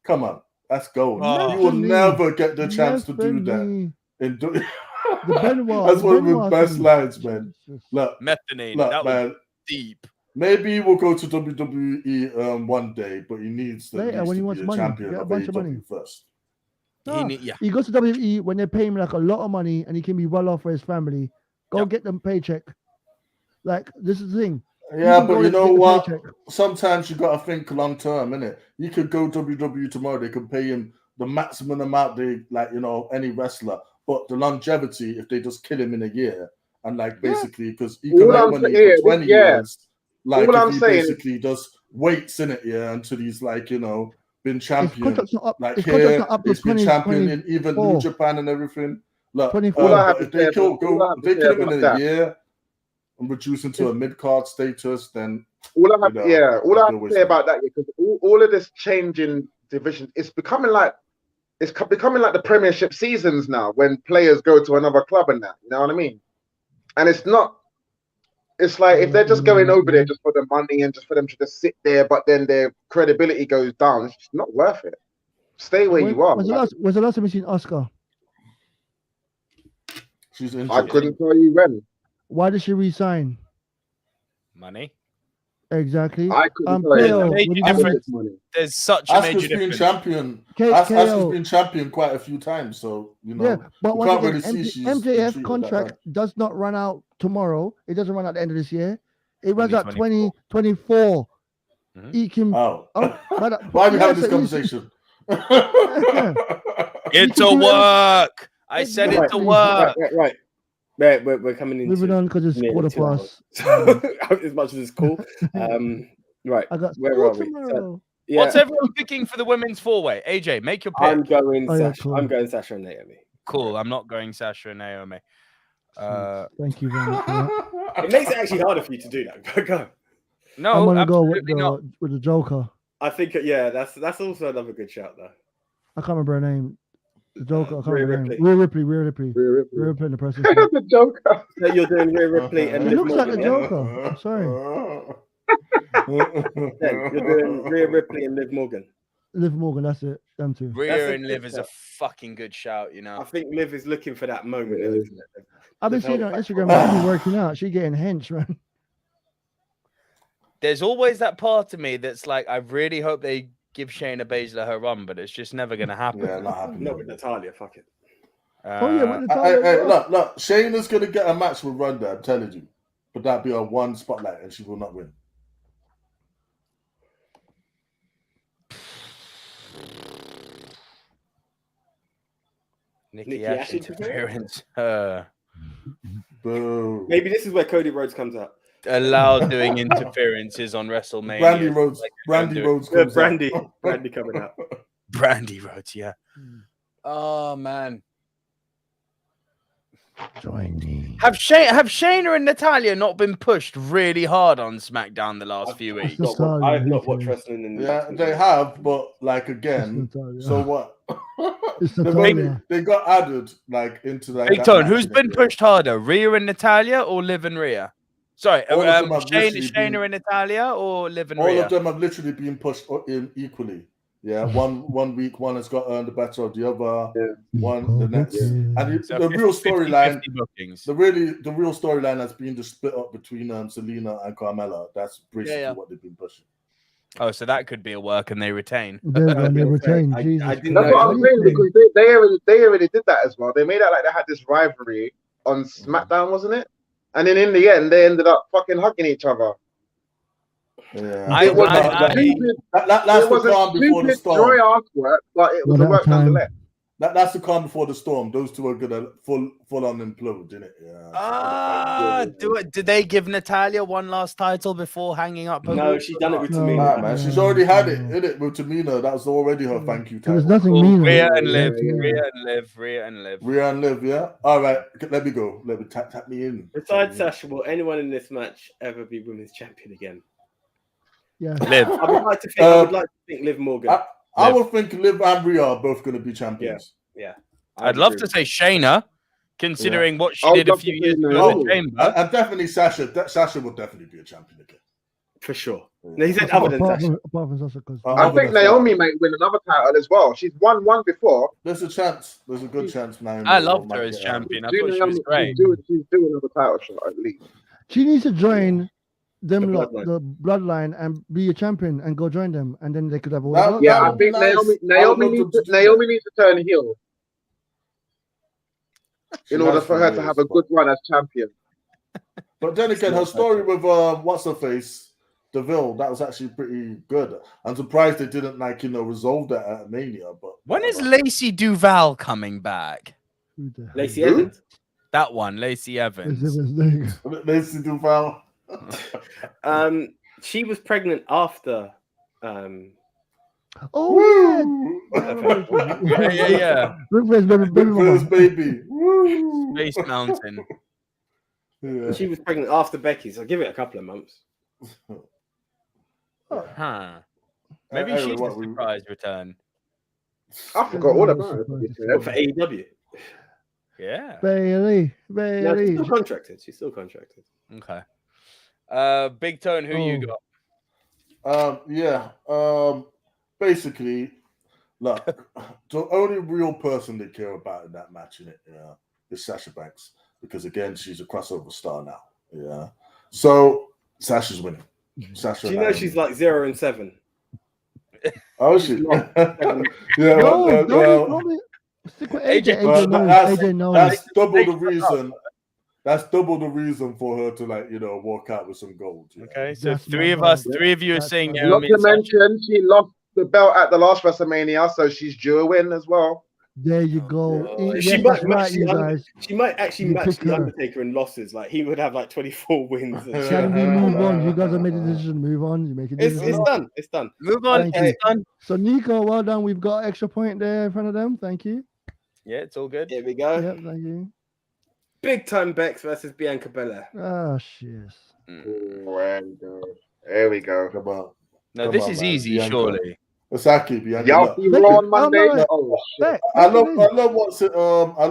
Come on, that's gold. You will never get the chance to do that. That's one of the best lines, man. Look, methanine. Look, that man, was deep. Maybe we'll go to WWE one day, but he needs to, when he wants be money, champion get a of bunch of money AEW first. No, he goes to WWE when they pay him a lot of money and he can be well off for his family. Go get them paycheck. This is the thing. Yeah, but you know what? Sometimes you gotta think long term, innit? You could go WWE tomorrow, they could pay him the maximum amount any wrestler, but the longevity, if they just kill him in a year, and basically because he can make money for 20 years, if he basically does waits in it, yeah, until he's like, you know, been His champion. contract's not up. Like His here, contract's not up to he's been 20, champion in even New 24. Japan and everything. Look, 24. All I have but to if they say kill, about- all I have if to they say kill him about in a that- year and reduce him to a mid card status, then All I have, You know, yeah, all I it's have to always say fun. about that, because all of this change in division, it's becoming like the Premiership seasons now, when players go to another club and that. You know what I mean? And it's not. It's like if they're just going over there just for the money and just for them to just sit there, but then their credibility goes down. It's just not worth it. Stay where you are. When's like, the last time you seen Oscar? she's injured. I couldn't tell you when. Why did she resign? Money. Exactly. I couldn't tell you. KO. Major what do you difference. think? Money. There's such a Asuka's major been difference. champion. KO. Asuka's been champion quite a few times, so you know. Yeah, but you once can't again, really see she's been MJF treated contract that does not run out tomorrow. It doesn't run out at the end of this year. It runs out 2024. 2024. Mhm. He can. bad. Oh, but, Why are we yeah, having this so he's- conversation? It's can a do work. I said Exactly. it's a work. Right. We're coming into Moving on because it's nearly 2 quarter hours. past. As much as it's cool. Right. I got Where school are we? tomorrow. Yeah, What's everyone picking for the women's four-way? AJ, make your pick. I'm going Oh, yeah, Sasha. cool. I'm going Sasha and Naomi. Cool. I'm not going Sasha and Naomi. Thank you very much for that. It makes it actually harder for you to do that. But go. No, I'm gonna go with absolutely not. the Joker. I think that's also another good shout though. I can't remember her name. The Joker. I can't Rhea remember her name. Rhea Ripley. Rhea Rhea Ripley in the process. The Joker. So you're doing Rhea Ripley and It Liv looks like the Morgan. Joker. I'm sorry. Yeah, you're doing Rhea Ripley and Liv Morgan. Liv Morgan. That's it. Them two. Rhea That's a and good Liv is a shout. fucking good shout, you I know. think Liv is looking for that moment. Isn't it? I've been Liv seeing her on held Instagram. back. She's working out. She getting hench, man. There's always that part of me that's like, I really hope they give Shayna Baszler her run, but it's just never going to happen. Yeah, not happening. Not with Natalia. Fuck it. Oh yeah, with the Hey, look, Shayna's gonna get a match with Ronda, I'm telling you. But that'd be her one spotlight and she will not win. Nikki Ash interference. Boo. Maybe this is where Cody Rhodes comes out. Allowed doing interferences on WrestleMania. Brandy Rhodes. Brandy Rhodes comes Brandy out. coming out. Brandy Rhodes, yeah. Oh man. Join me. Have Shayna and Natalia not been pushed really hard on SmackDown the last few weeks? I have not watched wrestling in Yeah, they have, but like again, so what? It's Natalia. they got added like into like Big that Tone, match who's in been it. pushed harder, Rhea and Natalia or Liv and Rhea? Sorry, All of them have literally Shayna been- and Natalia or Liv and All Rhea? of them have literally been pushed in equally. Yeah, one week one has got the better of the other. One the next, and So the real 50, storyline. 50 bookings. The real storyline has been the split up between Selena and Carmella. That's basically what they've been pushing. Oh, so that could be a work and they retain. They're gonna retain. I Jesus didn't That's know what that. I'm saying, because they already did that as well. They made out like they had this rivalry on SmackDown, wasn't it? And then in the end, they ended up fucking hugging each other. Yeah, It was that's the calm before the storm. dry ass work, but it was One a at a work time. nonetheless. That's the calm before the storm. Those two are gonna full on implode, didn't it? Yeah. Did they give Natalia one last title before hanging up? her No, boots she or done it not? with No. Tamina. Nah, man, she's already had it in it with Tamina. That was already her thank you There was title. nothing Cool. mean. Rhea and Liv, Yeah. Rhea and Liv, Rhea and Liv. Rhea and Liv, yeah. All right, let me go. Let me tap me in. Besides Sasha, will anyone in this match ever be women's champion again? Yeah. Liv. I would like to think Liv Morgan. I would think Liv and Rhea are both going to be champions. I'd love to say Shayna, considering what she I would did a love few to years say ago no. in the Chamber. And definitely Sasha. Sasha will definitely be a champion again. for sure. No, he said other than Sasha. Apart from Sasha, because I Other think than Naomi might win another title as well. She's won one before. There's a chance. There's a good chance. Naomi I will loved might her as get out. champion. I thought she was great. She's doing another title shot at least. she needs to join them The lot, bloodline. the bloodline, and be a champion and go join them, and then they could have all That- the belts. Yeah, would I be think nice. I would Naomi love needs them to do Naomi needs to turn heel She in order has for her to years, have a but- good run as champion. But then again, her not story with what's her face, Deville, that was actually pretty good. I'm surprised they didn't resolve that at Mania. But When is whatever. Lacey Duval coming back? Who the hell Lacey Who? Evans. That one, Lacey is Evans. this nigga? Lacey Duval. She was pregnant after. Oh yeah. Yeah. Ric Flair's baby Ric Flair's mama. baby. Woo. Space Mountain. Yeah. She was pregnant after Becky, so give it a couple of months. Huh. Maybe Anyway, she's what a we- surprise return. I forgot all about it. What, for AEW? Yeah. Bailey. No, she's still contracted. She's still contracted. Okay. Big Tone, who you got? Basically, look, the only real person they care about in that match in it, is Sasha Banks, because again, she's a crossover star now. Yeah. So Sasha's winning. Sasha. Do you know she's like 0-7? Oh, she. not- Yeah. No, well, stick with AJ AJ. AJ knows. that's double the reason. That's double the reason for her to walk out with some gold. Yeah. Okay, so That's three my of you are That's saying my Naomi Not to and Sasha. mention, she lost the belt at the last WrestleMania, so she's due a win as well. There you go. She Yes, might that's right, match you the guys. She might actually You match pick the her. Undertaker in losses. Like he would have like 24 wins. And shit. Can we move on? You guys have made a decision. Move on. You make a It's decision. done. It's done. Move on. Thank It's you. done. So Nico, well done. We've got extra point there in front of them. Thank you. Yeah, it's all good. Here we go. Yep, thank you. Big time Bex versus Bianca Belair. Oh shit. There we go. There we go. Come on. No, Come this on, is man. easy, Bianca. surely. Exactly, Bianca. Y'all Look, see Raw on Monday? no. Oh shit. Beck, I Becky Lynch.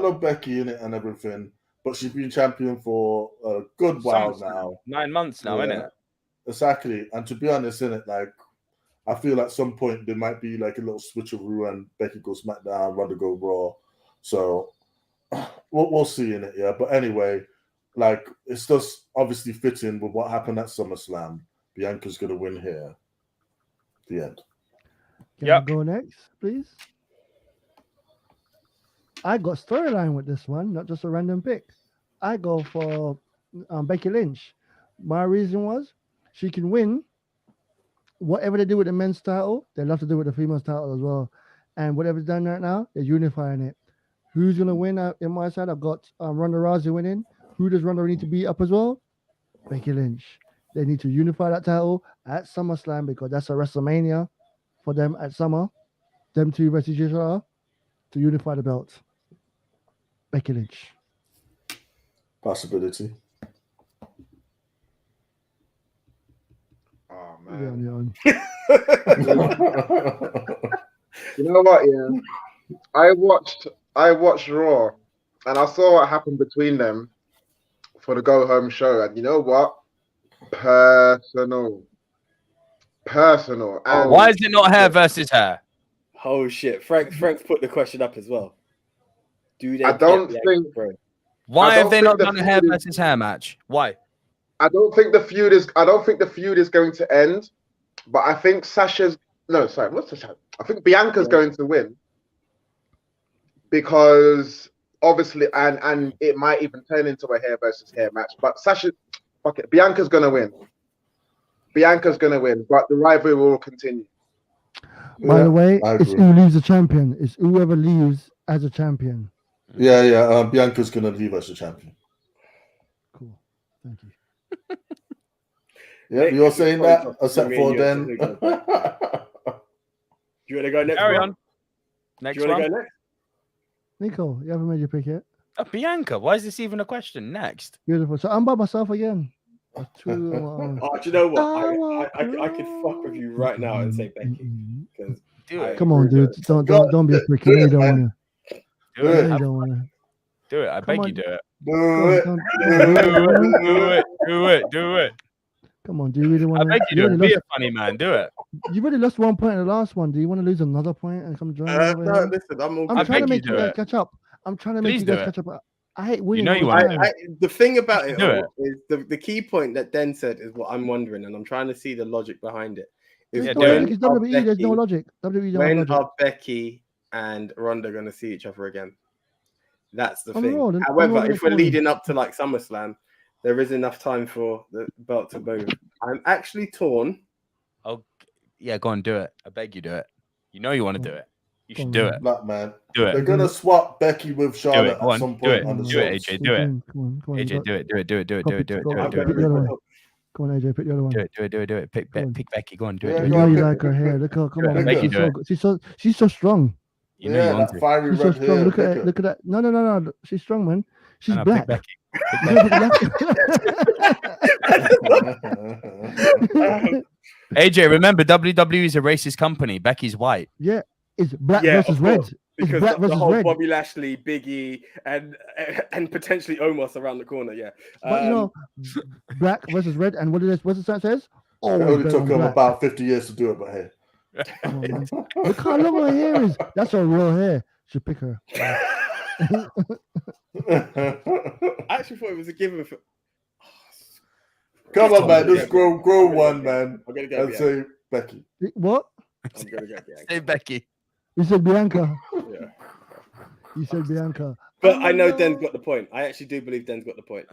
love Becky in it and everything, but she's been champion for a good while now. 9 months now, Yeah. isn't it? Exactly, and to be honest, in it, I feel at some point there might be like a little switcheroo and Becky goes SmackDown, Ronda go Raw. So we'll see in it, yeah. But anyway, it's just obviously fitting with what happened at SummerSlam. Bianca's gonna win here. The end. Can Yep. I go next, please? I got storyline with this one, not just a random pick. I go for Becky Lynch. My reason was she can win whatever they do with the men's title. They love to do with the females title as well. And whatever's done right now, they're unifying it. Who's gonna win? In my side, I've got Ronda Rousey winning. Who does Ronda need to beat up as well? Becky Lynch. They need to unify that title at SummerSlam because that's a WrestleMania for them at Summer. Them two versus each other to unify the belt. Becky Lynch. Possibility. Oh Yeah, man. yeah. You know what? Yeah, I watched Raw, and I saw what happened between them for the go home show. And you know what? Personal. And Why is it not hair versus hair? Oh shit! Frank's put the question up as well. Do they? I don't get think- Bianca, bro? Why I have don't they think not the done a hair feud is- versus hair match? Why? I don't think the feud is going to end, but I think I think Bianca's going to win because obviously, and it might even turn into a hair versus hair match. But Bianca's gonna win. Bianca's gonna win, but the rivalry will continue. By the way, I it's agree. who leaves a champion. It's whoever leaves as a champion. Yeah. Bianca's gonna leave as a champion. Cool. Thank you. Yeah, Nick, you're saying that, point except me for and you then. are gonna Do you want to go next? Carry bro? on. Do Next you want one. to go next? Nico, you haven't made your pick yet. Bianca. Why is this even a question? Next. Beautiful. So I'm by myself again. Oh, do you know what? I could fuck with you right now and say Becky. Because Do it. Come on, agree dude. with Don't be a prick. You know you don't want to. Do You it. know you don't want to. Do it. I beg on. you, do it. Do it. Do it. Do it. Come on, do you really I want to? beg you, do it. Be a funny man. Do it. You already lost 1 point in the last one. Do you want to lose another point and come join me over no, here? listen, I'm I'm I trying to beg make you you do guys it. catch up. I'm trying to make Please you do guys it. catch up. I hate winning. know all you the want time. the thing about it, Do it. is the key point that Den said is what I'm wondering, and I'm trying to see the logic behind it. Is There's Yeah, no do it. logic. It's WWE. There's no Becky- logic. WWE don't have when logic. are Becky and Ronda going to see each other again? That's the On the thing. road, on the However, road if next we're morning. leading up to like SummerSlam, there is enough time for the belt to move. I'm actually torn. Oh, yeah. Go on. Do it. I beg you, do it. You know you want to do it. You Go should on, do man. it. Look, man. Do They're it. gonna swap Becky with Charlotte Go on, at some do point it. on the Do it, shows. AJ. Do it. Come on, AJ, do it. Do it. Do it. Do it. Do it. Do it. Do it. Go Do on, it. go Do on. it. Come on, AJ, pick the other one. Do it. Pick Go on. Becky. Go on, do Yeah, it. You Do go know it. on, you pick- like her hair. Look at her. Come on, Make man. you do it. She's so strong. You know you want that to. fiery She's so red strong. hair. Look at pick look at that. No. She's strong, man. She's No, black. Pick Becky. Pick You Becky. know, it. AJ, remember WWE is a racist company. Becky's white. yeah, it's black Yeah, versus of red. course, It's because black the versus whole red. Bobby Lashley, Biggie, and potentially Omos around the corner. Yeah, But you know, black versus red, and what the sign says? It Always only bet took on him black. about 50 years to do it, but hey. Come on, man. Look how long her hair is. That's her real hair. Should pick her. I actually thought it was a given for. Come on, man. I'm Just gonna grow go one, Bianca. man. I'm gonna go And Bianca. say Becky. What? I'm gonna go Bianca. Say Becky. You said Bianca. Yeah. You said Bianca. But Oh I know my Den's God. got the point. I actually do believe Den's got the point.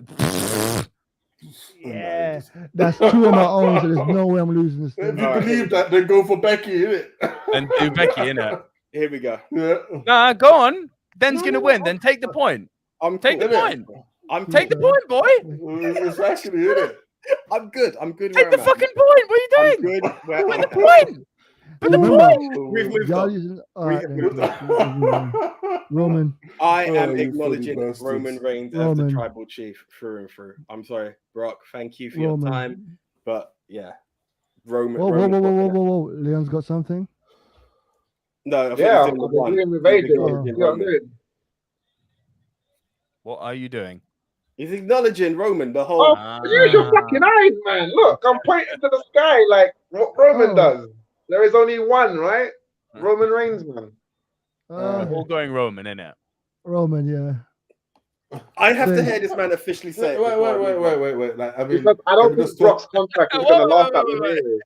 Yeah, that's two of my own, so there's no way I'm losing this If thing. you Alright, here we believe that, then go for Becky, innit? And do Becky, innit? Here we go. Yeah. Nah, go on. Den's No, gonna no, win. Then take the point. I'm Take the cool. point. I'm Take the cool. point, boy. It's actually, innit? I'm good. I'm good. Take where the I'm fucking at. point. What are you I'm doing? good. Where Win I'm the at. point. But the Remember, point. We've moved y'all on. using all right, have then. moved Roman. I Oh, am you acknowledging funny bastards. Roman Reigns as the Roman. tribal chief through and through. I'm sorry, Brock. Thank you for your Roman. time, but yeah, Roman. Whoa, Roman whoa. Leon's got something. No, I think Yeah, he's I'm doing the one. agreeing with He's AJ. acknowledging You know what I Roman. mean? What are you doing? He's acknowledging Roman. The whole. Oh, use your fucking eyes, man. Look, I'm pointing to the sky like what Roman Oh. does. There is only one, right? Roman Reigns, man. All going Roman, innit? Roman, yeah. I have to Then- hear this man officially say. it Wait. before I move on. Like, I mean, Because I can don't we think just Brock's talk- contract is Wait, going to wait, last wait, that wait, long wait. anyway.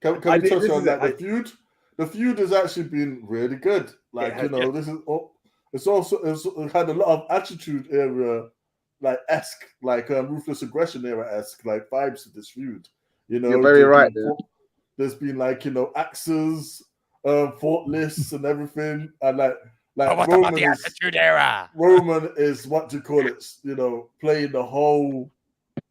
Can I we think touch this on is like it. the feud? The feud has actually been really good. Like, has, you know, this is it had a lot of attitude era, like esque, like ruthless aggression era esque, like vibes to this feud. You know, You're very right, dude. There's been like, you know, axes, fort lists and everything, and like But what about the Attitude Era? Roman is what do you call it? You know, playing the whole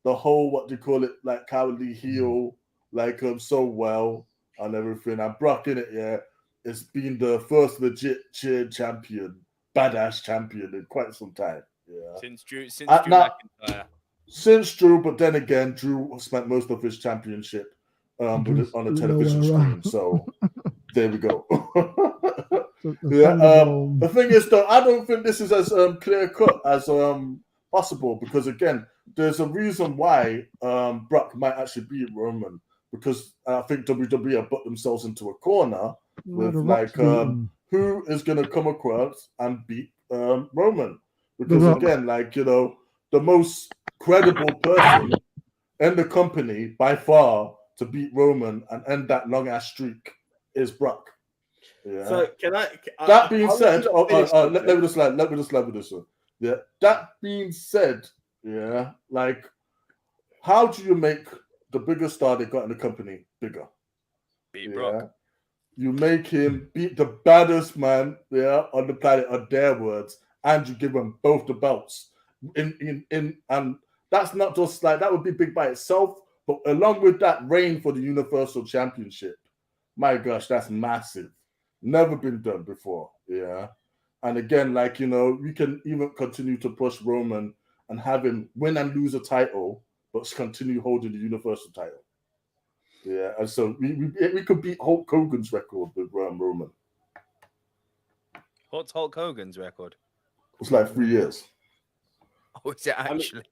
what do you call it? Like cowardly heel, like so well and everything. And Brock in it, yeah, it's been the first legit cheer champion, badass champion in quite some time. Yeah, Since Drew now- McIntyre. since Drew, but then again, Drew spent most of his championship on a television screen. So there we go. Yeah, the thing is, though, I don't think this is as clear cut as possible because again, there's a reason why Brock might actually beat Roman because I think WWE have put themselves into a corner with like who is going to come across and beat Roman because again, like you know, the most credible person in the company by far to beat Roman and end that long ass streak is Brock. Yeah. So can I? That being said, let let me just slide with this one. Yeah. That being said, yeah, like, how do you make the biggest star they got in the company bigger? Beat Brock. You make him beat the baddest man, yeah, on the planet, on their words, and you give him both the belts. And that's not just like that would be big by itself, but along with that, reign for the Universal Championship. My gosh, that's massive. Never been done before, yeah. And again, like, you know, we can even continue to push Roman and have him win and lose a title, but continue holding the Universal title. Yeah, and so we could beat Hulk Hogan's record with Roman. What's Hulk Hogan's record? It's like 3 years. Oh, is it actually?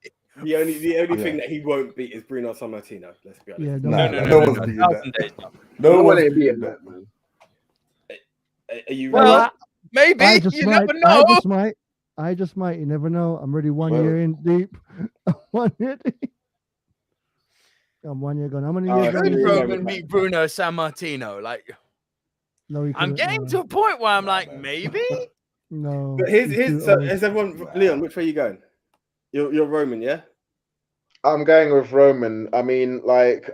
The only thing that he won't beat is Bruno Sammartino. Let's be honest. Yeah, No one's beating that. No one one's ain't beating beating that. that, man. Are you? Well, maybe. I just You might. never know. I just might. You never know. I'm already 1 Well- year in deep. 1 year deep. I'm 1 year gone. How many years? Could have you Roman been? beat Bruno Sammartino? Like, No, he I'm couldn't, getting no. to a point where I'm like, man. maybe. No. But he's here's too so old. is everyone Leon? Which way are you going? You're Roman, yeah. I'm going with Roman. I mean, like,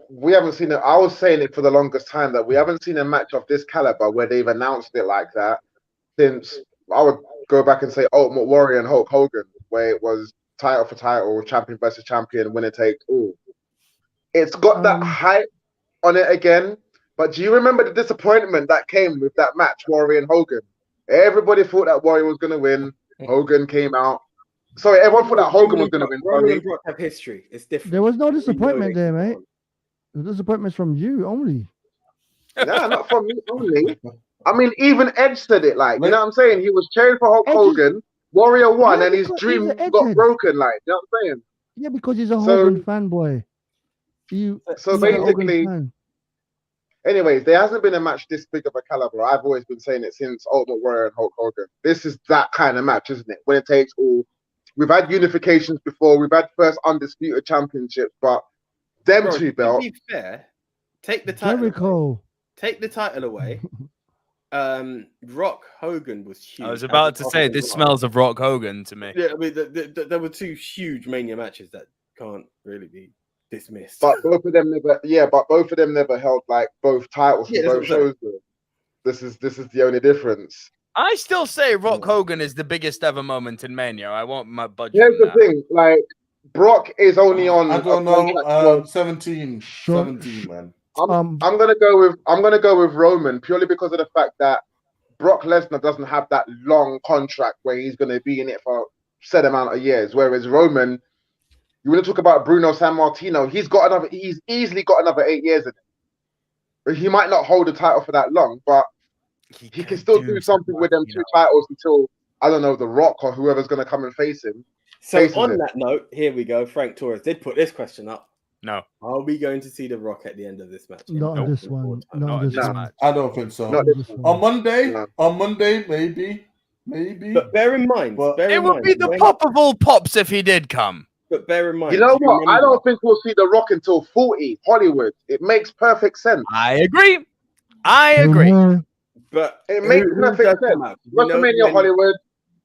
we haven't seen it. I was saying it for the longest time that we haven't seen a match of this caliber where they've announced it like that since I would go back and say Ultimate Warrior and Hulk Hogan, where it was title for title, champion versus champion, winner take all. It's got that hype on it again. But do you remember the disappointment that came with that match, Warrior and Hogan? Everybody thought that Warrior was going to win. Hogan came out. Sorry, everyone thought that Hogan was going to win. Roman and Brock have history. It's different. There was no disappointment there, mate. The disappointment's from you only. Nah, not from me only. I mean, even Edge said it. Like, you know what I'm saying? He was cheering for Hulk Hogan. Warrior won, and his dream got broken. Like, you know what I'm saying? Yeah, because he's a Hogan fanboy. So basically, anyways, there hasn't been a match this big of a caliber. I've always been saying it since Ultimate Warrior and Hulk Hogan. This is that kind of match, isn't it? When it takes all. We've had unifications before. We've had first undisputed championships, but them two belts. To be fair, take the title. Jericho. Take the title away. Rock Hogan was huge. I was about to say this smells of Rock Hogan to me. Yeah, I mean, there were two huge Mania matches that can't really be dismissed. But both of them never held like both titles for both shows. This is the only difference. I still say Rock Hogan is the biggest ever moment in Mania. I want my budget. Here's the thing, like Brock is only on. I don't know. 17, man. I'm gonna go with Roman purely because of the fact that Brock Lesnar doesn't have that long contract where he's gonna be in it for a set amount of years. Whereas Roman, you want to talk about Bruno Sammartino, he's easily got another 8 years in it. But he might not hold the title for that long, but he can still do something with them two titles until, I don't know, The Rock or whoever's gonna come and face him. So on that note, here we go. Frank Torres did put this question up. No. Are we going to see The Rock at the end of this match? Not on this one. Not this one. I don't think so. On Monday, maybe. But bear in mind, it would be the pop of all pops if he did come. But bear in mind, you know what? I don't think we'll see The Rock until 40 Hollywood. It makes perfect sense. I agree. But it makes perfect sense. WrestleMania Hollywood,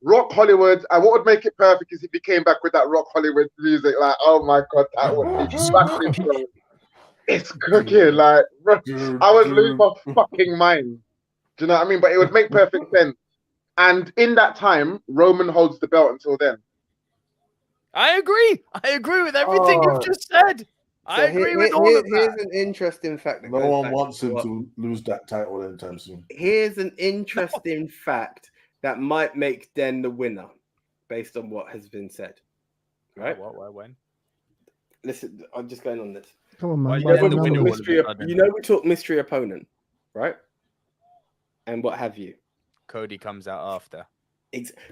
Rock Hollywood, and what would make it perfect is if he came back with that Rock Hollywood music. Like, oh my god, that would be fucking. It's cooking. Like, I would lose my fucking mind. Do you know what I mean? But it would make perfect sense. And in that time, Roman holds the belt until then. I agree. I agree with everything you've just said. I agree with all of that. Here's an interesting fact. No one wants him to lose that title anytime soon. Here's an interesting fact that might make Den the winner, based on what has been said. Right? What? Why? When? Listen, I'm just going on this. Come on, man. You know we talk mystery opponent, right? And what have you? Cody comes out after.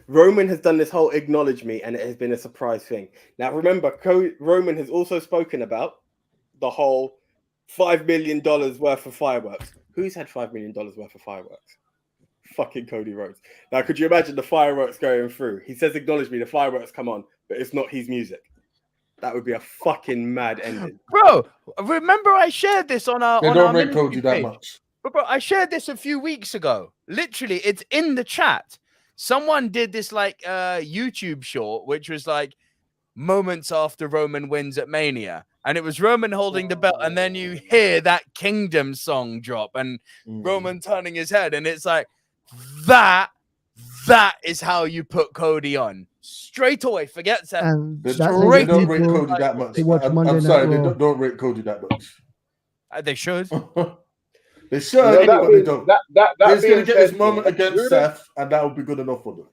Roman has done this whole acknowledge me, and it has been a surprise thing. Now, remember, Roman has also spoken about the whole $5 million worth of fireworks. Who's had $5 million worth of fireworks? Fucking Cody Rhodes. Now, could you imagine the fireworks going through? He says, acknowledge me, the fireworks come on, but it's not his music. That would be a fucking mad ending. Bro, remember I shared this on our... They don't rate Cody that much. But bro, I shared this a few weeks ago. Literally, it's in the chat. Someone did this like YouTube short, which was like moments after Roman wins at Mania. And it was Roman holding the belt. And then you hear that Kingdom song drop and Roman turning his head. And it's like, that is how you put Cody on. Straight away, forget Seth. They don't rate Cody that much. I'm sorry, they don't rate Cody that much. They should. They should, but they don't. He's going to get his moment against Seth, and that will be good enough for them.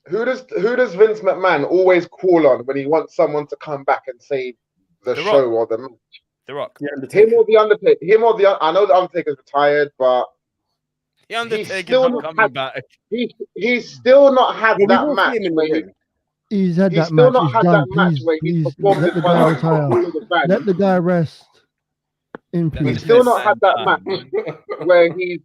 Who does Vince McMahon always call on when he wants someone to come back and save the show or the match? The Rock. Him or the Undertaker. I know the Undertaker's retired, but the Undertaker's not coming back. He's still not had that match. He's had that match. He's done. Please, let the guy retire. Let the guy rest. He's still not had that match where the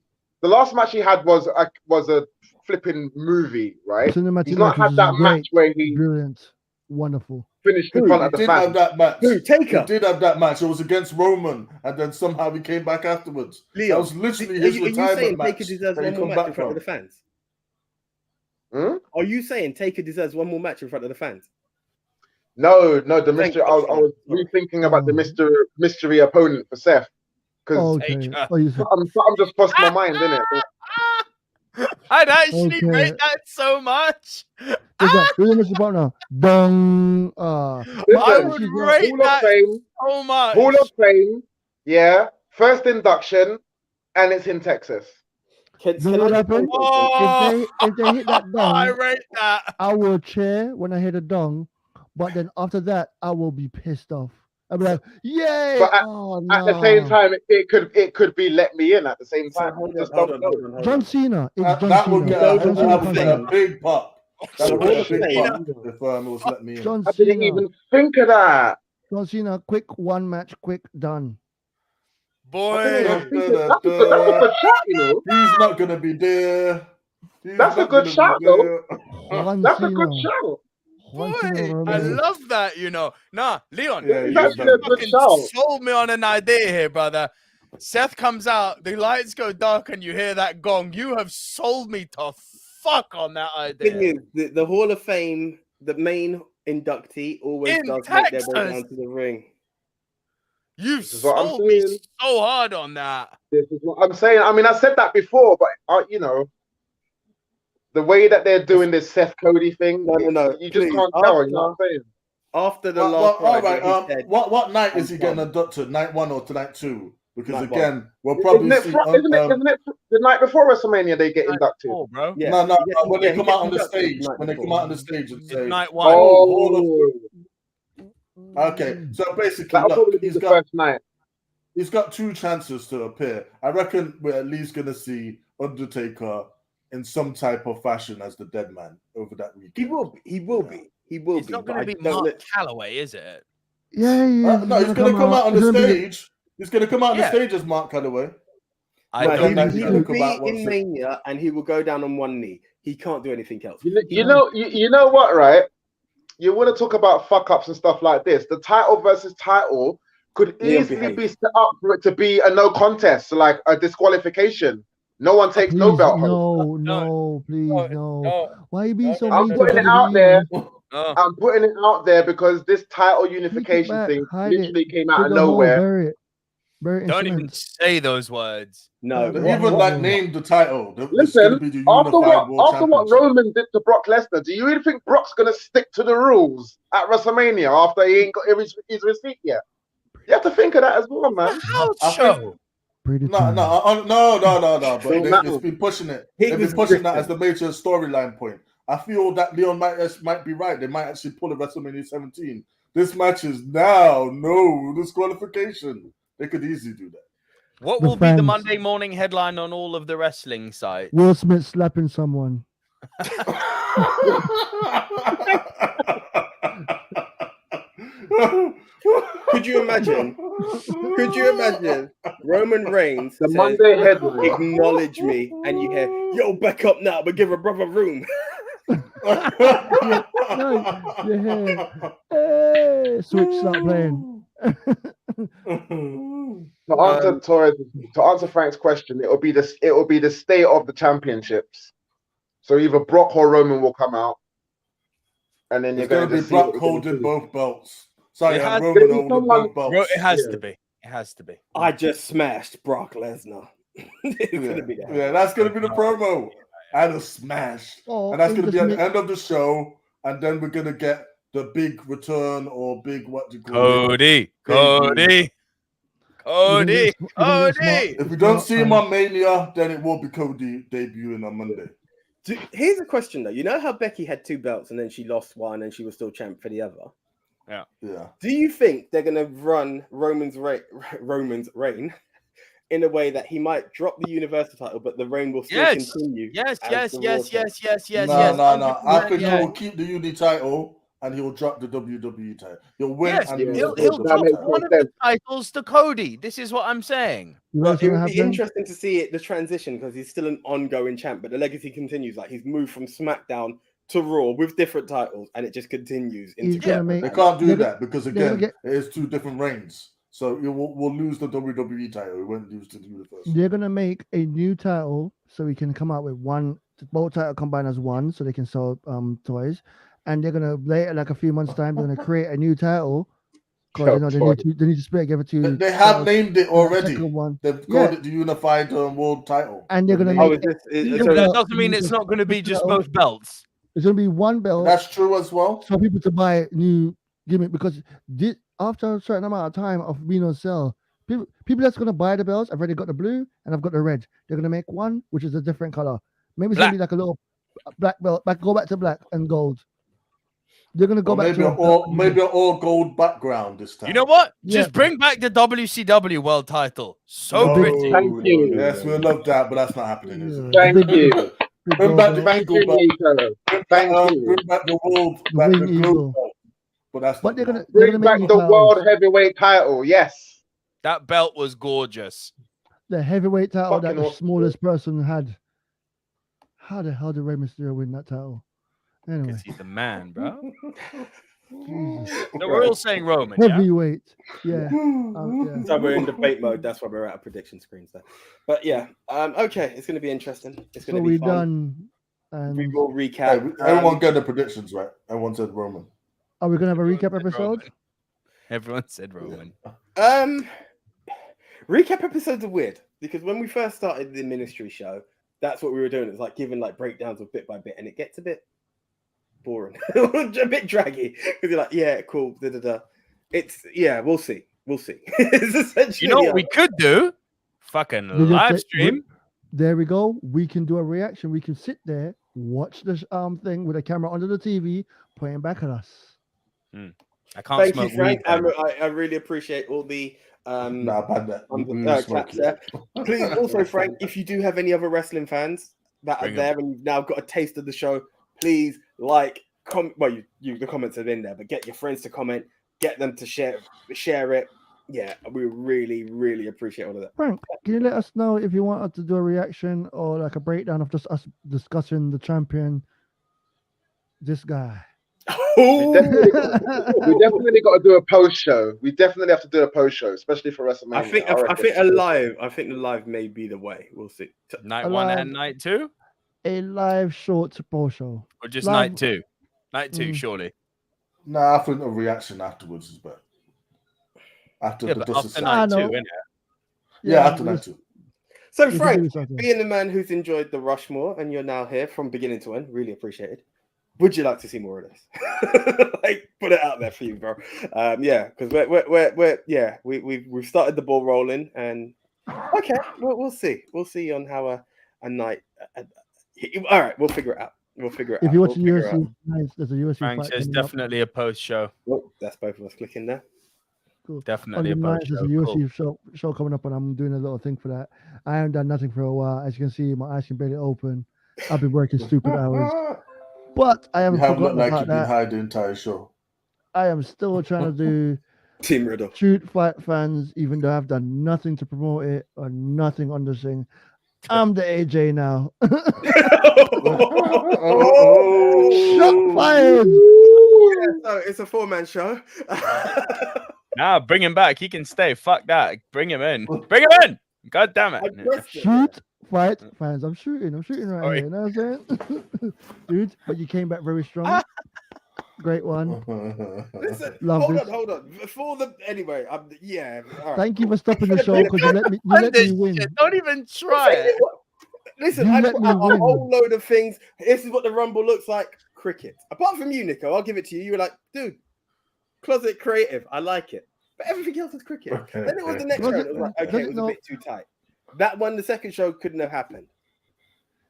last match he had was a flipping movie, right? He's not had that match where he brilliant, wonderful finished in front of the fans. Have that match. Taker? He did have that match. It was against Roman, and then somehow he came back afterwards. Leo, that was literally his retirement match. Taker deserves one more match in front of the fans? Are you saying Taker deserves one more match in front of the fans? No, the mystery. I was rethinking about the mystery opponent for Seth because something just crossed my mind, didn't it? I'd actually Okay. rate that so much. Is that who's the Mr. Partner? Dong. I Listen, would she's not- rate Hall of that Fame, so much. Hall of Fame, yeah. First induction, and it's in Texas. Can You know what I happened? Oh, If they hit that I dong, rate that. I will cheer when I hit a dong, but then after that, I will be pissed off. I'll be like, "Yay!" But Oh At the same no, time, it could be let me in at the same So time. hold You on, just hold don't on, know. hold on, hold John on. Cena. It's John That would Cena. get John John that Cena would comes get out. a big pop. That would Hall get a of big Fame. pop if it was let me in. John I didn't Cena. even think of that. John Cena. Quick one match. Quick done. I didn't even Boy, think of that. That's a good shout, you know. He's not gonna be there. He's That's a not good gonna shout, be though. there. Juan That's a Cena. good shout. Juan boy, Cena. I Roman. love that, you know. Nah, Leon, Yeah, It's he is actually a better. good fucking shout. sold me on an idea here, brother. Seth comes out, the lights go dark, and you hear that gong. You have sold me to fuck on that Thing idea. is, the Hall of Fame, the main inductee always In does make their way Texas. down to the ring. You've This is what I'm sold me saying. so hard on that. This is what I'm saying. I mean, I said that before, but you know, the way that they're doing this Seth Cody thing, No, you just please. can't tell. You know what I'm saying? After the Well, last all ride, right. where he said, What night is he I'm getting done. inducted? Night 1 or night 2? Because Night again, we'll probably see. Isn't it the night before WrestleMania they get inducted? Oh, bro. yeah, No, he gets- when yeah, they he come gets out on the inducted stage, night when they before. come out on the stage and It's say, night one. Oh, okay, so basically, that'll look, probably be the first night. he's got 2 chances to appear. I reckon we're at least going to see Undertaker in some type of fashion as the dead man over that weekend. He will be. He will be. He will It's be. not but going I to be don't Mark let- Calloway, is it? Yeah, he is. No, he's going to come out on the He's gonna be stage. He's going to come out on the Yeah. stage as Mark Calloway. I No, don't then he he's will gonna be come out, what's in it? Mania and he will go down on one knee. He can't do anything else. You know what, right? You want to talk about fuck ups and stuff like this. The title versus title could Leon, easily behave. be set up for it to be a no contest, so like a disqualification. No one takes no Please, belt home. no, please, no. No, Why are you being so I'm mean putting to it out there. WWE? no. I'm putting it out there because this title Take it unification back, thing hide it, literally came out dig of a hole, nowhere. bury it, bury it in Don't even cement. say those words. No, But They even what- like named the title. It's going to Listen, be the after Unified World what Championship. Roman did to Brock Lesnar, do you really think Brock's gonna stick to the rules at WrestleMania after he ain't got his receipt yet? You have to think of that as well, man. House I show. think- Pretty No. cool. But Still it's matters. been pushing it. He They've was been pushing that drifting. as the major storyline point. I feel that Leon might be right. They might actually pull a WrestleMania 17. This match is now no disqualification. They could easily do that. What The will be the fans. Monday morning headline on all of the wrestling sites? Will Smith slapping someone. Could you imagine? Could you imagine Roman Reigns The says, Monday headline. acknowledge me, and you hear, yo, back up now, but give a brother room. No, yeah. Hey, switch start playing. To answer Frank's question, it will be the state of the championships. So either Brock or Roman will come out, and then you're It's going going to to be see Brock holding both belts. Sorry, It has Roman to be holding someone- both Bro, belts. it has Yeah. to be. It has to be. I just smashed Brock Lesnar. It's gonna be that. Yeah, that's going to be the promo. And a smash. Oh, And that's going to be at the Smith- end of the show. And then we're going to get the big return or big, what do you call it? Cody. We're gonna get smart- If we don't see him smart on Mania, then it will be Cody debuting on Monday. Here's a question though. You know how Becky had 2 belts and then she lost one and she was still champ for the other? Yeah. Do you think they're gonna run Roman's reign in a way that he might drop the Universal title, but the reign will still Yes. continue? Yes, as yes, the yes, Raw yes, yes, yes, No. yes. I think he yeah. will keep the Uni title and he'll drop the WWE title. He'll win Yes, and yeah, lose he'll the that drop WWE makes title. one of sense. the titles to Cody. This is what I'm saying. You know But what's it gonna would be happen? interesting to see the transition because he's still an ongoing champ, but the legacy continues. Like he's moved from SmackDown to Raw with different titles, and it just continues. He's Into gonna different make- They dynamics. can't do They're that because they're gonna again, get- it is 2 different reigns. So we'll lose the WWE title. We won't lose to the Universal. They're gonna make a new title so we can come out with both title combined as one, so they can sell toys. And they're gonna later, like a few months time, they're gonna create a new title because you know they need to split together to. They have named it already. Second one. They've called it the Unified World Title. And they're gonna Oh, make. So that doesn't mean it's not going to be just both belts. It's gonna be one belt. That's true as well. For people to buy new gimmick because after a certain amount of time of being on sale, people that's gonna buy the belts, I've already got the blue and I've got the red. They're gonna make one which is a different color. Maybe it's gonna be like a little black belt. Go back to black and gold. They're gonna go back maybe to maybe an all gold background this time. You know what? Yeah. Just bring back the WCW World Title. So pretty. Thank you. Yes, we love that, but that's not happening, is it? Thank you. Bring back the Thank eagle you, belt. Nico. Thank you. Bring back the world, The back the wing globe eagle. belt. But that's But not they're gonna gonna Bring back make the new world titles. heavyweight title. Yes. That belt was gorgeous. The heavyweight title that Fucking the awesome. smallest person had. How the hell did Rey Mysterio win that title? Anyway, Because he's the man, bro. Jesus. No, we're all saying Roman. Yeah? Heavyweight. Yeah. happen. So we're in debate mode. That's why we're out of prediction screens there. But yeah, okay, it's going to be interesting. It's going So to be we're fun. done. And We will Hey, recap. everyone got the predictions right. Everyone said Roman. are we gonna have a recap Everyone said episode? Roman. Everyone said Roman. Recap episodes are weird because when we first started the ministry show, that's what we were doing. It's like giving like breakdowns of bit by bit, and it gets a bit boring, a bit draggy because you're like, yeah, cool, da da da. It's we'll see. It's essentially You know what we could do? Fucking We just live say- stream. There we go. We can do a reaction. We can sit there, watch the thing with a camera under the TV, pointing back at us. I can't Thank you, smoke Frank. weed. I really appreciate all the Nah, I've had that. claps there. Please, also, Frank, if you do have any other wrestling fans that Bring are there and you've now got a taste of the show, please well, the comments are in there, but get your friends to comment, get them to share it. Yeah, we really, really appreciate all of that. Frank, can you let us know if you want us to do a reaction or like a breakdown of just us discussing the champion, this guy? We definitely got to do a post show. We definitely have to do a post show, especially for WrestleMania. I think the live may be the way. We'll see. Night one and night two? A live short post show. Or just Live- night two? Night two, surely. Nah, I think a reaction afterwards is better. After Yeah, the but dust after is night two, know. innit? Yeah, after we that just- too. So, we can Frank, do something. being the man who's enjoyed the Rushmore and you're now here from beginning to end, really appreciated. Would you like to see more of this? Like, put it out there for you, bro. Yeah, because we've started the ball rolling, and okay, we'll see. We'll see on how a night. All right, we'll figure it out. If you're watching UFC, there's a UFC Frank fight. says coming up. definitely a post show. Oh, that's both of us clicking there. Cool. Definitely On a the post 9th, there's a show. UFC show coming up, and I'm doing a little thing for that. I haven't done nothing for a while. As you can see, my eyes can barely open. I've been working stupid hours, but I You haven't haven't looked forgotten like about you've been that. high the entire show. I am still trying to do Team Riddle. Shoot Fight Fans, even though I've done nothing to promote it or nothing on the thing. I'm the AJ now. Shot fired. So it's a 4-man show. Nah, bring him back. He can stay. Fuck that. Bring him in. Bring him in. God damn it. Shoot Fight Fans. I'm shooting right Sorry. here. You know what I'm saying? Dude, but you came back very strong. Great one. Listen, Love hold this. on. Before the anyway, yeah. All right. Thank you for stopping the show because you let me win. Don't even try it. Listen, You I let put me out a win. whole load of things. This is what the Rumble looks like. Cricket. Apart from you, Nico, I'll give it to you. You were like, dude, closet creative. I like it. But everything else is cricket. Okay. Then it was the next Does show. it- It was like, does okay, it it was a not- bit too tight. That one, the second show, couldn't have happened.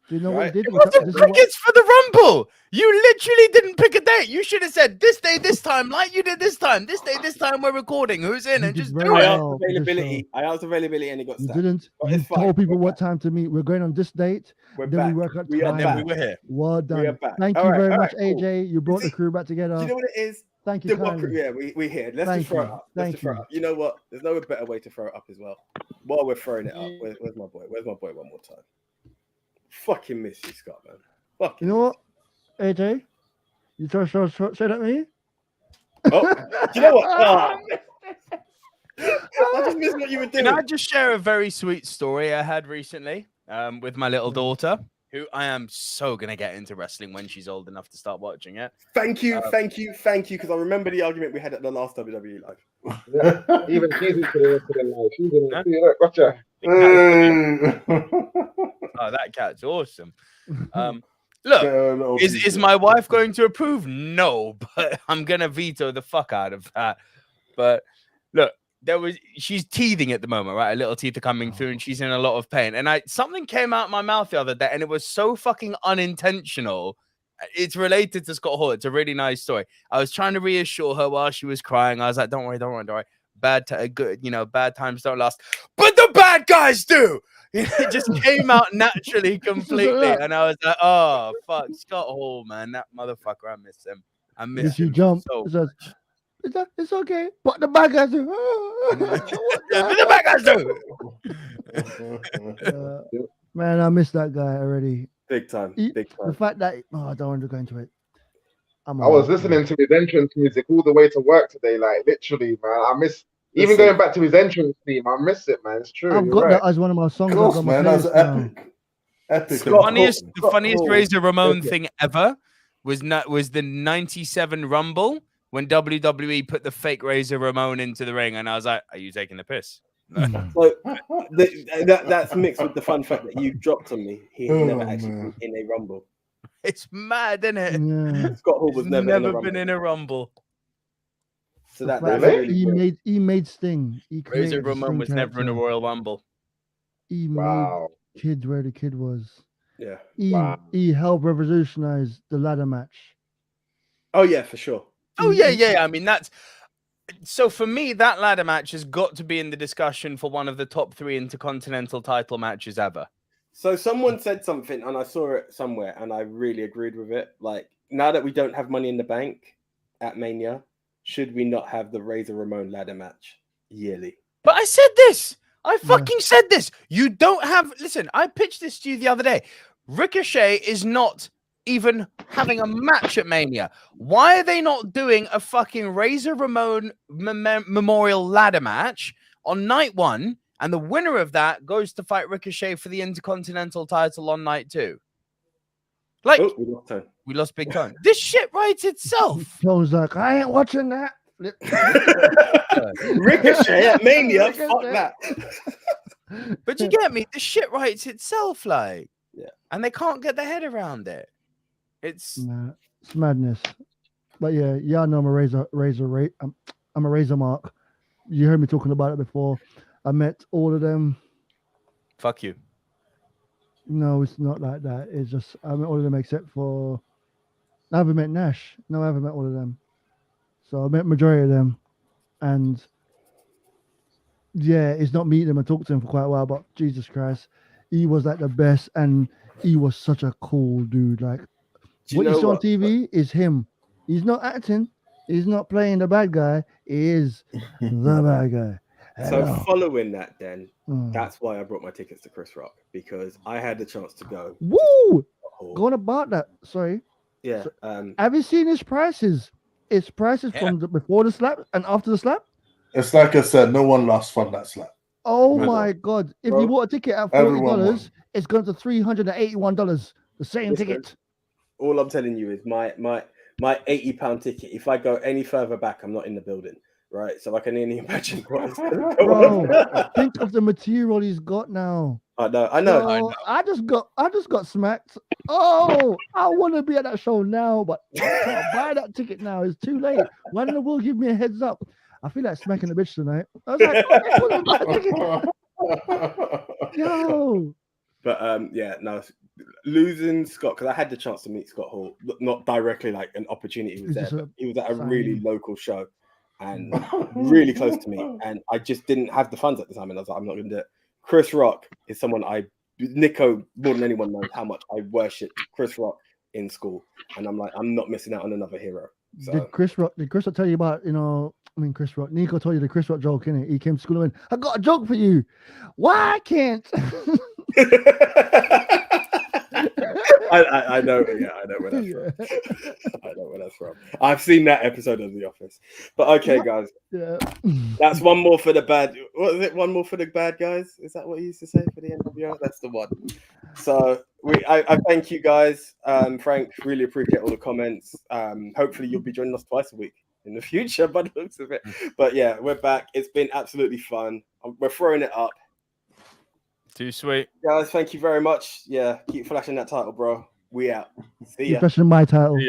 Do you know what Right. he did? It wasn't This is what- crickets for the Rumble. You literally didn't pick a date. You should have said this day, this time, like you did this time. This day, this time, we're recording. Who's in? You And did just very do I it. asked well for this availability. And it got You stuck. didn't. But You it's fine. told people We're what back. time to meet. We're going on this date. We're Then back. we work out We are time. And then we back. were here. Well We are done. back. Thank All you right, very all much, right, cool. AJ. You brought the crew back Do together. you know what it is? Thank you kindly. Yeah, we're here. Let's Thank just throw you. it up. Thank Let's just throw it you. up. You know what? There's no better way to throw it up as well. While we're throwing it up, where's my boy? Where's my boy one more time? Fucking miss you, Scott, man. Fucking You know what, AJ? You try to say that to me? Oh, you know what? Oh. I just missed what you were doing. Can I just share a very sweet story I had recently with my little daughter? who I am so gonna get into wrestling when she's old enough to start watching it. Thank you, because I remember the argument we had at the last WWE live. Yeah. Even she's into the wrestling now. She's in it. See, look, gotcha. Oh, that cat's awesome. Look, is my wife going to approve? No, but I'm gonna veto the fuck out of that. But look, she's teething at the moment, right? Her little teeth are coming through, and she's in a lot of pain. And something came out my mouth the other day, and it was so fucking unintentional. It's related to Scott Hall. It's a really nice story. I was trying to reassure her while she was crying. I was like, "Don't worry. Bad times don't last, but the bad guys do." It just came out naturally, completely, and I was like, "Oh fuck, Scott Hall, man, that motherfucker, I miss him. I miss him jump. so It says, it's okay, but the bad guys do. the bad guys do." Man, I miss that guy already. Big time. The fact that I don't want to go into it. I was listening to his entrance music all the way to work today, like literally, man. I miss even going back to his entrance theme. I miss it, man. It's true. I've got that as one of my songs. Of course, man, that's epic. The funniest Razor Ramon thing ever was the '97 Rumble when WWE put the fake Razor Ramon into the ring, and I was like, "Are you taking the piss?" So that's mixed with the fun fact that you dropped on me. He had never actually been in a Rumble. It's mad, isn't it? Yeah. Scott Hall was never been in a Rumble. So that's really he made Sting. Razor Ramon was never in a Royal Rumble. He made Kid where the Kid was. Yeah. He helped revolutionize the ladder match. Oh yeah, for sure. Oh yeah. I mean, that's so for me. That ladder match has got to be in the discussion for one of the top 3 intercontinental title matches ever. So someone said something, and I saw it somewhere, and I really agreed with it. Like, now that we don't have Money in the Bank at Mania, should we not have the Razor Ramon ladder match yearly? But I said this. I fucking said this. You don't have... Listen, I pitched this to you the other day. Ricochet is not even having a match at Mania. Why are they not doing a fucking Razor Ramon Memorial ladder match on night 1? And the winner of that goes to fight Ricochet for the Intercontinental title on night 2. Like, we lost Big Tone. This shit writes itself. Tone's like, I ain't watching that. Ricochet at Mania, fuck that. But you get me? The shit writes itself, like. Yeah. And they can't get their head around it. It's madness. But yeah, I know I'm a razor mark. You heard me talking about it before. I met all of them. Fuck you. No, it's not like that. It's just I met all of them except for I haven't met Nash. No, I haven't met all of them. So I met majority of them, and yeah, it's not meeting them. I talked to him for quite a while, but Jesus Christ, he was like the best, and he was such a cool dude. Like what you saw on TV is him. He's not acting. He's not playing the bad guy. He is the bad guy. So following that, then that's why I brought my tickets to Chris Rock, because I had the chance to go. Woo! Going about that. Sorry. Yeah. So, have you seen his prices? His prices from before the slap and after the slap. It's like I said, no one lost from that slap. Oh my God! If you bought a ticket at $40, it's going to $381. The same ticket. All I'm telling you is my £80 ticket. If I go any further back, I'm not in the building. Right, so I can only imagine what it's going to go on. Think of the material he's got now. I know. I just got smacked. Oh, I want to be at that show now, but I can't buy that ticket now. It's too late. Why didn't the world give me a heads up? I feel like smacking the bitch tonight. I was like, yo. But losing Scott, because I had the chance to meet Scott Hall, not directly like an opportunity. He was there. But he was at a really local show and really close to me, and I just didn't have the funds at the time, and I was like, I'm not going to do it. Chris Rock is someone Nico more than anyone knows how much I worshipped Chris Rock in school, and I'm like, I'm not missing out on another hero. So. Did Chris Rock tell you about, Chris Rock? Nico told you the Chris Rock joke, innit? He came to school and went, I got a joke for you. Why can't? I know where that's from. I know where that's from. I've seen that episode of The Office. But okay, guys. Yeah. That's one more for the bad. What is it? One more for the bad guys? Is that what he used to say for the NWO? That's the one. So I thank you guys. Frank, really appreciate all the comments. Hopefully you'll be joining us twice a week in the future, by the looks of it. But yeah, we're back. It's been absolutely fun. We're throwing it up. Too sweet. Guys, thank you very much. Yeah, keep flashing that title, bro. We out. See ya. Keep flashing my title.